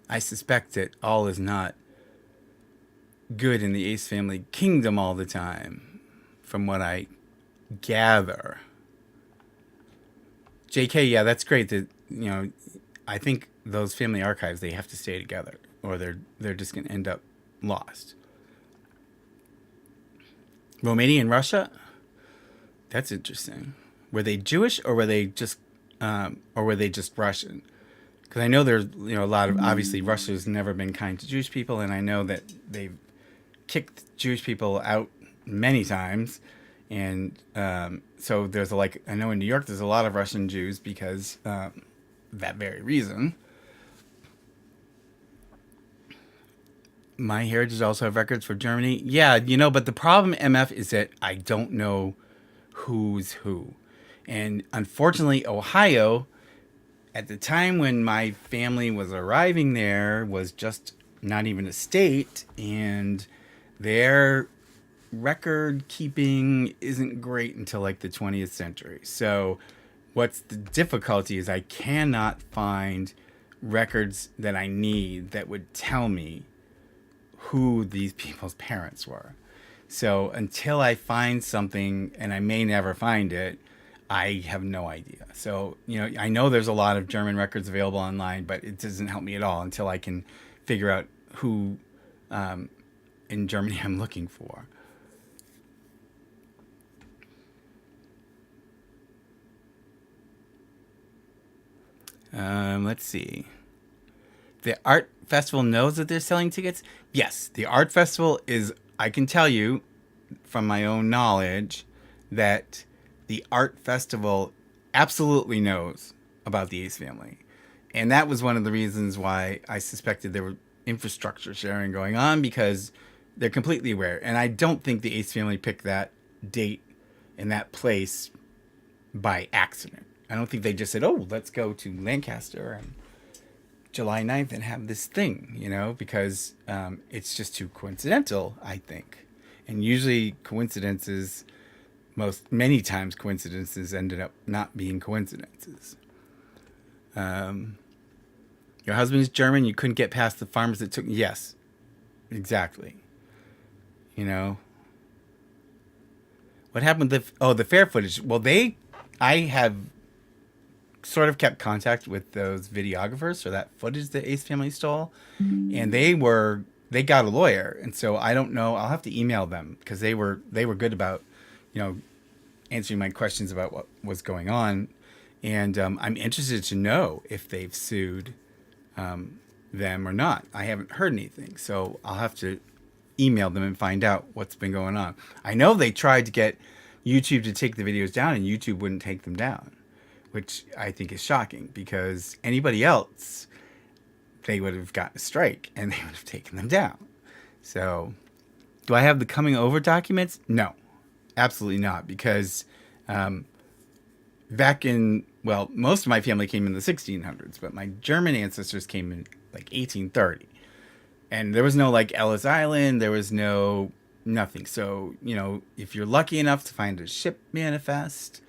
I suspect that all is not good in the Ace family kingdom all the time, from what I gather. JK, yeah, that's great. I think those family archives, they have to stay together, or they're just gonna end up lost. Romania and Russia, that's interesting. Were they Jewish or were they just Russian? Because I know there's a lot of, obviously Russia's never been kind to Jewish people, and I know that they've kicked Jewish people out many times, and so there's I know in New York there's a lot of Russian Jews because that very reason. My Heritage also have records for Germany. Yeah, but the problem, MF, is that I don't know who's who. And unfortunately, Ohio, at the time when my family was arriving there, was just not even a state, and their record keeping isn't great until like the 20th century. So, what's the difficulty is I cannot find records that I need that would tell me who these people's parents were. So until I find something, and I may never find it, I have no idea. So, I know there's a lot of German records available online, but it doesn't help me at all until I can figure out who in Germany I'm looking for. Let's see. The art festival knows that they're selling tickets. Yes, the art festival is, I can tell you from my own knowledge that the art festival absolutely knows about the Ace family. And that was one of the reasons why I suspected there were infrastructure sharing going on, because they're completely aware. And I don't think the Ace family picked that date and that place by accident. I don't think they just said, oh, let's go to Lancaster and July 9th and have this thing, because it's just too coincidental, I think. And usually many times coincidences ended up not being coincidences. Your husband is German. You couldn't get past the farmers that took. Yes, exactly. You know, what happened with the fair footage? Well, I have sort of kept contact with those videographers for that footage that Ace family stole, and they got a lawyer, and so I don't know. I'll have to email them because they were good about, you know, answering my questions about what was going on, and I'm interested to know if they've sued them or not. I haven't heard anything, so I'll have to email them and find out what's been going on. I know they tried to get YouTube to take the videos down, and YouTube wouldn't take them down, which I think is shocking because anybody else, they would have gotten a strike and they would have taken them down. So, do I have the coming over documents? No, absolutely not, because back in, well, most of my family came in the 1600s, but my German ancestors came in like 1830. And there was no like Ellis Island, there was no nothing. So, you know, if you're lucky enough to find a ship manifest,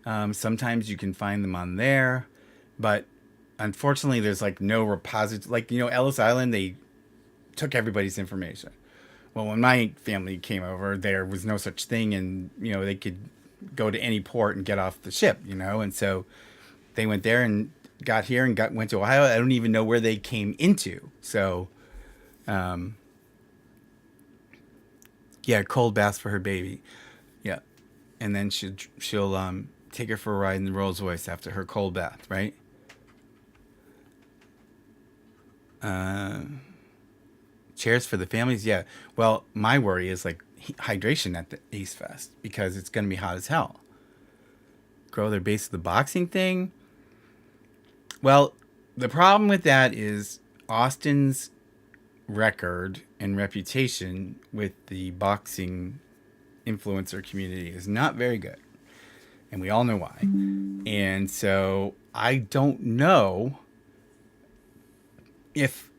sometimes you can find them on there. But unfortunately, there's like no repository. Like, you know, Ellis Island, they took everybody's information. Well, when my family came over, there was no such thing, and you know they could go to any port and get off the ship, you know, and so they went there and got here and went to Ohio. I don't even know where they came into. So, yeah, cold bath for her baby, yeah, and then she'll take her for a ride in the Rolls Royce after her cold bath, right? Chairs for the families, yeah. Well, my worry is like hydration at the Ace Fest because it's going to be hot as hell. Grow their base of the boxing thing. Well, the problem with that is Austin's record and reputation with the boxing influencer community is not very good. And we all know why. And so I don't know if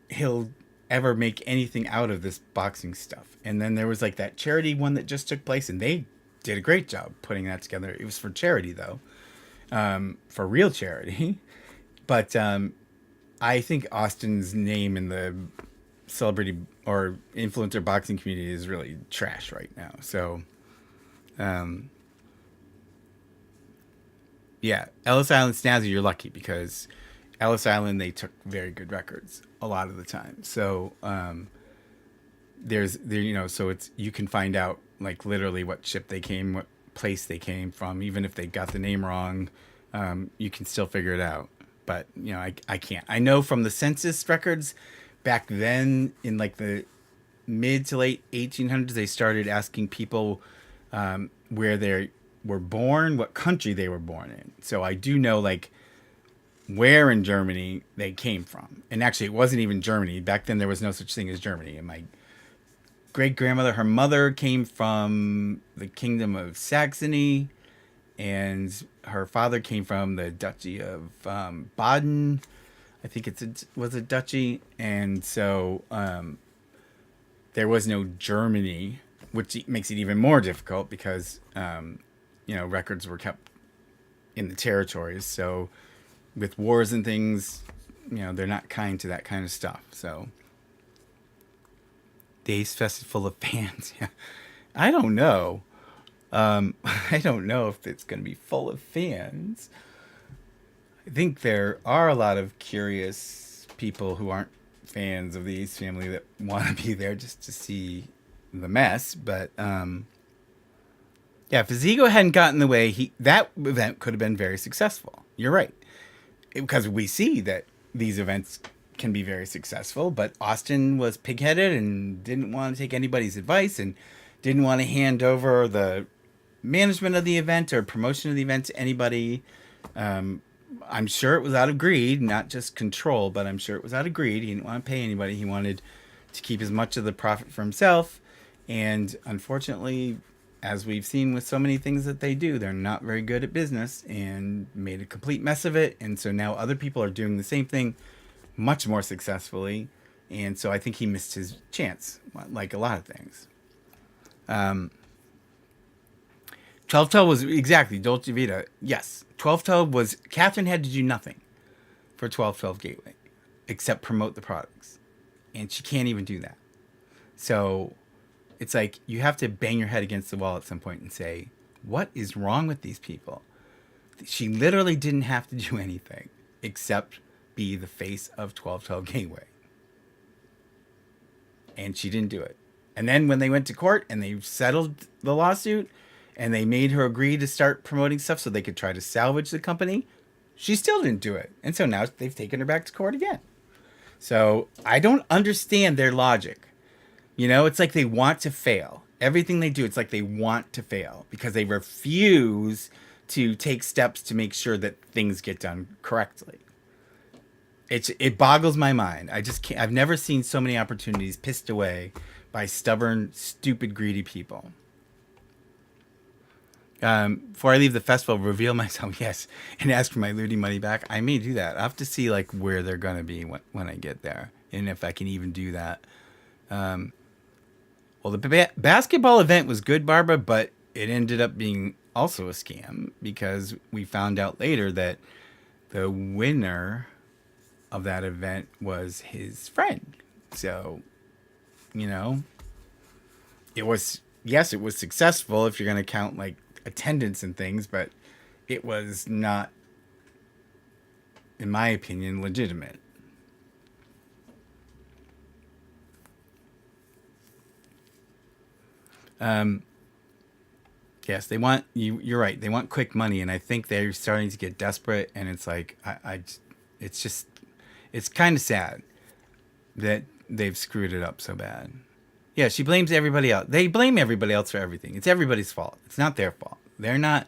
he'll ever make anything out of this boxing stuff. And then there was like that charity one that just took place, and they did a great job putting that together. It was for charity though, for real charity. But I think Austin's name in the celebrity or influencer boxing community is really trash right now. So, yeah, Ellis Island Snazzy, you're lucky because Ellis Island, they took very good records a lot of the time. So you know, so it's, you can find out like literally what ship they came, what place they came from, even if they got the name wrong, you can still figure it out. But you know, I can't. I know from the census records back then in like the mid to late 1800s, they started asking people where they were born, what country they were born in. So I do know like where in Germany they came from. And actually, it wasn't even Germany. Back then, there was no such thing as Germany. And my great-grandmother, her mother came from the Kingdom of Saxony, and her father came from the Duchy of Baden. I think was a duchy. And so there was no Germany, which makes it even more difficult because, you know, records were kept in the territories. So with wars and things, you know, they're not kind to that kind of stuff. So, the Ace Fest is full of fans. Yeah, I don't know. I don't know if it's going to be full of fans. I think there are a lot of curious people who aren't fans of the Ace family that want to be there just to see the mess. But yeah, if his ego hadn't gotten in the way, that event could have been very successful. You're right. Because we see that these events can be very successful, but Austin was pigheaded and didn't want to take anybody's advice and didn't want to hand over the management of the event or promotion of the event to anybody. I'm sure it was out of greed, not just control, but I'm sure it was out of greed. He didn't want to pay anybody. He wanted to keep as much of the profit for himself. And unfortunately, as we've seen with so many things that they do, they're not very good at business and made a complete mess of it. And so now other people are doing the same thing much more successfully. And so I think he missed his chance, like a lot of things. 1212 was exactly Dolce Vita. Yes, 1212 was, Catherine had to do nothing for 1212 Gateway except promote the products. And she can't even do that. So it's like you have to bang your head against the wall at some point and say, what is wrong with these people? She literally didn't have to do anything except be the face of 1212 Gateway. And she didn't do it. And then when they went to court and they settled the lawsuit and they made her agree to start promoting stuff so they could try to salvage the company, she still didn't do it. And so now they've taken her back to court again. So I don't understand their logic. You know, it's like they want to fail. Everything they do, it's like they want to fail because they refuse to take steps to make sure that things get done correctly. It boggles my mind. I just can't. I've never seen so many opportunities pissed away by stubborn, stupid, greedy people. Before I leave the festival, reveal myself, yes, and ask for my Ludi money back. I may do that. I have to see like where they're gonna be when I get there, and if I can even do that. Well, the basketball event was good, Barbara, but it ended up being also a scam because we found out later that the winner of that event was his friend. So, you know, it was successful if you're going to count like attendance and things, but it was not, in my opinion, legitimate. Yes, they want you're right. They want quick money, and I think they're starting to get desperate. And it's like it's kind of sad that they've screwed it up so bad. Yeah, she blames everybody else. They blame everybody else for everything. It's everybody's fault. It's not their fault. They're not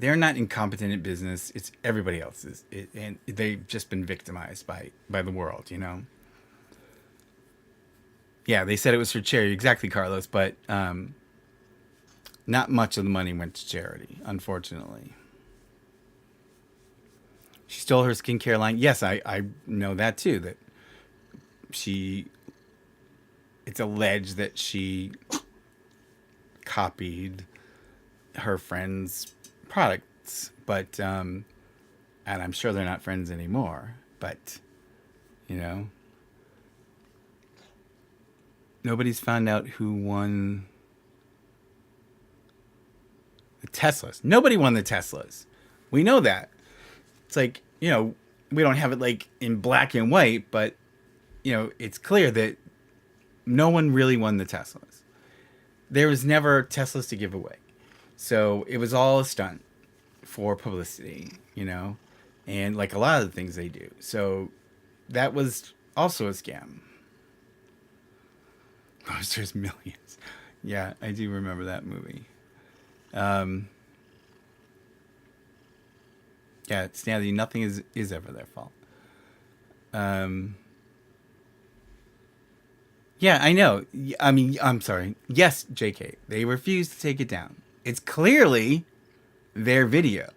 incompetent at business. It's everybody else's, and they've just been victimized by the world. You know. Yeah, they said it was for charity. Exactly, Carlos, but. Not much of the money went to charity, unfortunately. She stole her skincare line. Yes, I know that too. That it's alleged that she copied her friend's products, but and I'm sure they're not friends anymore. But you know, nobody's found out who won. The Teslas. Nobody won the Teslas. We know that. It's like, you know, we don't have it like in black and white, but, you know, it's clear that no one really won the Teslas. There was never Teslas to give away. So it was all a stunt for publicity, you know, and like a lot of the things they do. So that was also a scam. There's millions. Yeah, I do remember that movie. Yeah, Stanley, nothing is ever their fault. Yeah, I know. I mean, I'm sorry. Yes, JK, they refused to take it down. It's clearly their video.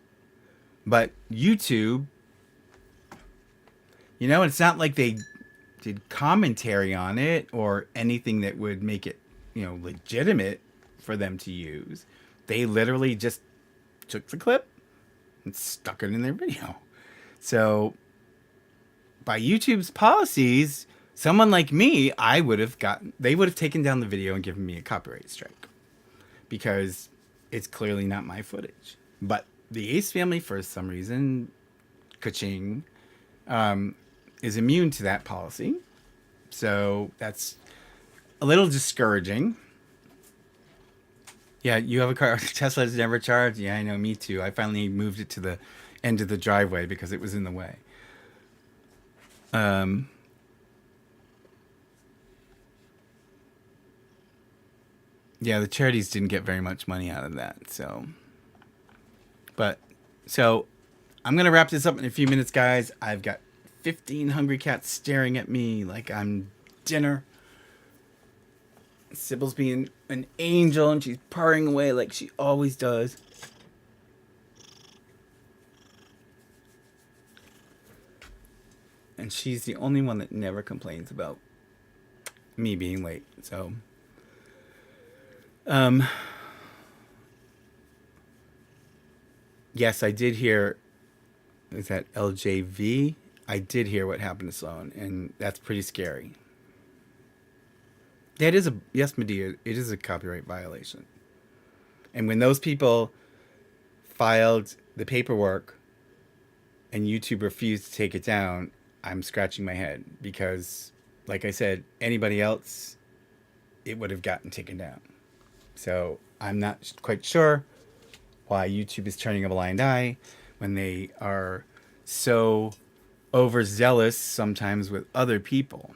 But YouTube, you know, it's not like they did commentary on it or anything that would make it, you know, legitimate for them to use. They literally just took the clip and stuck it in their video. So by YouTube's policies, someone like me, they would have taken down the video and given me a copyright strike because it's clearly not my footage. But the Ace family, for some reason, ka-ching, is immune to that policy. So that's a little discouraging. Yeah, you have a car. Tesla's never charged. Yeah, I know. Me too. I finally moved it to the end of the driveway because it was in the way. Yeah, the charities didn't get very much money out of that. So I'm going to wrap this up in a few minutes, guys. I've got 15 hungry cats staring at me like I'm dinner. Sybil's being an angel and she's purring away like she always does. And she's the only one that never complains about me being late. So, yes, I did hear, is that LJV? I did hear what happened to Sloan, and that's pretty scary. That is a yes, Medea. It is a copyright violation. And when those people filed the paperwork and YouTube refused to take it down, I'm scratching my head because, like I said, anybody else, it would have gotten taken down. So I'm not quite sure why YouTube is turning a blind eye when they are so overzealous sometimes with other people.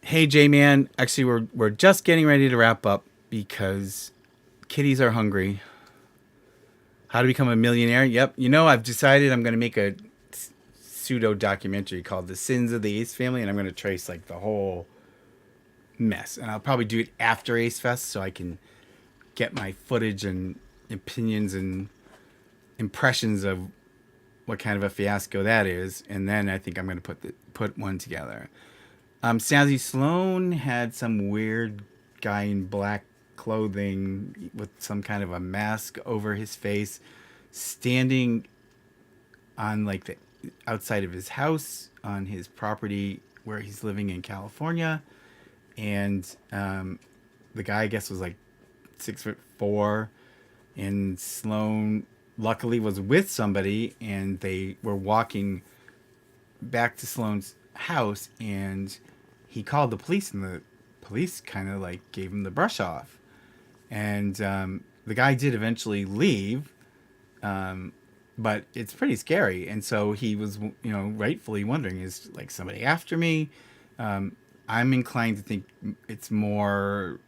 Hey, J-Man. Actually, we're just getting ready to wrap up because kitties are hungry. How to become a millionaire? Yep. You know, I've decided I'm going to make a pseudo documentary called The Sins of the Ace Family, and I'm going to trace like the whole mess. And I'll probably do it after Ace Fest so I can get my footage and opinions and impressions of what kind of a fiasco that is. And then I think I'm going to put one together. Snazzy Sloan had some weird guy in black clothing with some kind of a mask over his face standing on like the outside of his house on his property where he's living in California. And the guy, I guess, was like 6'4", and Sloan luckily was with somebody, and they were walking back to Sloan's house, and he called the police, and the police kind of like gave him the brush off. And the guy did eventually leave, but it's pretty scary. And so he was, rightfully wondering, is like somebody after me? I'm inclined to think it's more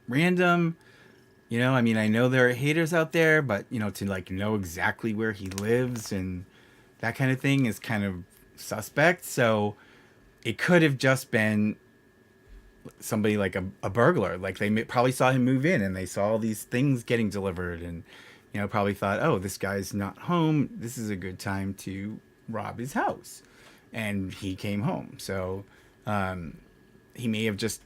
random. I mean, I know there are haters out there, but to like know exactly where he lives and that kind of thing is kind of suspect. So it could have just been somebody like a burglar. Like they probably saw him move in and they saw all these things getting delivered and, probably thought, oh, this guy's not home. This is a good time to rob his house. And he came home. So he may have just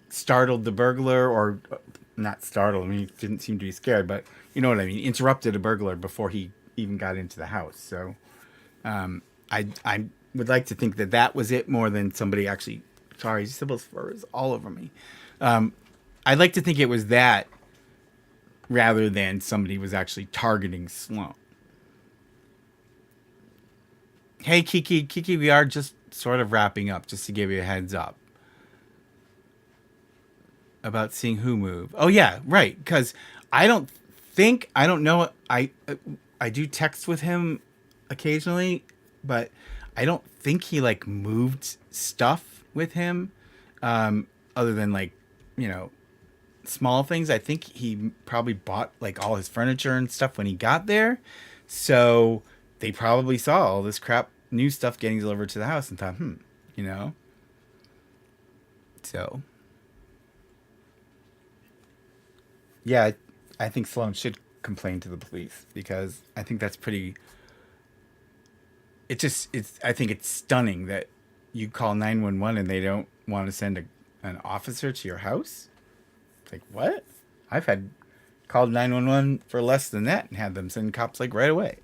startled the burglar, or not startled. I mean, he didn't seem to be scared, but you know what I mean. Interrupted a burglar before he even got into the house. So I would like to think that was it more than somebody actually. Sorry, Sybil's fur is all over me. I'd like to think it was that rather than somebody was actually targeting Sloan. Hey, Kiki, we are just sort of wrapping up, just to give you a heads up about seeing who move. Oh yeah, right. Because I don't know. I do text with him occasionally, but I don't think he like moved stuff with him, other than like small things. I think he probably bought like all his furniture and stuff when he got there, so they probably saw all this new stuff getting delivered to the house and thought, so yeah, I think Sloan should complain to the police because I think that's pretty. I think it's stunning that you call 911 and they don't want to send an officer to your house. Like, what? I've had called 911 for less than that and had them send cops like right away.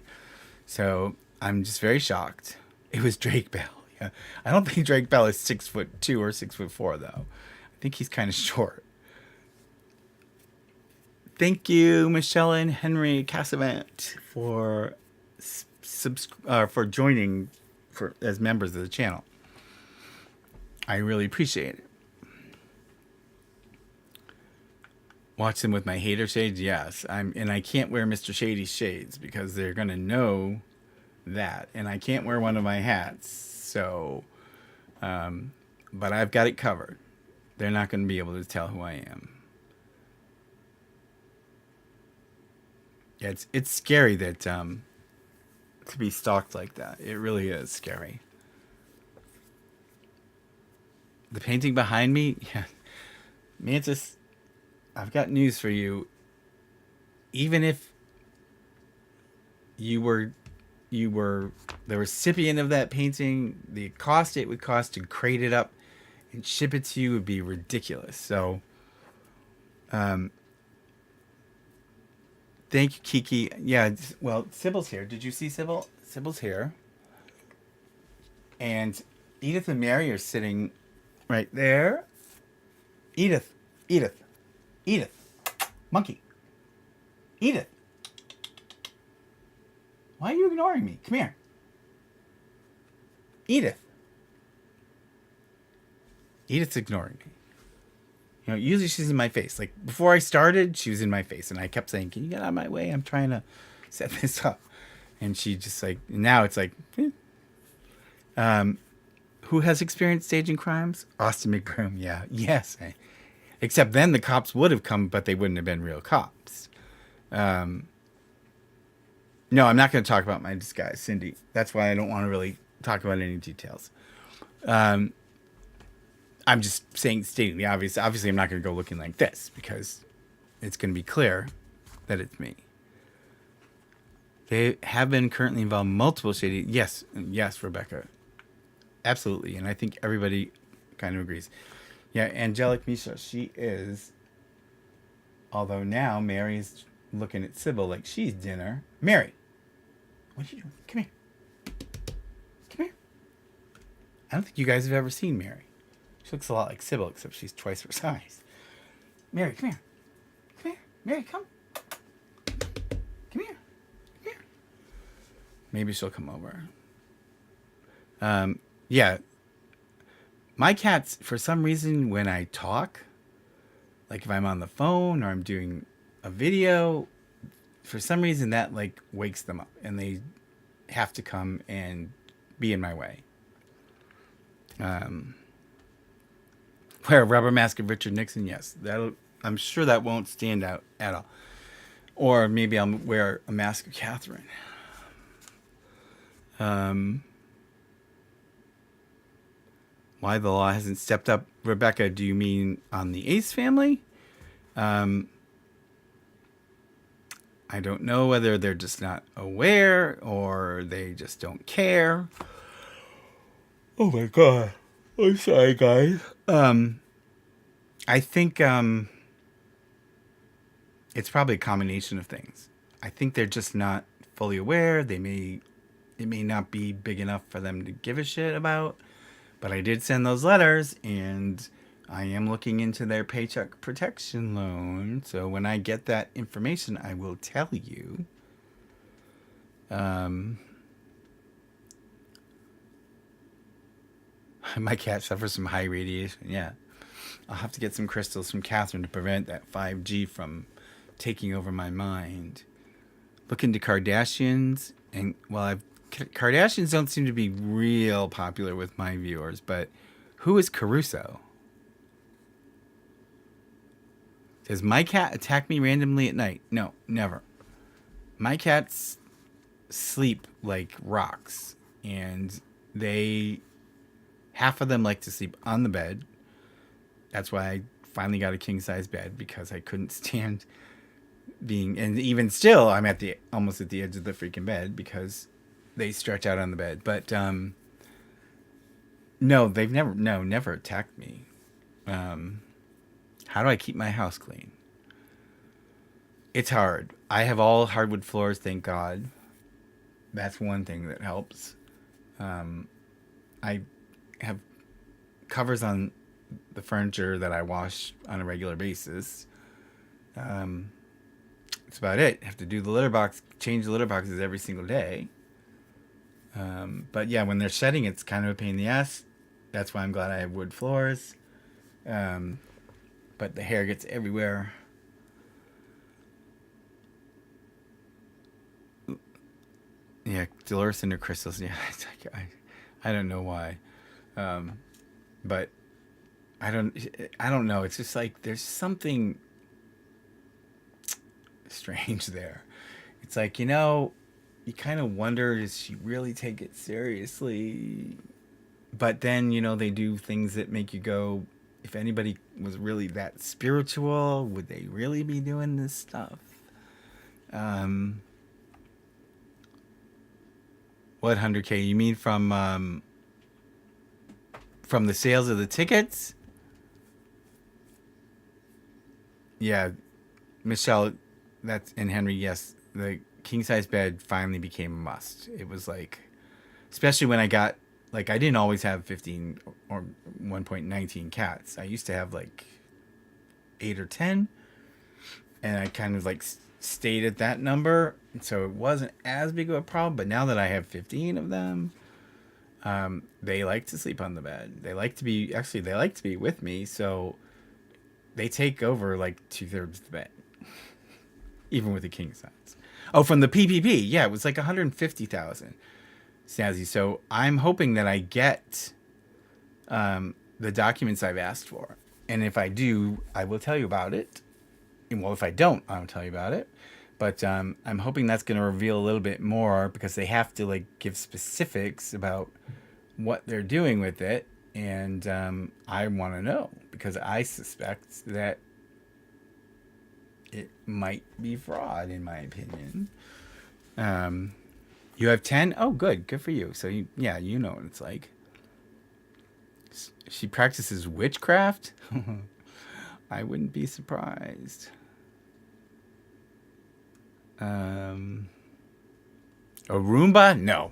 So I'm just very shocked. It was Drake Bell. Yeah, I don't think Drake Bell is 6'2" or 6'4" though. I think he's kind of short. Thank you, Michelle and Henry Cassavant, for for joining as members of the channel. I really appreciate it. Watch them with my hater shades, yes. And I can't wear Mr. Shady's shades because they're gonna know that, and I can't wear one of my hats. So, but I've got it covered. They're not gonna be able to tell who I am. Yeah, it's scary that to be stalked like that. It really is scary. The painting behind me, yeah, Mantis, I've got news for you. Even if you were the recipient of that painting, the cost it would cost to crate it up and ship it to you would be ridiculous. So, thank you, Kiki. Yeah, well, Sybil's here. Did you see Sybil? Sybil's here. And Edith and Mary are sitting right there. Edith, Edith, Edith, monkey, Edith. Why are you ignoring me? Come here. Edith. Edith's ignoring me. You know, usually she's in my face. Like before I started, she was in my face, and I kept saying, "Can you get out of my way? I'm trying to set this up." And she just like now it's like, who has experienced staging crimes? Austin McBroom. Yeah, yes. Except then the cops would have come, but they wouldn't have been real cops. No, I'm not going to talk about my disguise, Cindy. That's why I don't want to really talk about any details. I'm just stating the obvious. Obviously, I'm not going to go looking like this because it's going to be clear that it's me. They have been currently involved in multiple shady. Yes, Rebecca. Absolutely. And I think everybody kind of agrees. Yeah, Angelic Misha, she is. Although now Mary's looking at Sybil like she's dinner. Mary, what are you doing? Come here. Come here. I don't think you guys have ever seen Mary. She looks a lot like Sybil, except she's twice her size. Mary, come here. Come here. Mary, come. Come here. Come here. Maybe she'll come over. Yeah. My cats, for some reason, when I talk, like if I'm on the phone or I'm doing a video, for some reason that like wakes them up and they have to come and be in my way. Wear a rubber mask of Richard Nixon, yes. I'm sure that won't stand out at all. Or maybe I'll wear a mask of Catherine. Why the law hasn't stepped up. Rebecca, do you mean on the Ace family? I don't know whether they're just not aware or they just don't care. Oh my God. I'm sorry, guys. I think it's probably a combination of things. I think they're just not fully aware. It may not be big enough for them to give a shit about. But I did send those letters, and I am looking into their paycheck protection loan. So when I get that information, I will tell you. My cat suffers from high radiation. Yeah. I'll have to get some crystals from Catherine to prevent that 5G from taking over my mind. Look into Kardashians, and Kardashians don't seem to be real popular with my viewers, but who is Caruso? Does my cat attack me randomly at night? No, never. My cats sleep like rocks, and half of them like to sleep on the bed. That's why I finally got a king-size bed, because I couldn't stand and even still, I'm almost at the edge of the freaking bed because they stretch out on the bed. But no, they've never attacked me. How do I keep my house clean? It's hard. I have all hardwood floors, thank God. That's one thing that helps. I have covers on the furniture that I wash on a regular basis. That's about it. I have to do the litter box, change the litter boxes every single day. But yeah, when they're shedding, it's kind of a pain in the ass. That's why I'm glad I have wood floors. But the hair gets everywhere. Yeah, Dolores and her crystals. Yeah, I don't know why. But I don't know. It's just like there's something strange there. It's like, you kind of wonder, does she really take it seriously? But then, they do things that make you go, if anybody was really that spiritual, would they really be doing this stuff? What 100K? You mean from the sales of the tickets? Yeah, Michelle, and Henry, yes, the king size bed finally became a must. It was like, especially when I got like I didn't always have 15 or 1.19 cats. I used to have like 8 or 10, and I kind of like stayed at that number, so it wasn't as big of a problem. But now that I have 15 of them, they like to sleep on the bed. They like to be with me, so they take over like 2/3 of the bed, even with the king size. Oh, from the PPP, yeah, it was like 150,000, Snazzy. So I'm hoping that I get the documents I've asked for, and if I do, I will tell you about it. And well, if I don't, I won't tell you about it. But I'm hoping that's going to reveal a little bit more, because they have to like give specifics about what they're doing with it, and I want to know, because I suspect that it might be fraud, in my opinion. You have 10? Oh, good for you. So you know what it's like. She practices witchcraft. I wouldn't be surprised. A Roomba? No.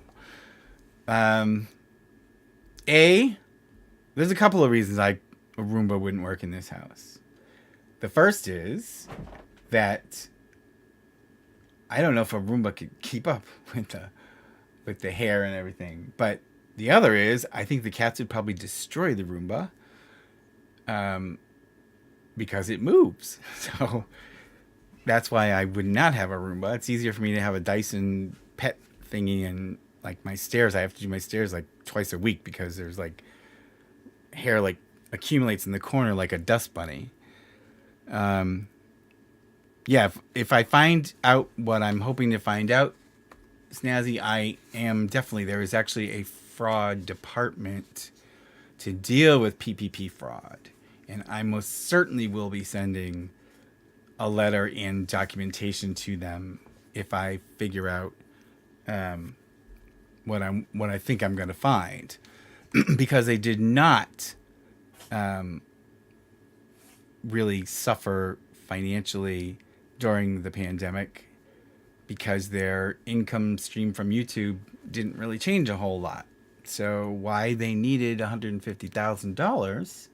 There's a couple of reasons a Roomba wouldn't work in this house. The first is that I don't know if a Roomba could keep up with the hair and everything. But the other is, I think the cats would probably destroy the Roomba, because it moves. So that's why I would not have a Roomba. It's easier for me to have a Dyson pet thingy, and like my stairs, I have to do my stairs like twice a week, because there's like hair like accumulates in the corner like a dust bunny. Yeah, if I find out what I'm hoping to find out, Snazzy, I am definitely, there is actually a fraud department to deal with PPP fraud. And I most certainly will be sending a letter and documentation to them if I figure out what I think I'm going to find, because they did not really suffer financially during the pandemic, because their income stream from YouTube didn't really change a whole lot. So why they needed $150,000,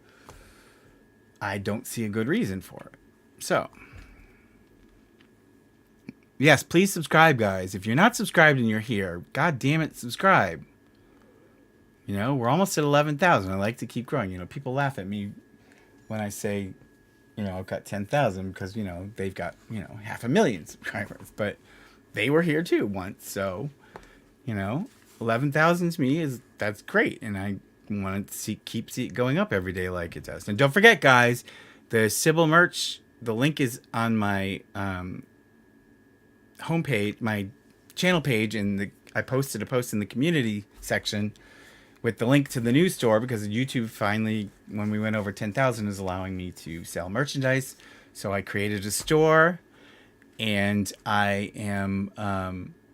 I don't see a good reason for it. So yes, please subscribe, guys. If you're not subscribed and you're here, god damn it, subscribe. You know, we're almost at 11,000. I like to keep growing. You know, people laugh at me when I say, you know, I've got 10,000, because, you know, they've got, you know, 500,000 subscribers. But they were here too once. So, you know, 11,000 to me that's great. And I want to keep it going up every day like it does. And don't forget, guys, the Sybil merch, the link is on my homepage, my channel page, and I posted a post in the community section with the link to the new store, because YouTube finally, when we went over 10,000, is allowing me to sell merchandise. So I created a store, and I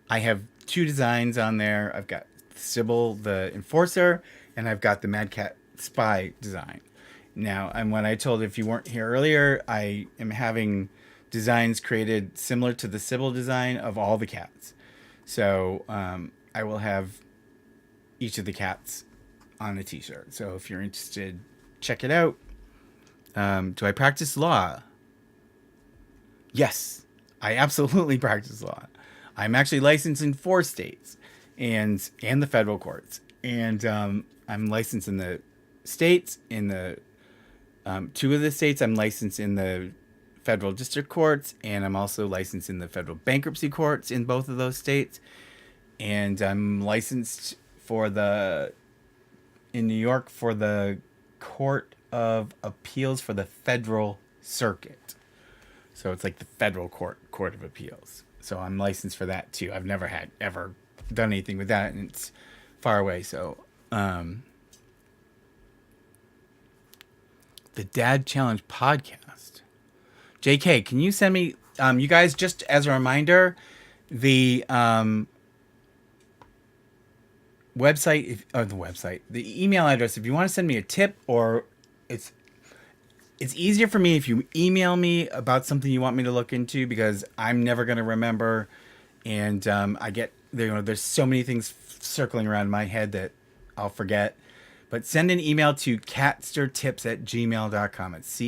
have 2 designs on there. I've got Sybil the Enforcer, and I've got the Mad Cat Spy design. Now, and when I told, if you weren't here earlier, I am having designs created similar to the Sybil design of all the cats. So I will have each of the cats on a t-shirt. So if you're interested, check it out. Do I practice law? Yes, I absolutely practice law. I'm actually licensed in 4 states and the federal courts. And I'm licensed in the states, in the 2 of the states. I'm licensed in the federal district courts, and I'm also licensed in the federal bankruptcy courts in both of those states. And I'm licensed in New York for the Court of Appeals for the Federal Circuit. So it's like the federal court of appeals. So I'm licensed for that too. I've never ever done anything with that, and it's far away. So the Dad Challenge podcast. JK, can you send me, you guys, just as a reminder, the the email address, if you want to send me a tip, or it's easier for me if you email me about something you want me to look into, because I'm never going to remember. And I get, there's so many things circling around my head that I'll forget. But send an email to catstertips@gmail.com. It's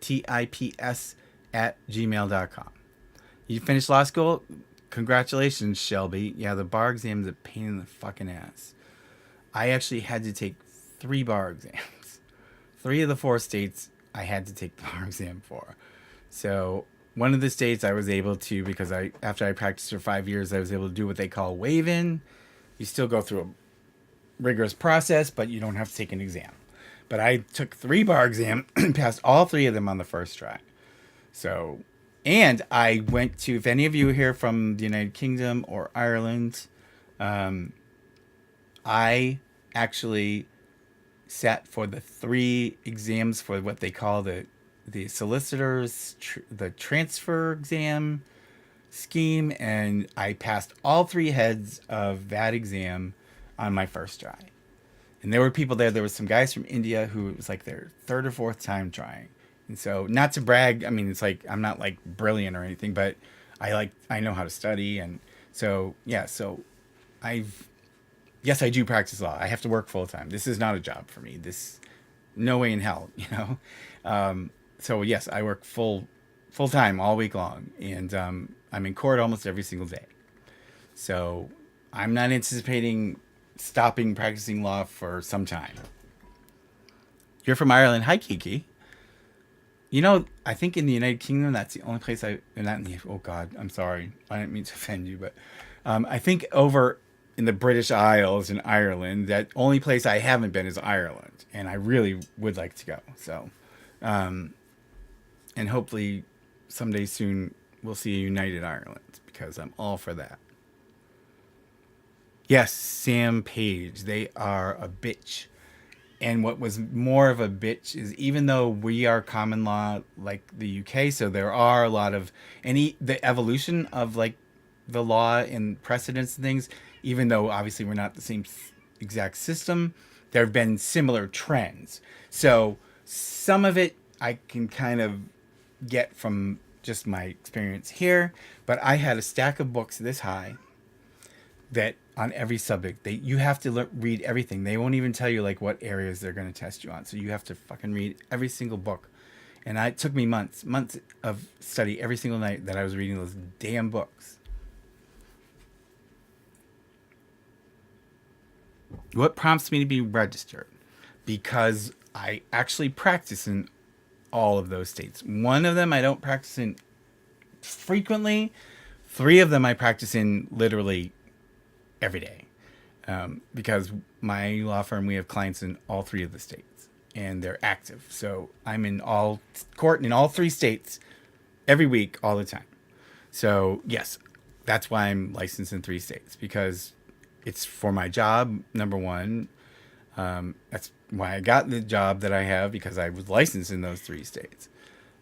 catstertips@gmail.com. You finished law school? Congratulations, Shelby. Yeah, the bar exam is a pain in the fucking ass. I actually had to take 3 bar exams. 3 of the 4 states I had to take the bar exam for. So one of the states I was able to, because after I practiced for 5 years, I was able to do what they call waive-in. You still go through a rigorous process, but you don't have to take an exam. But I took 3 bar exams and passed all 3 of them on the first try. So, and I went to, if any of you are here from the United Kingdom or Ireland, I actually sat for the 3 exams for what they call the solicitors, the transfer exam scheme, and I passed all 3 heads of that exam on my first try. And there were people there. There was some guys from India who it was like their 3rd or 4th time trying. And so, not to brag, I mean, it's like I'm not like brilliant or anything, but I know how to study, and so yeah. So, yes, I do practice law. I have to work full time. This is not a job for me. No way in hell, you know. So yes, I work full time all week long, and I'm in court almost every single day. So I'm not anticipating stopping practicing law for some time. You're from Ireland. Hi, Kiki. You know, I think in the United Kingdom, that's the only place oh God, I'm sorry. I didn't mean to offend you, but I think over in the British Isles in Ireland, that only place I haven't been is Ireland. And I really would like to go. So, and hopefully someday soon we'll see a united Ireland, because I'm all for that. Yes, Sam Page. They are a bitch. And what was more of a bitch is, even though we are common law like the UK, so there are a lot of the evolution of like the law and precedents and things, even though obviously we're not the same exact system, there have been similar trends. So some of it I can kind of get from just my experience here, but I had a stack of books this high that on every subject you have to read everything. They won't even tell you like what areas they're going to test you on, so you have to fucking read every single book. And it took me months of study every single night that I was reading those damn books. What prompts me to be registered? Because I actually practice in all of those states. One of them I don't practice in frequently. 3 of them I practice in literally every day, because my law firm, we have clients in all 3 of the states, and they're active. So I'm in court in all 3 states every week, all the time. So yes, that's why I'm licensed in 3 states, because it's for my job, number one. That's why I got the job that I have, because I was licensed in those 3 states.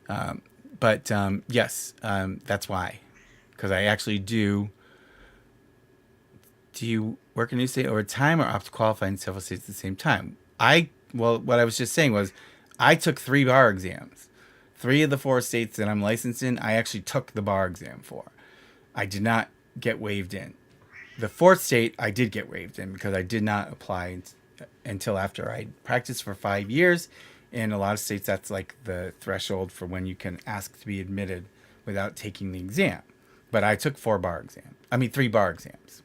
But yes, that's why, because I actually do. Do you work in a new state over time, or opt to qualify in several states at the same time? What I was just saying was, I took 3 bar exams. 3 of the 4 states that I'm licensed in, I actually took the bar exam for. I did not get waived in. The 4th state, I did get waived in, because I did not apply until after I practiced for 5 years. In a lot of states, that's like the threshold for when you can ask to be admitted without taking the exam. But I took 3 bar exams.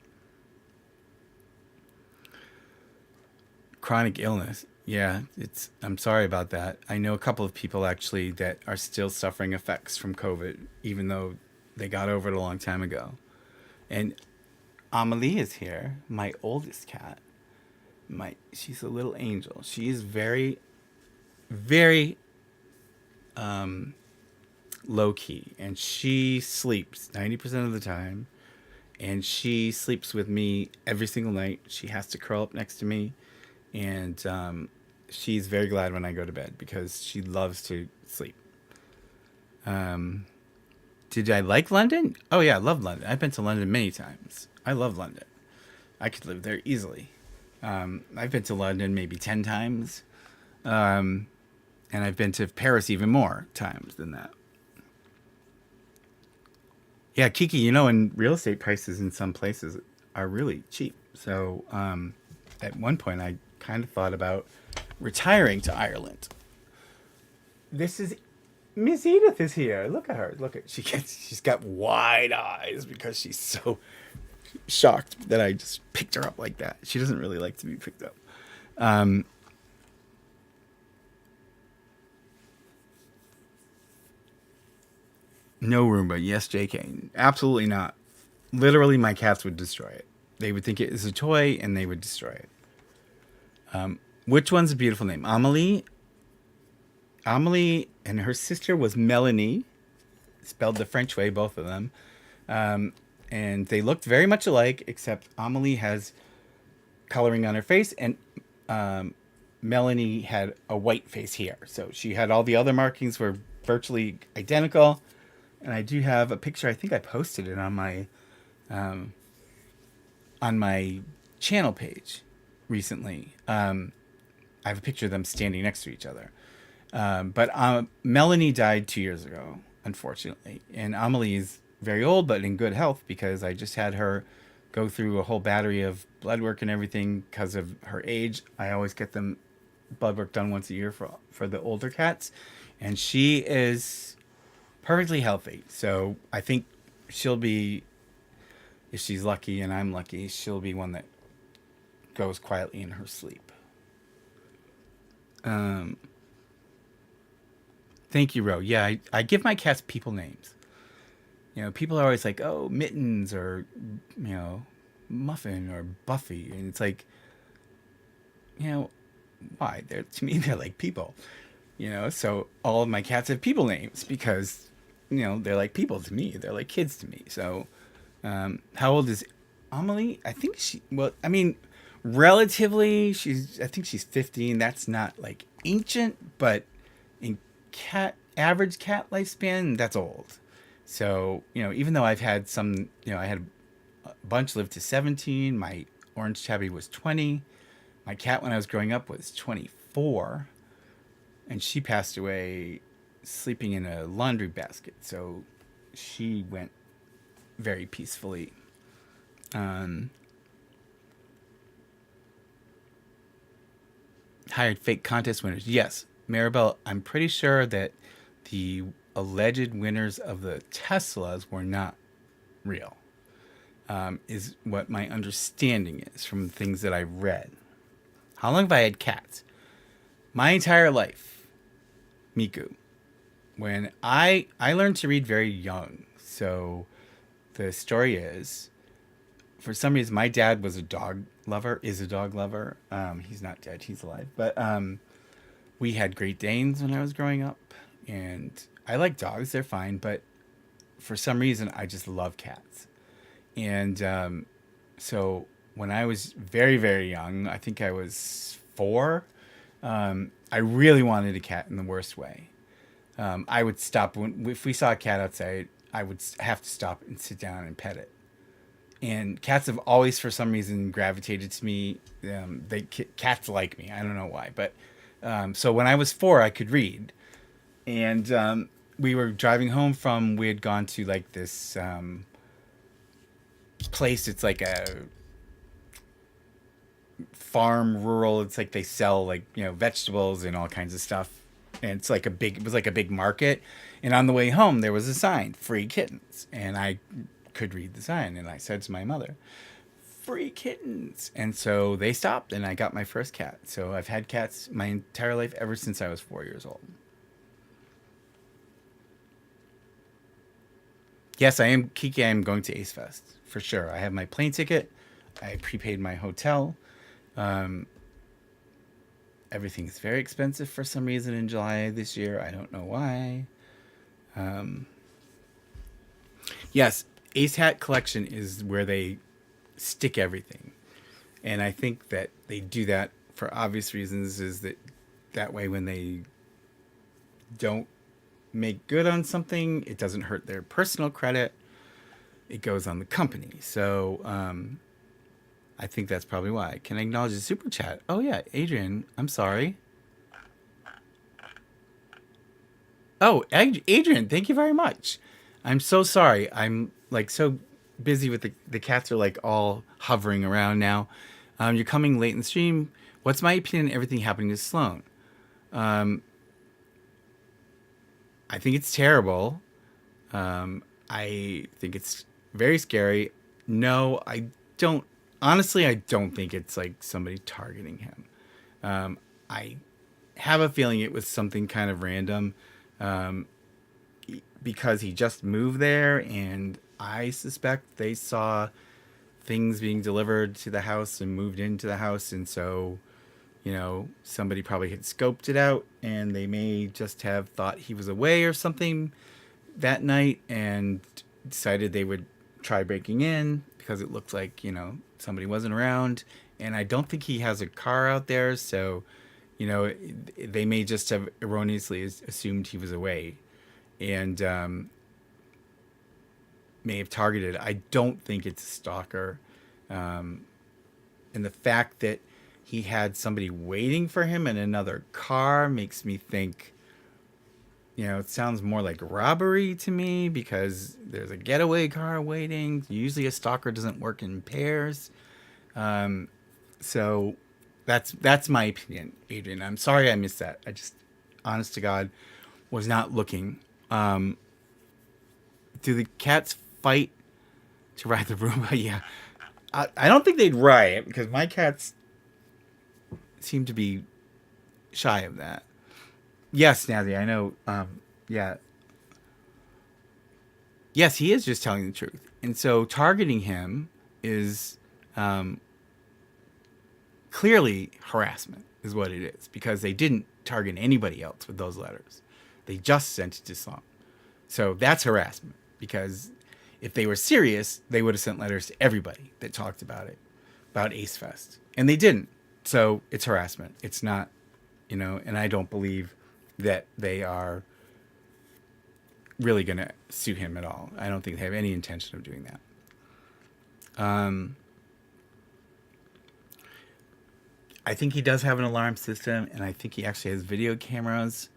Chronic illness. Yeah, I'm sorry about that. I know a couple of people actually that are still suffering effects from COVID, even though they got over it a long time ago. And Amelie is here, my oldest cat. She's a little angel. She is very, very low key, and she sleeps 90% of the time, and she sleeps with me every single night. She has to curl up next to me. And she's very glad when I go to bed, because she loves to sleep. Did I like London? Oh yeah, I love London. I've been to London many times. I love London. I could live there easily. I've been to London maybe 10 times. And I've been to Paris even more times than that. Yeah, Kiki, and real estate prices in some places are really cheap. So at one point, I kind of thought about retiring to Ireland. This is Miss Edith is here. Look at her. Look at she's got wide eyes because she's so shocked that I just picked her up like that. She doesn't really like to be picked up. Um, no Roomba. Yes, JK. Absolutely not. Literally, my cats would destroy it. They would think it is a toy and they would destroy it. Which one's a beautiful name? Amelie. Amelie and her sister was Melanie, spelled the French way, both of them. Um, and they looked very much alike, except Amelie has coloring on her face, and um, Melanie had a white face here. So she had all the other markings were virtually identical. And I do have a picture. I think I posted it um, on my channel page recently. I have a picture of them standing next to each other. But Melanie died 2 years ago, unfortunately, and Amelie is very old but in good health because I just had her go through a whole battery of blood work and everything because of her age. I always get them blood work done once a year for the older cats, and she is perfectly healthy. So I think she'll be, if she's lucky and I'm lucky, she'll be one that goes quietly in her sleep. Um, Thank you, Ro. Yeah, I give my cats people names. You know, people are always like, oh, Mittens or, you know, Muffin or Buffy. And it's like, you know, why? They're, to me, they're like people. You know, so all of my cats have people names because, you know, they're like people to me. They're like kids to me. So, how old is Amelie? I think well, I mean, relatively, I think she's 15. That's not like ancient, but in average cat lifespan, that's old. So, you know, even though I've had some, you know, I had a bunch live to 17. My orange tabby was 20. My cat when I was growing up was 24, and she passed away sleeping in a laundry basket. So she went very peacefully. Um, Hired fake contest winners. Yes, Maribel, I'm pretty sure that the alleged winners of the Teslas were not real, is what my understanding is from things that I read. How long have I had cats? My entire life, Miku. When I learned to read very young, so the story is, for some reason, my dad was a dog lover, is a dog lover. He's not dead, he's alive. But we had Great Danes when I was growing up, and I like dogs, they're fine, but for some reason, I just love cats. And so when I was very, very young, I think I was 4, I really wanted a cat in the worst way. I would stop if we saw a cat outside. I would have to stop and sit down and pet it. And cats have always, for some reason, gravitated to me. Cats like me. I don't know why, but so when I was 4, I could read, and we were driving home from. We had gone to like this place. It's like a farm, rural. It's like they sell like vegetables and all kinds of stuff, and it's like a big. It was like a big market. And on the way home, there was a sign, "Free kittens," and I could read the sign, and I said to my mother, "Free kittens." And so they stopped, and I got my first cat. So I've had cats my entire life ever since I was 4 years old. Yes, I am, Kiki. I am going to Ace Fest for sure. I have my plane ticket. I prepaid my hotel. Um, Everything's very expensive for some reason in July this year. I don't know why. Um, yes, Ace Hat Collection is where they stick everything. And I think that they do that for obvious reasons, is that way when they don't make good on something, it doesn't hurt their personal credit. It goes on the company. So I think that's probably why. Can I acknowledge the super chat? Oh yeah, Adrian, I'm sorry. Oh, Adrian, thank you very much. I'm so sorry. I'm like so busy with the cats are like all hovering around now. You're coming late in the stream. What's my opinion on everything happening to Sloan? I think it's terrible. I think it's very scary. No, I don't. Honestly, I don't think it's like somebody targeting him. I have a feeling it was something kind of random because he just moved there, and I suspect they saw things being delivered to the house and moved into the house, and so somebody probably had scoped it out, and they may just have thought he was away or something that night and decided they would try breaking in because it looked like somebody wasn't around. And I don't think he has a car out there, so they may just have erroneously assumed he was away and may have targeted. I don't think it's a stalker. And the fact that he had somebody waiting for him in another car makes me think, it sounds more like robbery to me because there's a getaway car waiting. Usually a stalker doesn't work in pairs. So that's my opinion, Adrian. I'm sorry I missed that. I just, honest to God, was not looking. Do the cats fight to ride the Roomba? Yeah. I don't think they'd riot because my cats seem to be shy of that. Yes, Snazzy, I know. Yeah. Yes, he is just telling the truth. And so targeting him is clearly harassment is what it is because they didn't target anybody else with those letters. They just sent it to Sloan. So that's harassment because if they were serious, they would have sent letters to everybody that talked about it, about Ace Fest. And they didn't. So it's harassment. It's not, and I don't believe that they are really going to sue him at all. I don't think they have any intention of doing that. I think he does have an alarm system, and I think he actually has video cameras,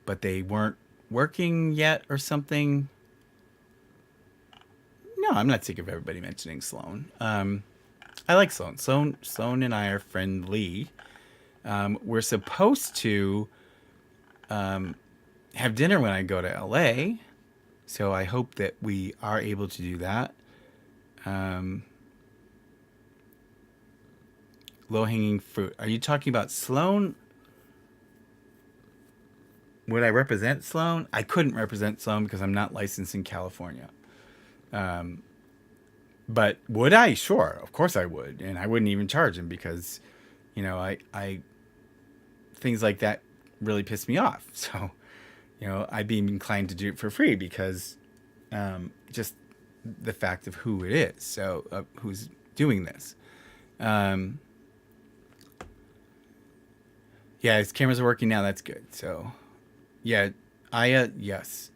but they weren't working yet or something. No, I'm not sick of everybody mentioning Sloan. I like Sloan. Sloan and I are friendly. We're supposed to have dinner when I go to LA, so I hope that we are able to do that. Low-hanging fruit. Are you talking about Sloan? Would I represent Sloan? I couldn't represent Sloan because I'm not licensed in California. But would I? Sure, of course I would, and I wouldn't even charge him because, I things like that really piss me off. So, I'd be inclined to do it for free because, just the fact of who it is. So, who's doing this? Yeah, his cameras are working now. That's good. So, yeah, Aya, yes.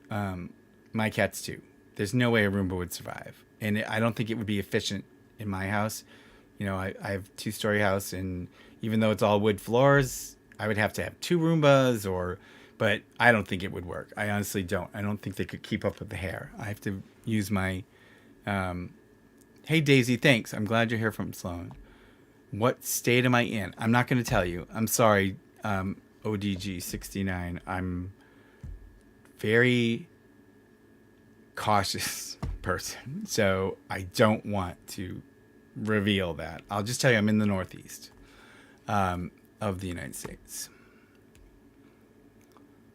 My cats too. There's no way a Roomba would survive. And I don't think it would be efficient in my house. I have a 2-story house, and even though it's all wood floors, I would have to have 2 Roombas but I don't think it would work. I honestly don't. I don't think they could keep up with the hair. I have to use my, hey Daisy, thanks. I'm glad you're here from Sloan. What state am I in? I'm not going to tell you. I'm sorry, ODG69. I'm very cautious person, so I don't want to reveal that. I'll just tell you I'm in the Northeast of the United States.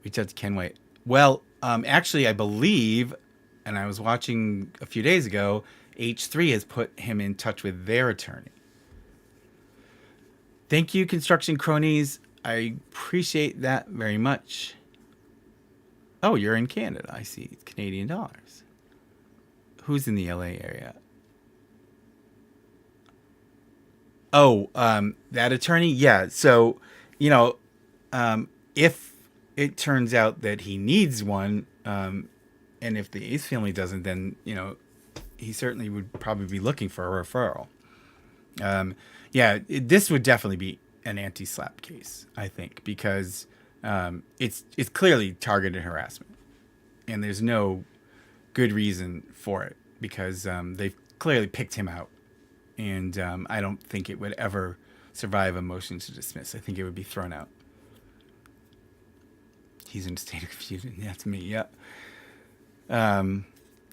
Reach out to Ken White. Well, actually, I believe, and I was watching a few days ago, H3 has put him in touch with their attorney. Thank you, Construction Cronies. I appreciate that very much. Oh, you're in Canada. I see. It's Canadian dollars. Who's in the LA area? Oh, that attorney? Yeah. So, if it turns out that he needs one, and if the Ace family doesn't, then, he certainly would probably be looking for a referral. This would definitely be an anti-slap case, I think, because it's clearly targeted harassment, and there's no good reason for it because they've clearly picked him out. And I don't think it would ever survive a motion to dismiss. I think it would be thrown out. He's in a state of confusion. Yeah, to me. Yep.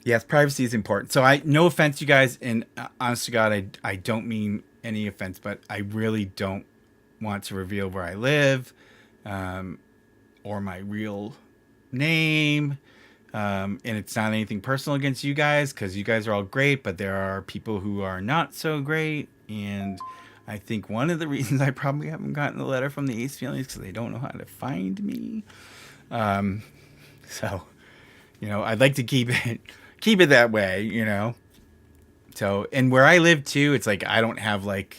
Yes, privacy is important. So no offense, you guys, and honest to God, I don't mean any offense, but I really don't want to reveal where I live, or my real name. And it's not anything personal against you guys, because you guys are all great, but there are people who are not so great. And I think one of the reasons I probably haven't gotten a letter from the Ace family is because they don't know how to find me. So, I'd like to keep it that way, So, and where I live too, it's like I don't have like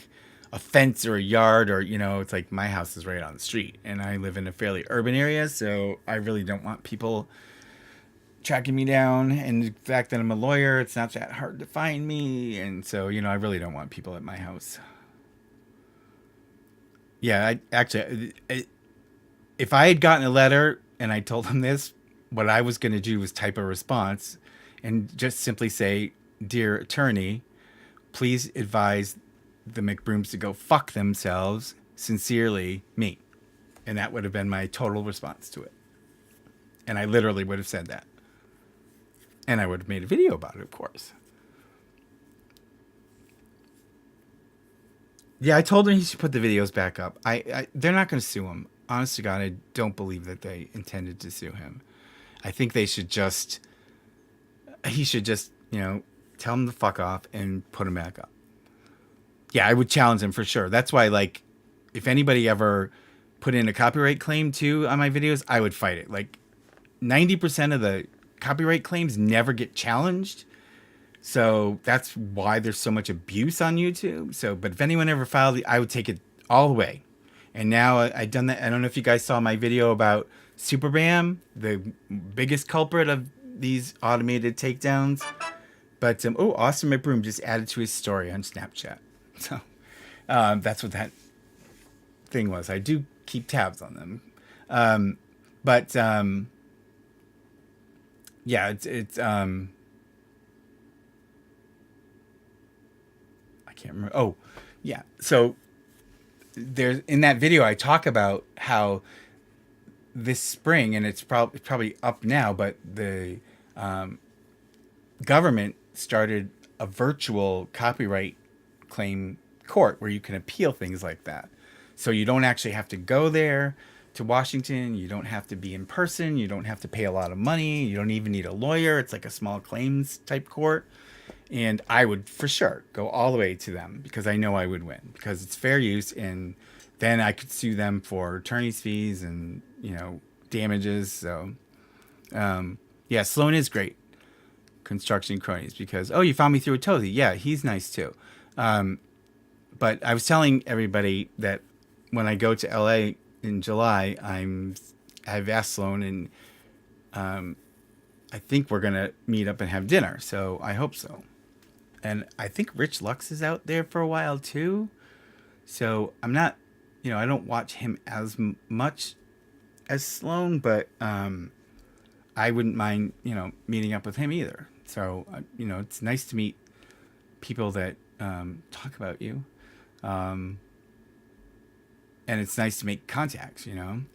a fence or a yard, or it's like my house is right on the street, and I live in a fairly urban area, so I really don't want people tracking me down. And the fact that I'm a lawyer, it's not that hard to find me, and so I really don't want people at my house. Yeah, if I had gotten a letter and I told them this, what I was going to do was type a response and just simply say, "Dear attorney, please advise the McBrooms to go fuck themselves. Sincerely, me." And that would have been my total response to it. And I literally would have said that. And I would have made a video about it, of course. Yeah, I told him he should put the videos back up. They're not going to sue him. Honest to God, I don't believe that they intended to sue him. I think he should just, tell him to fuck off and put him back up. Yeah, I would challenge him for sure. That's why, like, if anybody ever put in a copyright claim too on my videos, I would fight it. Like, 90% of the copyright claims never get challenged. So that's why there's so much abuse on YouTube. So, but if anyone ever filed it, I would take it all the way. And now I've done that. I don't know if you guys saw my video about Superbam, the biggest culprit of these automated takedowns. But, Austin McBroom just added to his story on Snapchat. So that's what that thing was. I do keep tabs on them. Yeah, it's I can't remember. Oh, yeah. So there's, in that video, I talk about how this spring, and it's probably up now, but the government started a virtual copyright claim court where you can appeal things like that. So you don't actually have to go there to Washington. You don't have to be in person. You don't have to pay a lot of money. You don't even need a lawyer. It's like a small claims type court. And I would for sure go all the way to them, because I know I would win, because it's fair use. And then I could sue them for attorney's fees and, damages. So, yeah, Sloan is great. Construction Cronies, because, you found me through a Tozy. Yeah, he's nice too. But I was telling everybody that when I go to LA in July, I've asked Sloan, and I think we're gonna meet up and have dinner. So I hope so. And I think Rich Lux is out there for a while too. So I'm not, I don't watch him as much as Sloan, but I wouldn't mind, meeting up with him either. So, it's nice to meet people that talk about you. And it's nice to make contacts,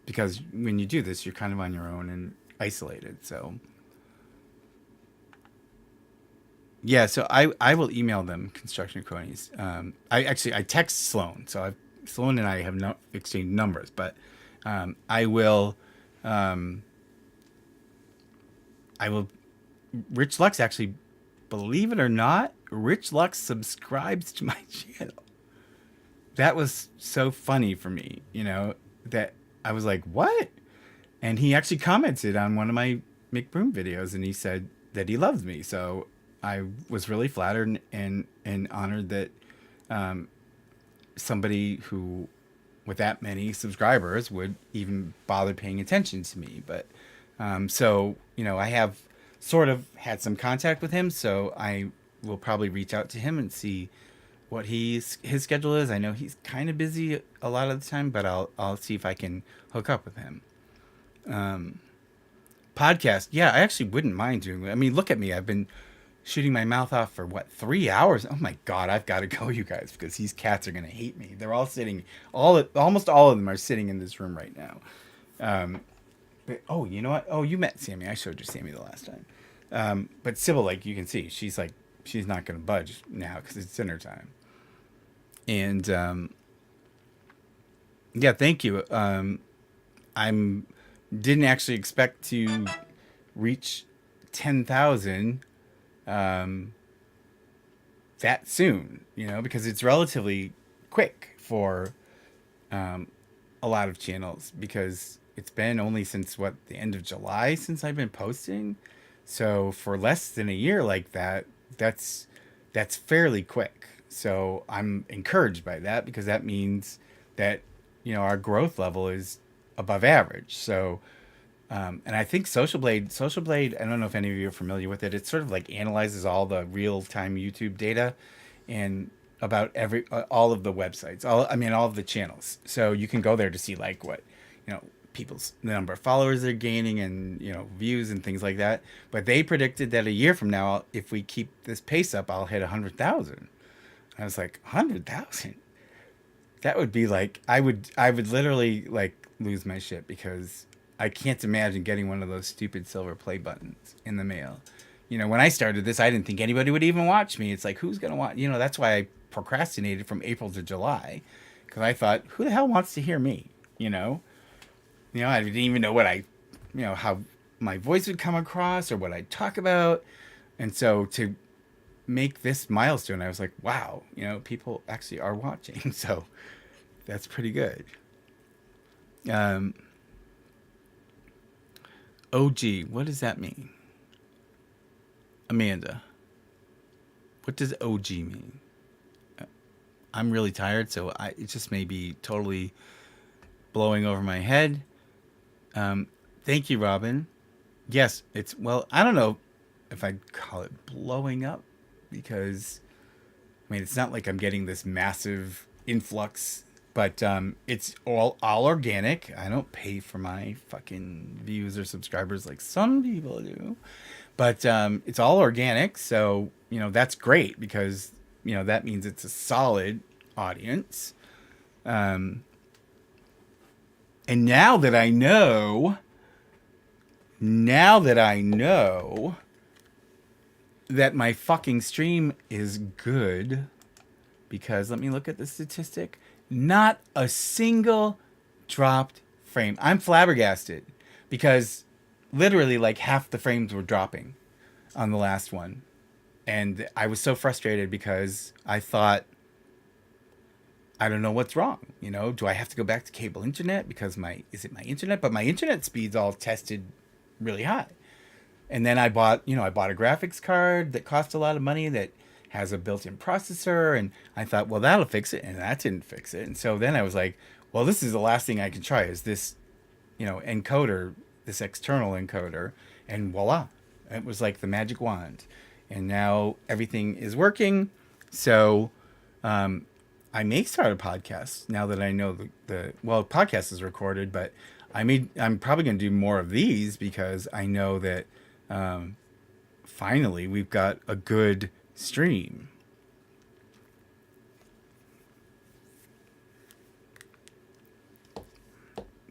because when you do this, you're kind of on your own and isolated. So, yeah, so I will email them, Construction Cronies. I text Sloan. So Sloan and I have not exchanged numbers, but I will. Rich Lux, actually, believe it or not, Rich Lux subscribes to my channel. That was so funny for me, that I was like, what? And he actually commented on one of my McBroom videos, and he said that he loves me. So I was really flattered and honored that somebody who, with that many subscribers, would even bother paying attention to me. But so, I have sort of had some contact with him, so I will probably reach out to him and see what his schedule is. I know he's kind of busy a lot of the time, but I'll see if I can hook up with him. Podcast, yeah, I actually wouldn't mind doing. I mean, look at me. I've been shooting my mouth off for what, 3 hours? Oh my god, I've got to go, you guys, because these cats are gonna hate me. They're all sitting, almost all of them are sitting in this room right now. But, oh, you know what? Oh, you met Sammy. I showed you Sammy the last time. But Sybil, like you can see, she's not gonna budge now because it's dinner time. And yeah, thank you. I'm didn't actually expect to reach 10,000 that soon, because it's relatively quick for a lot of channels, because it's been only since the end of July since I've been posting. So for less than a year like that, that's fairly quick. So I'm encouraged by that, because that means that our growth level is above average. So and I think Social Blade, I don't know if any of you are familiar with it. It sort of like analyzes all the real time YouTube data and about all of the websites, all of the channels. So you can go there to see like what, people's the number of followers they're gaining, and views and things like that. But they predicted that a year from now, if we keep this pace up, I'll hit 100,000. I was like, 100,000. That would be like, I would literally like lose my shit, because I can't imagine getting one of those stupid silver play buttons in the mail. When I started this, I didn't think anybody would even watch me. It's like, who's gonna watch? That's why I procrastinated from April to July, because I thought, who the hell wants to hear me? I didn't even know how my voice would come across or what I'd talk about, and so to make this milestone, I was like, wow, people actually are watching. So that's pretty good. OG, what does that mean? Amanda, what does OG mean? I'm really tired, so it just may be totally blowing over my head. Thank you, Robin. Yes, well, I don't know if I'd call it blowing up, because it's not like I'm getting this massive influx, but it's all organic. I don't pay for my fucking views or subscribers like some people do, but it's all organic. So that's great, because that means it's a solid audience. And now that I know that my fucking stream is good, because let me look at the statistic. Not a single dropped frame. I'm flabbergasted, because literally like half the frames were dropping on the last one. And I was so frustrated, because I thought, I don't know what's wrong. Do I have to go back to cable internet? Because is it my internet? But my internet speed's all tested really high. And then I bought a graphics card that cost a lot of money, that has a built-in processor, and I thought, well, that'll fix it, and that didn't fix it. And so then I was like, well, this is the last thing I can try, is this, encoder, this external encoder, and voila, it was like the magic wand, and now everything is working. So I may start a podcast now that I know podcast is recorded, but I'm probably going to do more of these, because I know that finally we've got a good stream.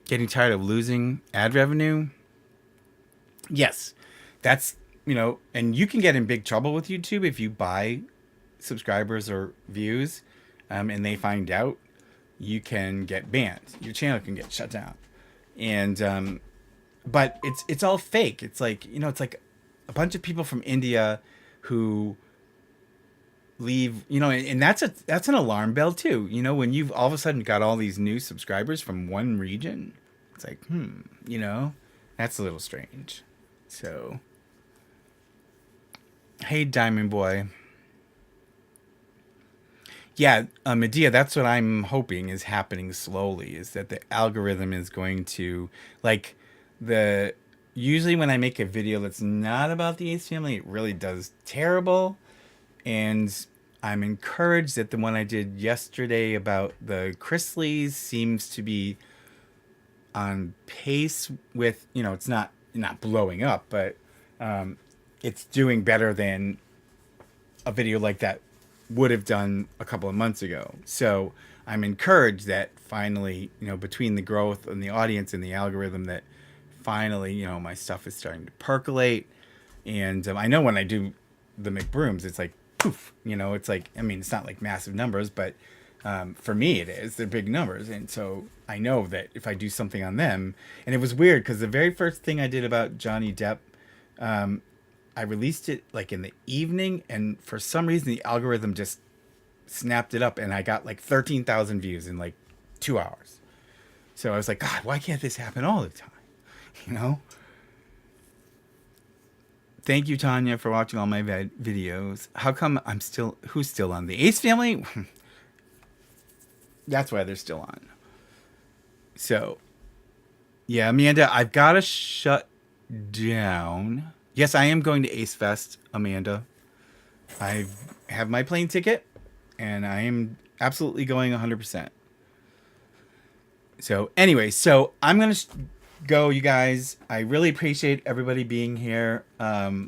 Getting tired of losing ad revenue? Yes. That's, and you can get in big trouble with YouTube if you buy subscribers or views, and they find out. You can get banned. Your channel can get shut down. And but it's all fake. It's like, it's like a bunch of people from India who leave, and that's an alarm bell too. When you've all of a sudden got all these new subscribers from one region, it's like, that's a little strange. So, hey, Diamond Boy. Yeah, Medea, that's what I'm hoping is happening slowly, is that the algorithm is going to, like, usually when I make a video that's not about the Ace family, it really does terrible. And I'm encouraged that the one I did yesterday about the Chrisleys seems to be on pace with, it's not blowing up, but it's doing better than a video like that would have done a couple of months ago. So I'm encouraged that finally, between the growth and the audience and the algorithm, that finally, my stuff is starting to percolate. And I know when I do the McBrooms, it's like poof, it's like, I mean, it's not like massive numbers, but for me it is. They're big numbers. And so I know that if I do something on them, and it was weird because the very first thing I did about Johnny Depp, I released it like in the evening, and for some reason the algorithm just snapped it up, and I got like 13,000 views in like 2 hours. So I was like, God, why can't this happen all the time? You know? Thank you, Tanya, for watching all my videos. How come who's still on? The Ace family? That's why they're still on. So, yeah, Amanda, I've got to shut down. Yes, I am going to Ace Fest, Amanda. I have my plane ticket, and I am absolutely going 100%. So, anyway, I'm going to go, you guys. I really appreciate everybody being here. I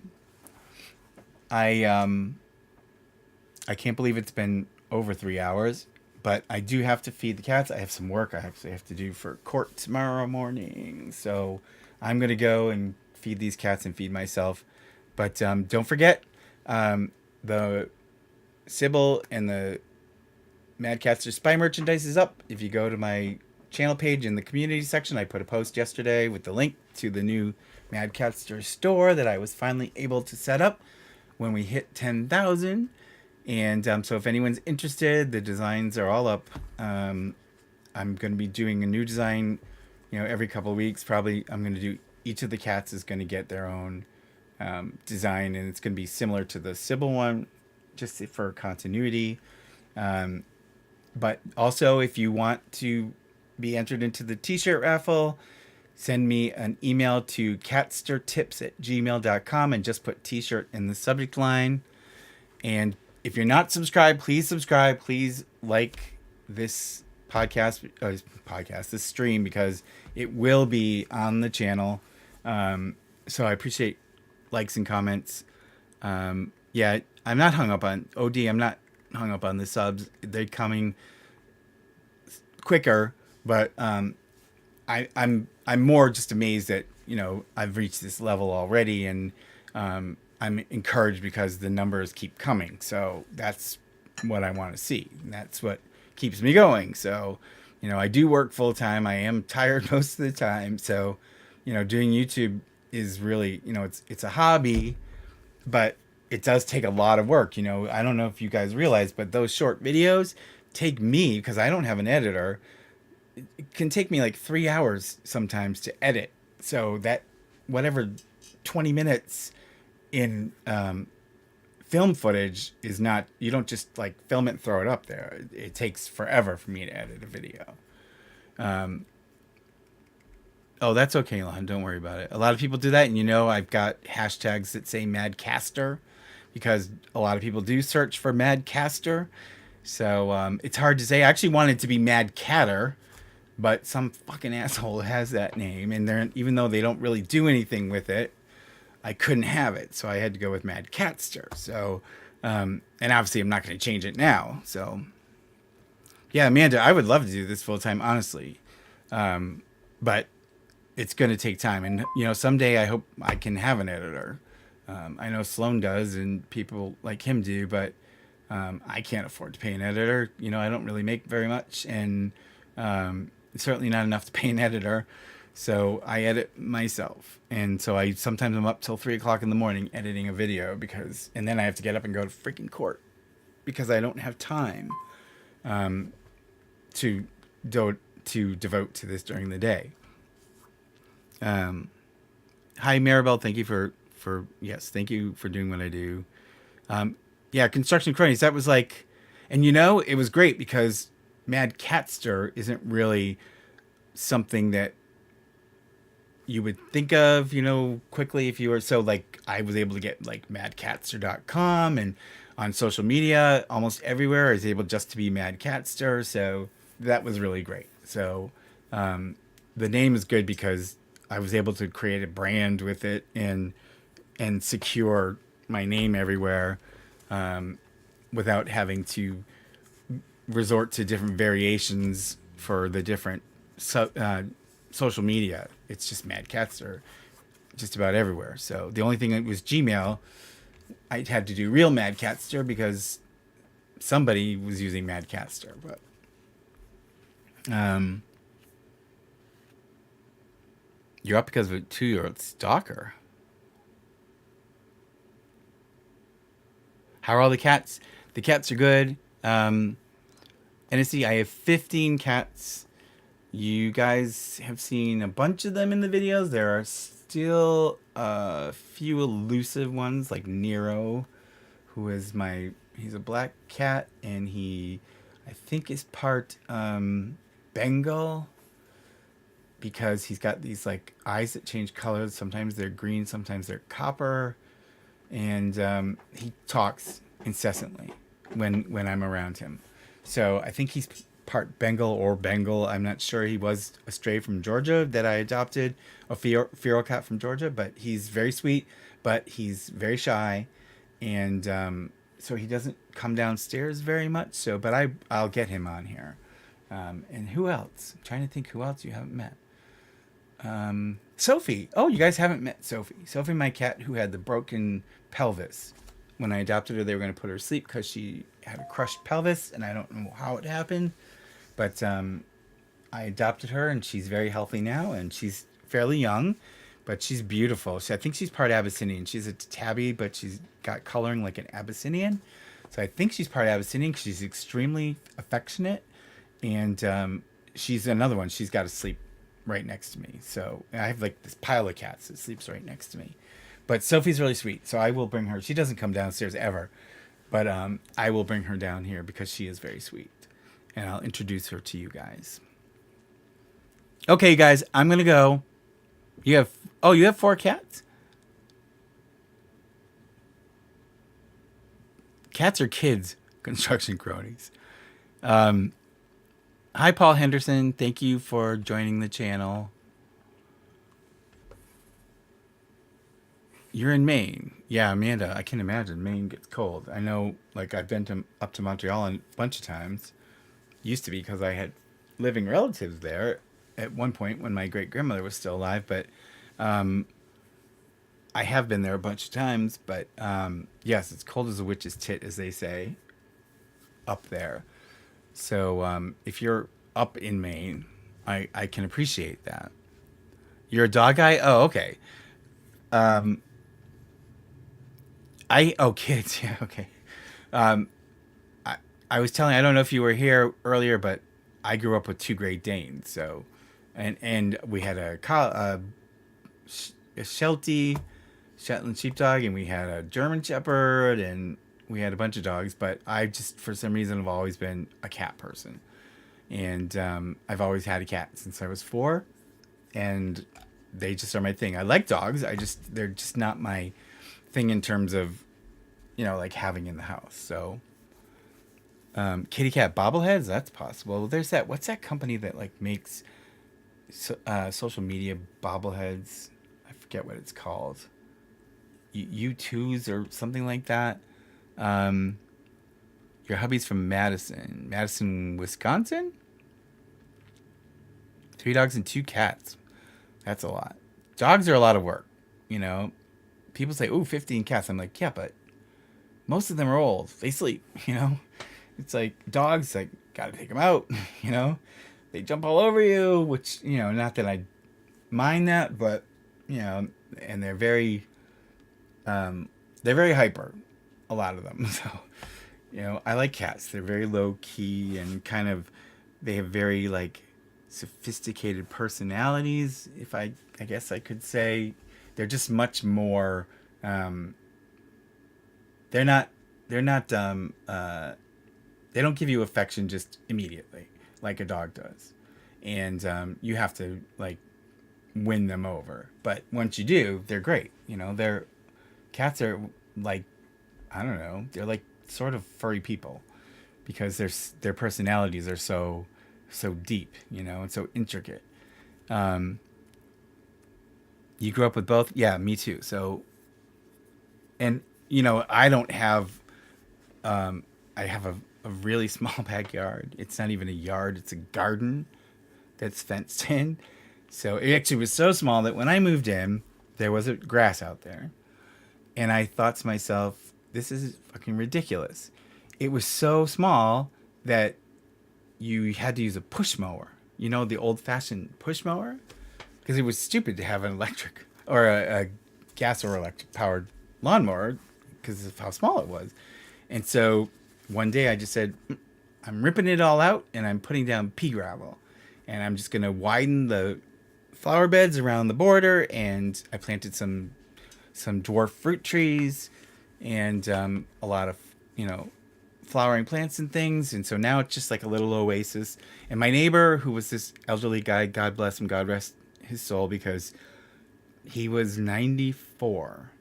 can't believe it's been over 3 hours, but I do have to feed the cats. I have some work I actually have to do for court tomorrow morning. So I'm going to go and feed these cats and feed myself. But don't forget, the Sybil and the MadCatster Spy merchandise is up. If you go to my channel page in the community section, I put a post yesterday with the link to the new MadCatster store that I was finally able to set up when we hit 10,000. And so if anyone's interested, the designs are all up. I'm going to be doing a new design, every couple of weeks. Probably I'm going to do, each of the cats is going to get their own design, and it's going to be similar to the Sybil one, just for continuity. But also, if you want to be entered into the t-shirt raffle, send me an email to catstertips@gmail.com and just put t-shirt in the subject line. And if you're not subscribed, please subscribe. Please like this this stream, because it will be on the channel. So I appreciate likes and comments. Yeah, I'm not hung up on OD. I'm not hung up on the subs. They're coming quicker, but I'm more just amazed that I've reached this level already, and I'm encouraged because the numbers keep coming. So that's what I want to see, and that's what keeps me going. So I do work full time. I am tired most of the time. So doing YouTube is really it's a hobby, but it does take a lot of work. I don't know if you guys realize, but those short videos take me, because I don't have an editor, it can take me like 3 hours sometimes to edit. So that whatever 20 minutes in film footage is not, you don't just like film it and throw it up there. It takes forever for me to edit a video. Oh, that's okay, Lon. Don't worry about it. A lot of people do that, and I've got hashtags that say MadCaster, because a lot of people do search for MadCaster. So it's hard to say. I actually wanted to be MadCatter, but some fucking asshole has that name, and even though they don't really do anything with it, I couldn't have it, so I had to go with MadCatster. So, and obviously I'm not going to change it now. So, yeah, Amanda, I would love to do this full time, honestly, but it's going to take time. And someday I hope I can have an editor. I know Sloan does, and people like him do, but I can't afford to pay an editor. I don't really make very much, and certainly not enough to pay an editor. So I edit myself, and so sometimes I'm up till 3 o'clock in the morning editing a video, and then I have to get up and go to freaking court because I don't have time to devote to this during the day. Hi, Maribel. Thank you thank you for doing what I do. Yeah, Construction Cronies. That was like, and it was great because MadCatster isn't really something that you would think of, quickly if you were. So like I was able to get like madcatster.com, and on social media, almost everywhere I was able just to be MadCatster. So that was really great. So the name is good because I was able to create a brand with it and secure my name everywhere. without having to resort to different variations for the different social media. It's just MadCatster just about everywhere. So the only thing that was Gmail, I had to do real MadCatster because somebody was using MadCatster. But um, you're up because of a 2-year-old stalker. How are all the cats? The cats are good. NSC, I have 15 cats. You guys have seen a bunch of them in the videos. There are still a few elusive ones, like Nero, who is he's a black cat, and I think is part Bengal, because he's got these like eyes that change colors. Sometimes they're green, sometimes they're copper, and he talks incessantly when I'm around him. So I think he's part Bengal or Bengal. I'm not sure. He was a stray from Georgia that I adopted, a feral cat from Georgia, but he's very sweet, but he's very shy, and so he doesn't come downstairs very much. So, but I'll get him on here. And who else? I'm trying to think who else you haven't met. Sophie. Oh, you guys haven't met Sophie. Sophie, my cat who had the broken pelvis. When I adopted her, they were going to put her to sleep because she had a crushed pelvis, and I don't know how it happened. But I adopted her, and she's very healthy now, and she's fairly young, but she's beautiful. I think she's part Abyssinian. She's a tabby, but she's got coloring like an Abyssinian. So I think she's part Abyssinian because she's extremely affectionate, and she's another one. She's got to sleep right next to me. So I have like this pile of cats that sleeps right next to me. But Sophie's really sweet, so I will bring her. She doesn't come downstairs ever, but I will bring her down here because she is very sweet, and I'll introduce her to you guys. Okay, guys, I'm gonna go. You have 4 cats? Cats are kids, construction cronies. Hi, Paul Henderson. Thank you for joining the channel. You're in Maine. Yeah, Amanda, I can imagine. Maine gets cold. I know, like, I've been up to Montreal a bunch of times. Used to be because I had living relatives there at one point when my great-grandmother was still alive. But I have been there a bunch of times. But yes, it's cold as a witch's tit, as they say, up there. So if you're up in Maine, I can appreciate that. You're a dog guy? Oh, okay. Kids, yeah, okay. Um, I was telling, I don't know if you were here earlier, but I grew up with 2 Great Danes, so, and we had a Sheltie, Shetland Sheepdog, and we had a German Shepherd, and we had a bunch of dogs, but I just, for some reason, have always been a cat person, and I've always had a cat since I was 4, and they just are my thing. I like dogs, they're just not my thing in terms of, like having in the house. So kitty cat bobbleheads, that's possible. There's what's that company that like makes social media bobbleheads? I forget what it's called. U2s or something like that. Your hubby's from Madison, Wisconsin. 3 dogs and 2 cats. That's a lot. Dogs are a lot of work. People say, "Ooh, 15 cats." I'm like, yeah, but most of them are old. They sleep. It's like dogs. Like, gotta take them out. They jump all over you. Which not that I mind that, but and they're very hyper. A lot of them. So I like cats. They're very low key and kind of. They have very like sophisticated personalities. If I guess I could say. They're just much more. They're not. They don't give you affection just immediately like a dog does, and you have to like win them over. But once you do, they're great. Cats are like, I don't know. They're like sort of furry people because their personalities are so deep, and so intricate. You grew up with both? Yeah, me too. So, and I don't have I have a really small backyard. It's not even a yard, it's a garden that's fenced in. So it actually was so small that when I moved in, there was a grass out there. And I thought to myself, this is fucking ridiculous. It was so small that you had to use a push mower. You know, the old fashioned push mower? Because it was stupid to have an electric or a gas or electric powered lawnmower because of how small it was. And so one day I just said, I'm ripping it all out and I'm putting down pea gravel. And I'm just going to widen the flower beds around the border. And I planted some dwarf fruit trees and a lot of, you know, flowering plants and things. And so now it's just like a little oasis. And my neighbor, who was this elderly guy, God bless him, God rest his soul, because he was 94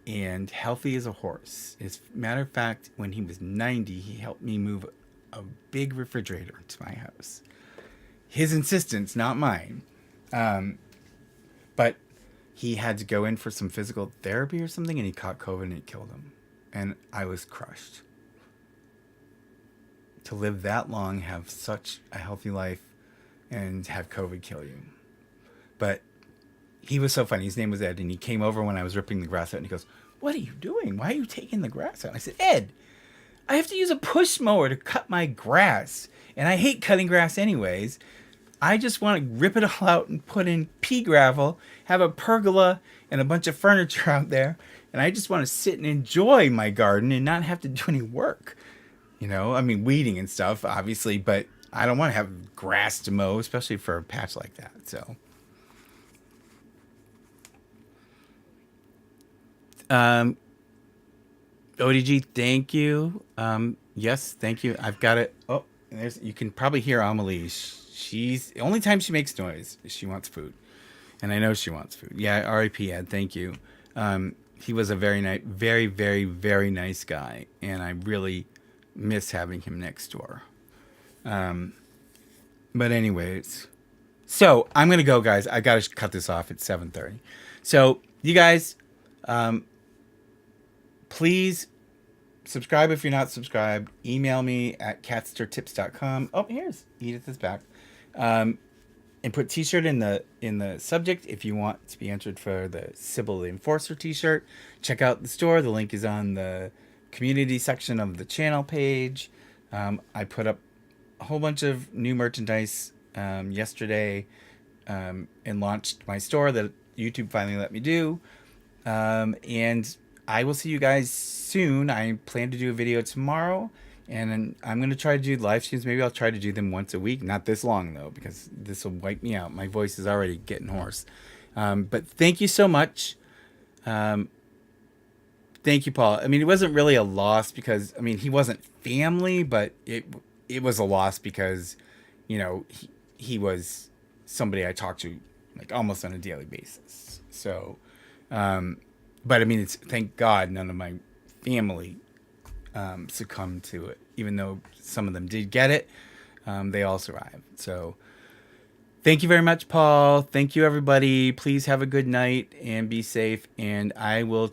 and healthy as a horse. As a matter of fact, when he was 90, he helped me move a big refrigerator to my house. His insistence, not mine. But he had to go in for some physical therapy or something, and he caught COVID and it killed him. And I was crushed. To live that long, have such a healthy life, and have COVID kill you. But he was so funny. His name was Ed, and he came over when I was ripping the grass out, and he goes, "What are you doing? Why are you taking the grass out?" I said, "Ed, I have to use a push mower to cut my grass, and I hate cutting grass anyways. I just want to rip it all out and put in pea gravel, have a pergola and a bunch of furniture out there, and I just want to sit and enjoy my garden and not have to do any work. You know, I mean, weeding and stuff, obviously, but I don't want to have grass to mow, especially for a patch like that." So, ODG, thank you. Yes, thank you. I've got it. Oh, there's. You can probably hear Amelie. She's the only time she makes noise is she wants food, and I know she wants food. Yeah, R.I.P. Ed. Thank you. He was a very nice, very, very, very nice guy, and I really miss having him next door. But anyways, so I'm gonna go, guys. I gotta cut this off at 7:30. So you guys, please subscribe if you're not subscribed. Email me at catstertips.com. Oh, here's Edith is back. And put t-shirt in the subject if you want to be entered for the Sybil the Enforcer t-shirt. Check out the store. The link is on the community section of the channel page. I put up a whole bunch of new merchandise yesterday and launched my store that YouTube finally let me do. And I will see you guys soon. I plan to do a video tomorrow, and I'm going to try to do live streams. Maybe I'll try to do them once a week. Not this long, though, because this will wipe me out. My voice is already getting hoarse. But thank you so much. Thank you, Paul. I mean, it wasn't really a loss because, I mean, he wasn't family, but it was a loss because, you know, he was somebody I talked to like almost on a daily basis. So, but I mean, it's thank God none of my family succumbed to it, even though some of them did get it. They all survived. So thank you very much, Paul. Thank you, everybody. Please have a good night and be safe. And I will